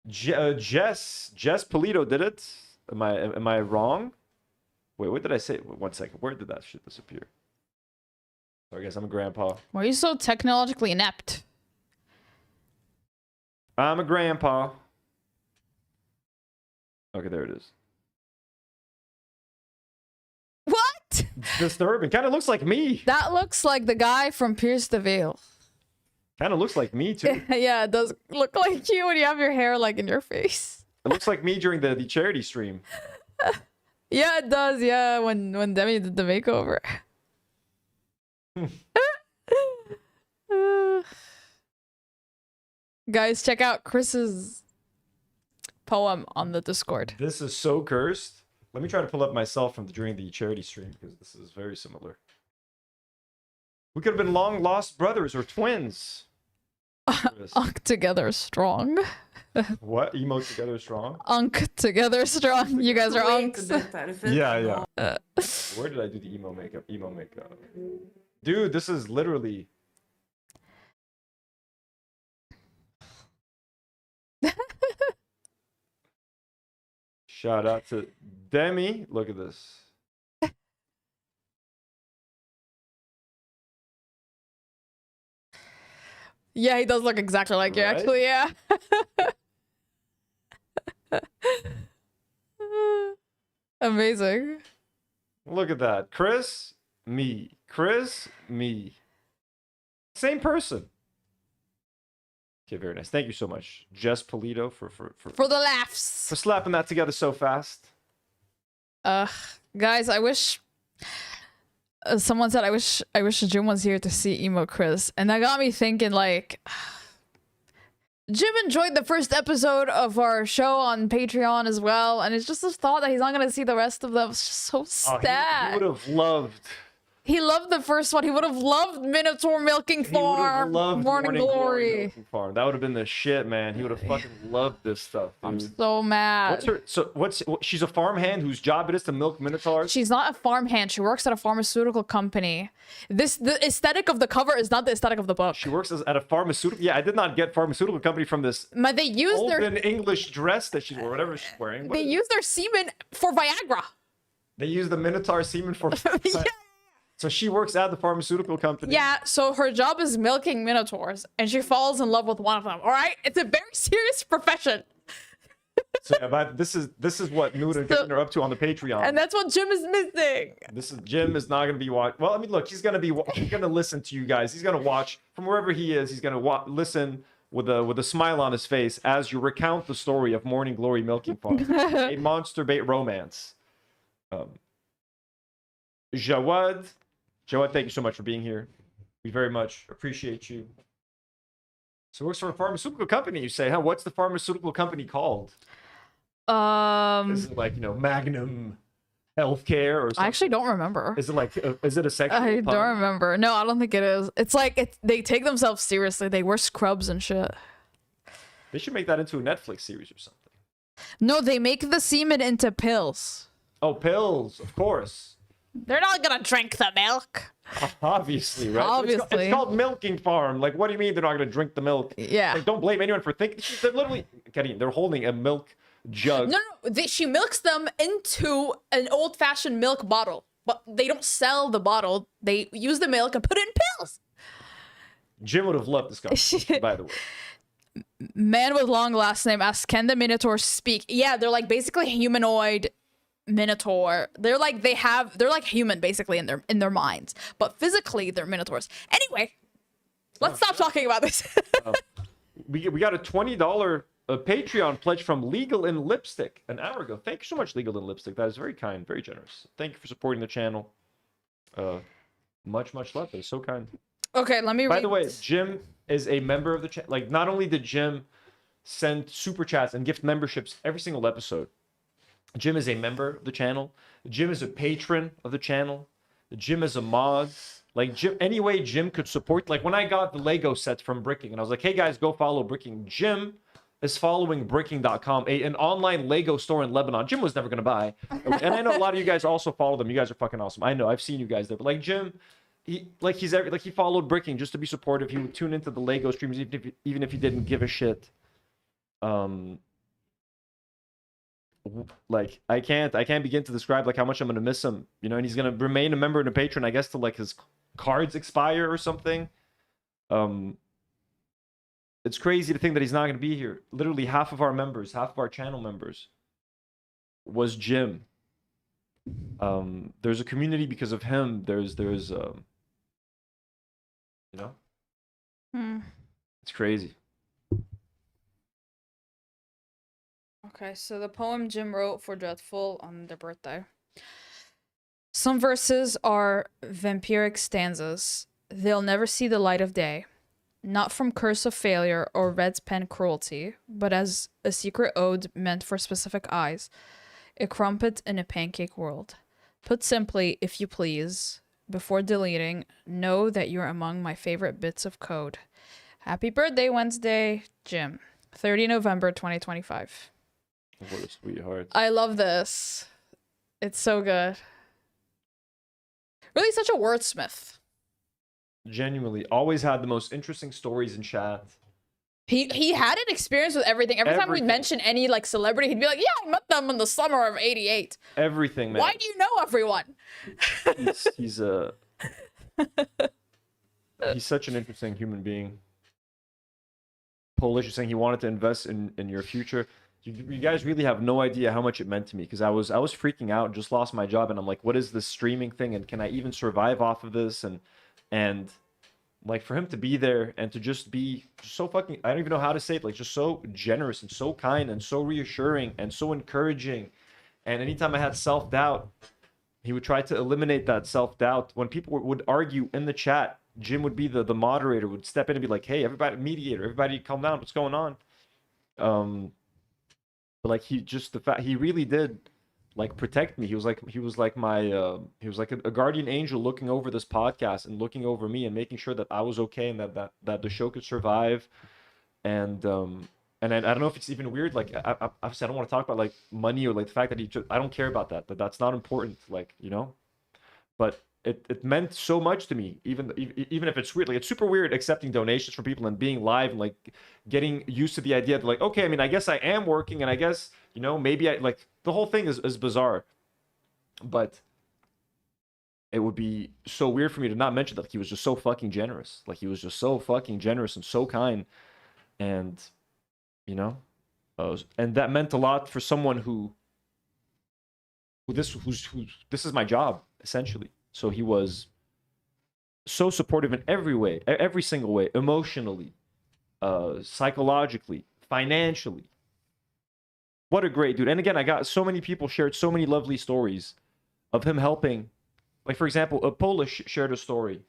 Jess Polito did it. Am I wrong? Wait, what did I say? 1 second. Where did that shit disappear? Sorry, guys. I'm a grandpa. Why are you so technologically inept? I'm a grandpa. Okay, there it is. What? Disturbing. Kind of looks like me. That looks like the guy from Pierce the Veil. Kind of looks like me too. Yeah, it does look like you when you have your hair like in your face. It looks like me during the charity stream. Yeah, it does. Yeah, when Demi did the makeover. Guys, check out Chris's poem on the Discord. This is so cursed. Let me try to pull up myself from during the charity stream because this is very similar. We could have been long lost brothers or twins. Unk together strong. What? Emo together strong? Unk together strong. You guys are unks. Yeah. Where did I do the emo makeup? Emo makeup. Dude, this is literally. Shout out to Demi. Look at this. Yeah, he does look exactly like you, Right? actually, yeah. Amazing. Look at that. Chris, me. Chris, me. Same person. Okay, very nice. Thank you so much, Jess Polito, for For the laughs. slapping that together so fast. Guys, I wish someone said I wish Jim was here to see emo Chris, and that got me thinking. Like, Jim enjoyed the first episode of our show on Patreon as well, and it's just this thought that he's not gonna see the rest of them. It's just so sad. He would have loved. He loved the first one. He would have loved Minotaur Milking He would have Farm, loved Morning Glory. Milking Farm. That would have been the shit, man. He would have fucking loved this stuff, dude. I'm so mad. She's a farmhand whose job it is to milk minotaurs. She's not a farmhand. She works at a pharmaceutical company. The aesthetic of the cover is not the aesthetic of the book. She works at a pharmaceutical. Yeah, I did not get pharmaceutical company from this But they use olden English dress that she's wearing, whatever she's wearing. they use their semen for Viagra. They use the minotaur semen for. Yeah. So she works at the pharmaceutical company. Yeah, so her job is milking minotaurs, and she falls in love with one of them. All right, it's a very serious profession, So yeah, but this is what Nour and Karine are up to on the Patreon. and that's what Jim is missing. Jim is not going to be watch. Well, I mean, look, he's going to listen to you guys. He's going to watch from wherever he is. He's going to listen with a smile on his face as you recount the story of Morning Glory Milking Farm, a monster bait romance. Jawad, thank you so much for being here. We very much appreciate you. So works for a pharmaceutical company, you say, huh? What's the pharmaceutical company called? Is it like, Magnum Healthcare or something? I actually don't remember. Is it like, is it a sexual I pun? don't remember. No, I don't think it is. It's like they take themselves seriously. They wear scrubs and shit. They should make that into a Netflix series or something. No, they make the semen into pills. Oh, pills, of course. They're not gonna drink the milk. Obviously, right? Obviously. It's called Milking Farm. Like, what do you mean they're not going to drink the milk? Yeah. Like, don't blame anyone for thinking. They're literally, Karine, they're holding a milk jug. No. She milks them into an old-fashioned milk bottle, but they don't sell the bottle. They use the milk and put it in pills. Jim would have loved this conversation, by the way. Man with long last name asks, can the Minotaurs speak? Yeah, they're like basically humanoid Minotaur. They're like human basically in their minds, but physically they're Minotaurs. Anyway, let's stop talking about this. We got a $20 Patreon pledge from Legal in Lipstick an hour ago. Thank you so much, Legal in Lipstick. That is very kind, very generous. Thank you for supporting the channel. Much love. That is so kind. Okay, let me read. By the way, Jim is a member of the channel. Like, not only did Jim send super chats and gift memberships every single episode, Jim is a member of the channel. Jim is a patron of the channel. Jim is a mod. Like, Jim, any way Jim could support. Like, when I got the Lego set from Bricking, and I was like, hey guys, go follow Bricking. Jim is following bricking.com, an online Lego store in Lebanon. Jim was never going to buy. And I know a lot of you guys also follow them. You guys are fucking awesome. I know. I've seen you guys there. But like, Jim, he followed Bricking just to be supportive. He would tune into the Lego streams even if he didn't give a shit. Like, I can't begin to describe like how much I'm gonna miss him, you know. And he's gonna remain a member and a patron, I guess, till like his cards expire or something. It's crazy to think that he's not gonna be here. Literally half of our members, half of our channel members was Jim. There's a community because of him. There's you know, it's crazy. Okay, so the poem Jim wrote for Dreadful on their birthday. Some verses are vampiric stanzas. They'll never see the light of day. Not from curse of failure or red's pen cruelty, but as a secret ode meant for specific eyes. A crumpet in a pancake world. Put simply, if you please, before deleting, know that you're among my favorite bits of code. Happy birthday, Wednesday, Jim. 30 November 2025. What a sweetheart. I love this. It's so good. Really such a wordsmith. Genuinely, always had the most interesting stories in chat. He had an experience with everything. Every time we mention any like celebrity, he'd be like, "Yeah, I met them in the summer of '88." Everything, man. Why do you know everyone? He's such an interesting human being. Polish is saying he wanted to invest in your future. You guys really have no idea how much it meant to me, because I was freaking out, just lost my job, and I'm like, what is this streaming thing, and can I even survive off of this? And like, for him to be there and to just be so fucking, I don't even know how to say it, like, just so generous and so kind and so reassuring and so encouraging. And anytime I had self-doubt, he would try to eliminate that self-doubt. When people would argue in the chat, Jim would be the moderator, would step in and be like, hey, everybody, mediator, everybody calm down, what's going on? But like, he really did like protect me. He was like my he was like a guardian angel looking over this podcast and looking over me and making sure that I was okay and that the show could survive. And I don't know if it's even weird, like obviously I don't want to talk about like money or like the fact that I don't care about that, that's not important, like, you know. But it meant so much to me, even if it's weird. Like, it's super weird accepting donations from people and being live and like getting used to the idea of like, okay, I mean, I guess I am working, and I guess, you know, maybe I like, the whole thing is bizarre. But it would be so weird for me to not mention that he was just so fucking generous. Like, he was just so fucking generous and so kind. And, you know, and that meant a lot for someone who this is my job, essentially. So he was so supportive in every way, every single way, emotionally, psychologically, financially. What a great dude. And again, I got so many people shared so many lovely stories of him helping. Like, for example, a Polish shared a story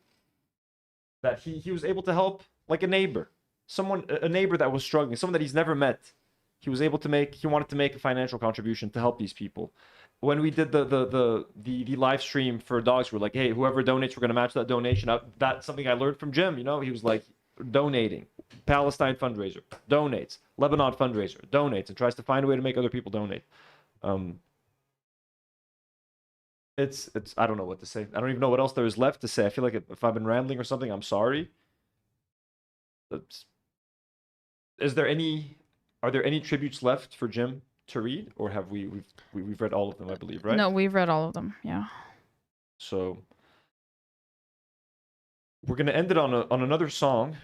that he was able to help like a neighbor, a neighbor that was struggling, someone that he's never met. He wanted to make a financial contribution to help these people. When we did the live stream for dogs, we're like, hey, whoever donates, we're gonna match that donation. That's something I learned from Jim. You know, he was like, donating. Palestine fundraiser, donates. Lebanon fundraiser, donates, and tries to find a way to make other people donate. It's I don't know what to say. I don't even know what else there is left to say. I feel like if I've been rambling or something, I'm sorry. Are there any tributes left for Jim to read, or have we've read all of them, I believe, right? No, we've read all of them. Yeah. So we're gonna end it on another song.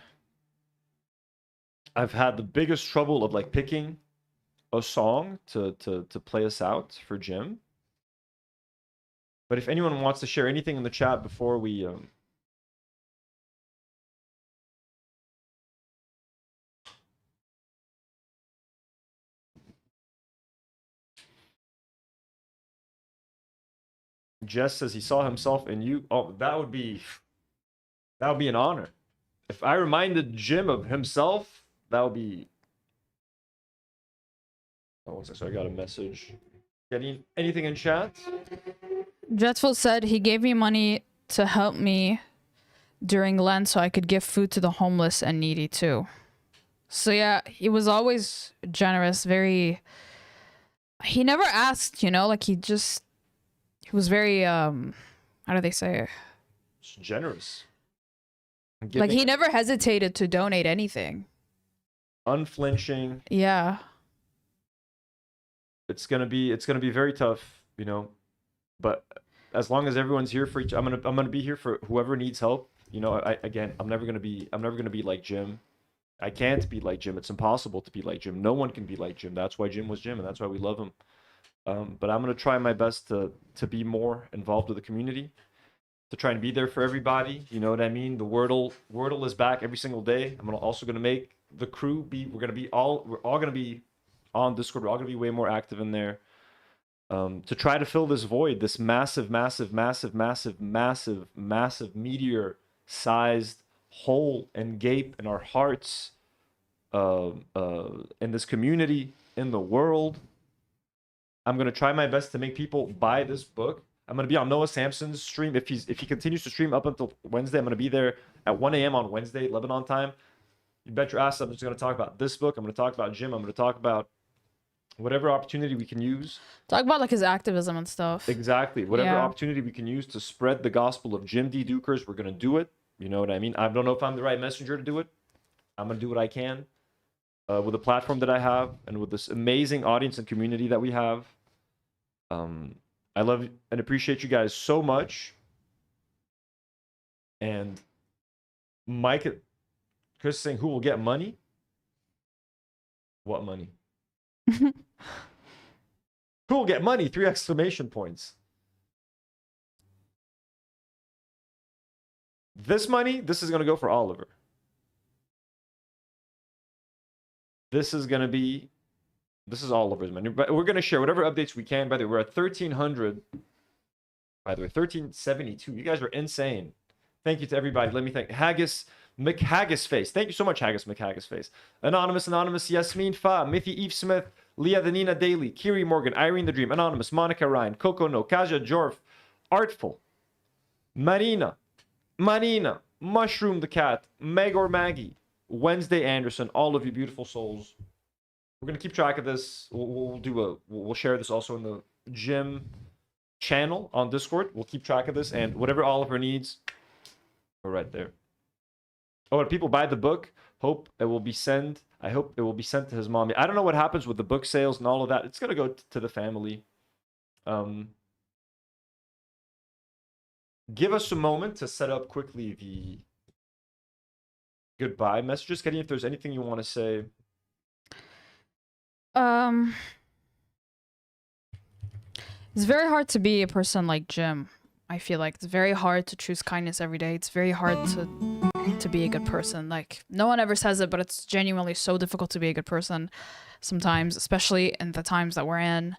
I've had the biggest trouble of like picking a song to play us out for Jim. But if anyone wants to share anything in the chat before we Jess says he saw himself in you. Oh, that would be That would be an honor. If I reminded Jim of himself, that would be. Oh, one second. So I got a message. Getting anything in chat? Dreadful said he gave me money to help me during Lent so I could give food to the homeless and needy too. So yeah, he was always generous, very he never asked, you know, like he was very how do they say it? It's generous. Like he never hesitated to donate anything. Unflinching. Yeah. It's gonna be very tough, you know. But as long as everyone's here for I'm gonna be here for whoever needs help. You know, I'm never gonna be like Jim. I can't be like Jim. It's impossible to be like Jim. No one can be like Jim. That's why Jim was Jim, and that's why we love him. But I'm gonna try my best to be more involved with the community, to try and be there for everybody. You know what I mean? The Wordle is back every single day. I'm also gonna make the crew be. We're all gonna be on Discord. We're all gonna be way more active in there. To try to fill this void, this massive meteor-sized hole and gape in our hearts, in this community, in the world. I'm gonna try my best to make people buy this book. I'm gonna be on Noah Samson's stream if he continues to stream up until Wednesday. I'm gonna be there at 1 a.m. on Wednesday, Lebanon time. You bet your ass I'm just gonna talk about this book. I'm gonna talk about Jim. I'm gonna talk about whatever opportunity we can use. Talk about like his activism and stuff. Exactly. Whatever Yeah. opportunity we can use to spread the gospel of Jim D. Deuchars, we're going to do it. You know what I mean? I don't know if I'm the right messenger to do it. I'm going to do what I can with the platform that I have and with this amazing audience and community that we have. I love and appreciate you guys so much. And Mike, Chris is saying, who will get money? What money? Who will get money? 3 exclamation points. This money, this is going to go for Oliver. This is Oliver's money. But we're going to share whatever updates we can. By the way, we're at 1,300. By the way, 1,372. You guys are insane. Thank you to everybody. Let me thank Haggis McHaggis Face. Thank you so much, Haggis McHaggis Face. Anonymous, Yasmin Fa, Mithy Eve Smith, Leah the Nina Daly, Kiri Morgan, Irene the Dream, Anonymous, Monica Ryan, Coco No, Kaja Jorf, Artful, Marina, Mushroom the Cat, Meg or Maggie, Wednesday Anderson, all of you beautiful souls. We're gonna keep track of this. We'll share this also in the gym channel on Discord. We'll keep track of this, and whatever Oliver needs, we're right there. Oh, when people buy the book, I hope it will be sent to his mommy. I don't know what happens with the book sales and all of that. It's gonna go to the family. Give us a moment to set up quickly the goodbye messages. Karine, if there's anything you want to say. It's very hard to be a person like Jim. I feel like it's very hard to choose kindness every day. It's very hard to be a good person. Like, no one ever says it, but it's genuinely so difficult to be a good person sometimes, especially in the times that we're in.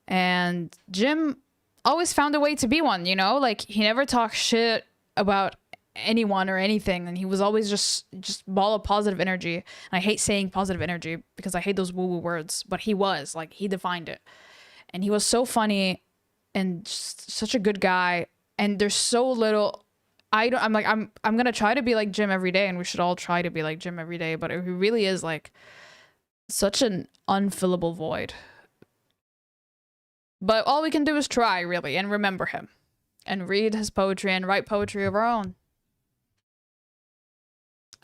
And Jim always found a way to be one, you know? Like, he never talked shit about anyone or anything, and he was always just ball of positive energy. And I hate saying positive energy because I hate those woo-woo words, but he was, like, he defined it. And he was so funny and just such a good guy. And there's so little I'm gonna try to be like Jim every day, and we should all try to be like Jim every day, but he really is like such an unfillable void. But all we can do is try, really, and remember him and read his poetry and write poetry of our own.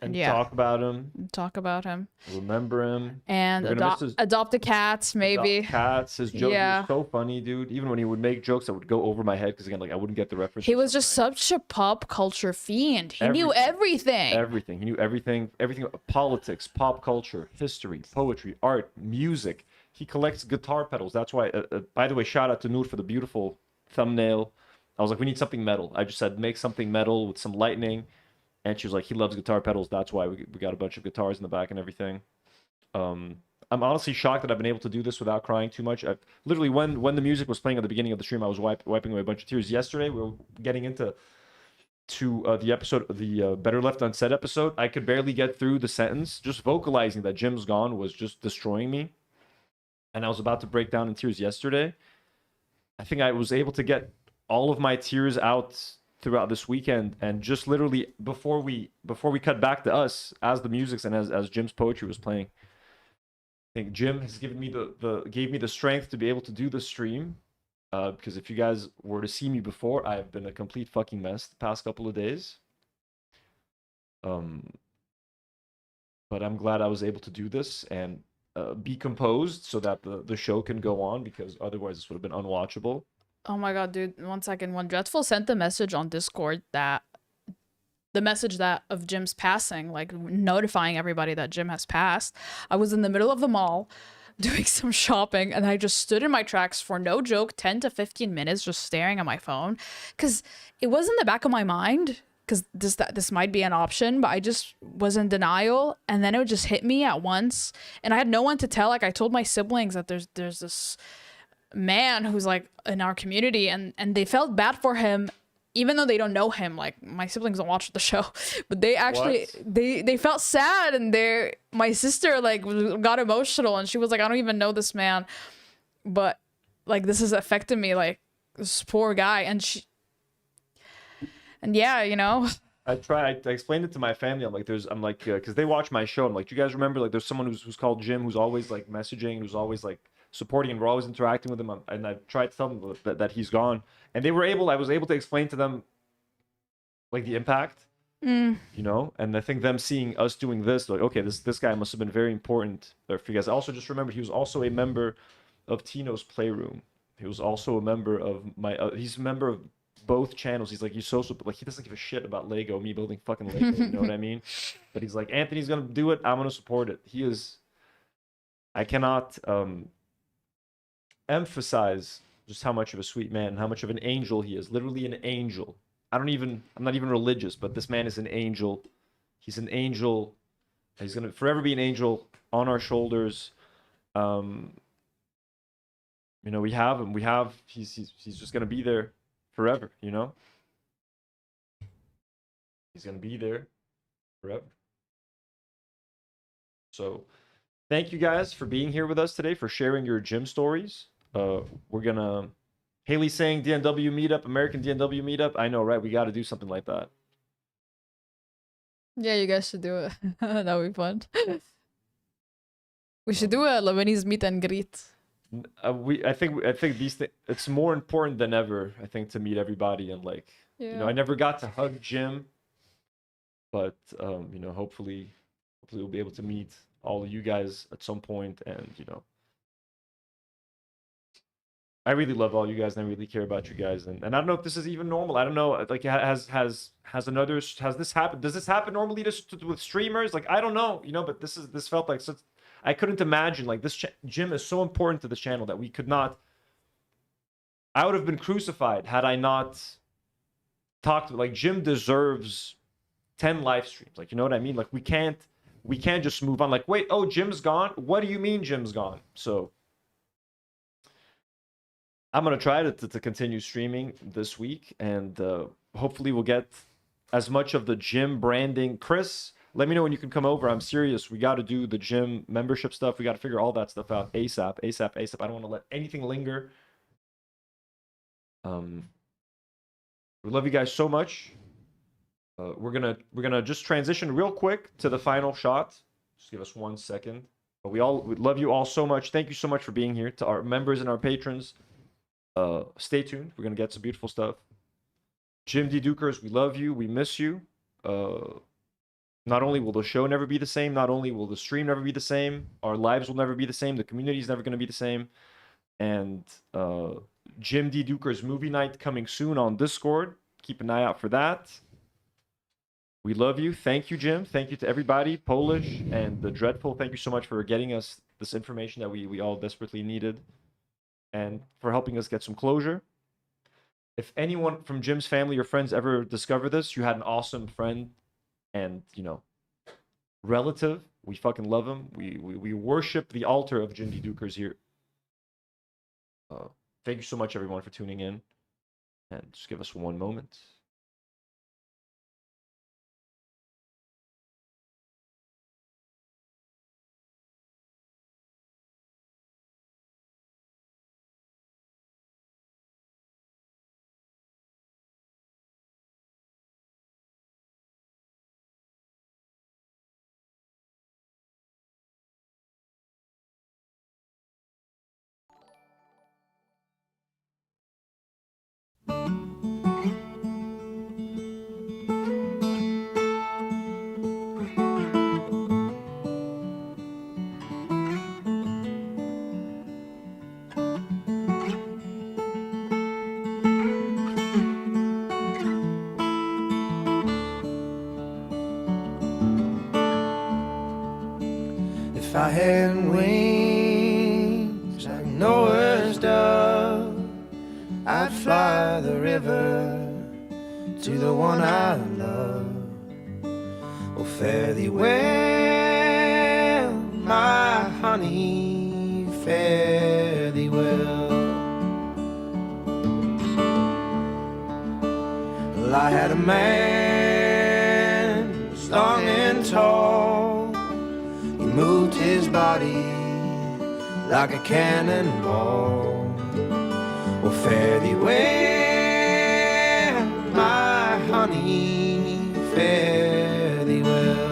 And yeah. talk about him. Remember him. And adopt a cat, maybe. Adopt cats. His jokes were so funny, dude. Even when he would make jokes that would go over my head, because again, like I wouldn't get the reference. He was just such a pop culture fiend. He knew everything. Everything. He knew everything. Everything. Politics, pop culture, history, poetry, art, music. He collects guitar pedals. That's why. By the way, shout out to Nour for the beautiful thumbnail. I was like, we need something metal. I just said, make something metal with some lightning. And she was like, he loves guitar pedals. That's why we got a bunch of guitars in the back and everything. I'm honestly shocked that I've been able to do this without crying too much. I've literally, when the music was playing at the beginning of the stream, I was wiping away a bunch of tears. Yesterday, we were getting into to the episode, the Better Left Unsaid episode, I could barely get through the sentence. Just vocalizing that Jim's gone was just destroying me. And I was about to break down in tears yesterday. I think I was able to get all of my tears out throughout this weekend, and just literally before we cut back to us, as the music's and as Jim's poetry was playing, I think Jim has given me gave me the strength to be able to do the stream. Because if you guys were to see me before, I've been a complete fucking mess the past couple of days. But I'm glad I was able to do this and be composed so that the show can go on, because otherwise this would have been unwatchable. Oh my god, dude! 1 second. When Dreadful sent the message on Discord that of Jim's passing, like notifying everybody that Jim has passed, I was in the middle of the mall doing some shopping, and I just stood in my tracks for no joke 10 to 15 minutes just staring at my phone, because it was in the back of my mind because this might be an option, but I just was in denial, and then it would just hit me at once, and I had no one to tell. Like, I told my siblings that there's this man who's like in our community, and they felt bad for him, even though they don't know him. Like, my siblings don't watch the show, but they actually they felt sad, and my sister like got emotional, and she was like, I don't even know this man, but like this has affected me, like this poor guy. And yeah, you know, I explained it to my family. I'm like, because they watch my show. I'm like, do you guys remember, like, there's someone who's called Jim, who's always like messaging, who's always like supporting, and we're always interacting with him. And I tried to tell them that he's gone, and I was able to explain to them like the impact, you know. And I think them seeing us doing this, like, okay, this guy must have been very important for you guys. I also just remember he was also a member of Tino's Playroom. He was also a member of he's a member of both channels. He's like, he's so like, he doesn't give a shit about Lego, me building fucking Lego, you know what I mean? But he's like, Anthony's gonna do it, I'm gonna support it. I cannot emphasize just how much of a sweet man, how much of an angel he is. Literally an angel. I'm not even religious, but this man is an angel. He's an angel. He's gonna forever be an angel on our shoulders. You know, we have him. He's just gonna be there forever, you know? He's gonna be there forever. So thank you guys for being here with us today, for sharing your gym stories. We're gonna Haley saying DNW meetup, American DNW meetup. I know, right? We got to do something like that. yeah, you guys should do it. That would be fun. We should do a Lebanese meet and greet. I think these things, it's more important than ever, I think, to meet everybody. And like, you know, I never got to hug Jim, but you know, hopefully we'll be able to meet all of you guys at some point. And you know, I really love all you guys, and I really care about you guys. And I don't know if this is even normal. I don't know, like, has this happened? Does this happen normally with streamers? Like, I don't know, you know, but this felt like such. I couldn't imagine, like, this Jim is so important to this channel that we could not. I would have been crucified had I not talked. Like, Jim deserves 10 live streams. Like, you know what I mean? Like, we can't just move on. Like, wait, oh, Jim's gone. What do you mean Jim's gone? So I'm gonna try to continue streaming this week, and hopefully we'll get as much of the Jim branding. Chris, let me know when you can come over. I'm serious. We got to do the gym membership stuff. We got to figure all that stuff out ASAP. I don't want to let anything linger. We love you guys so much. We're gonna just transition real quick to the final shot. Just give us 1 second. But we love you all so much. Thank you so much for being here. To our members and our patrons, stay tuned. We're gonna get some beautiful stuff. Jim D. Deuchars, we love you. We miss you. Not only will the show never be the same, not only will the stream never be the same, our lives will never be the same, the community is never going to be the same. And Jim D. Deuchars movie night coming soon on Discord. Keep an eye out for that. We love you. Thank you, Jim. Thank you to everybody, Polish and the Dreadful. Thank you so much for getting us this information that we all desperately needed, and for helping us get some closure. If anyone from Jim's family or friends ever discover this, you had an awesome friend and, you know, relative. We fucking love him. We worship the altar of Jim D. Deuchars here. Thank you so much, everyone, for tuning in. And just give us one moment. If I had wings like Nour's dove, I'd fly the river to the one I love. Oh, fare thee well, my honey, fare thee well. Well, I had a man long and tall. He moved his body like a cannonball. Oh, fare thee well, my honey, fare thee well.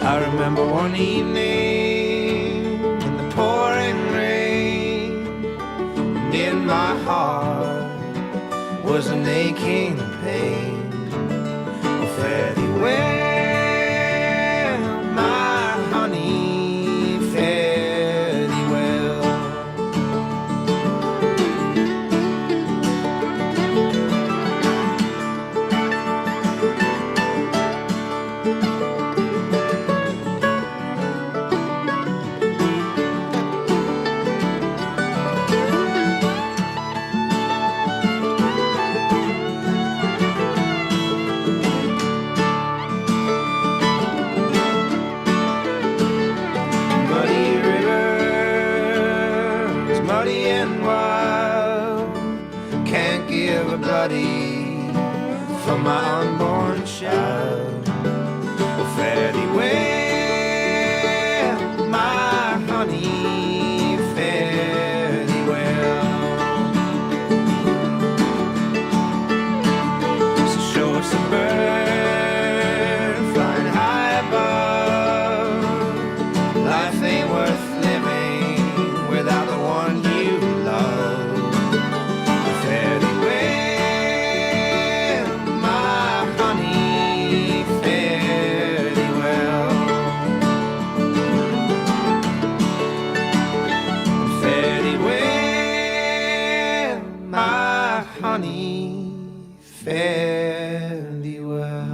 I remember one evening in the pouring rain, and in my heart was an aching pain. Oh, fare thee well, my honey, fare thee well. Muddy rivers, muddy and wild, can't give a bloody for my unborn child. Oh, fare thee well, my honey, fare thee well. So show us a bird flying high above. Life ain't worth living without the one you love. Fare thee well, my honey, fare thee well. Fare thee well, my honey, fare thee well.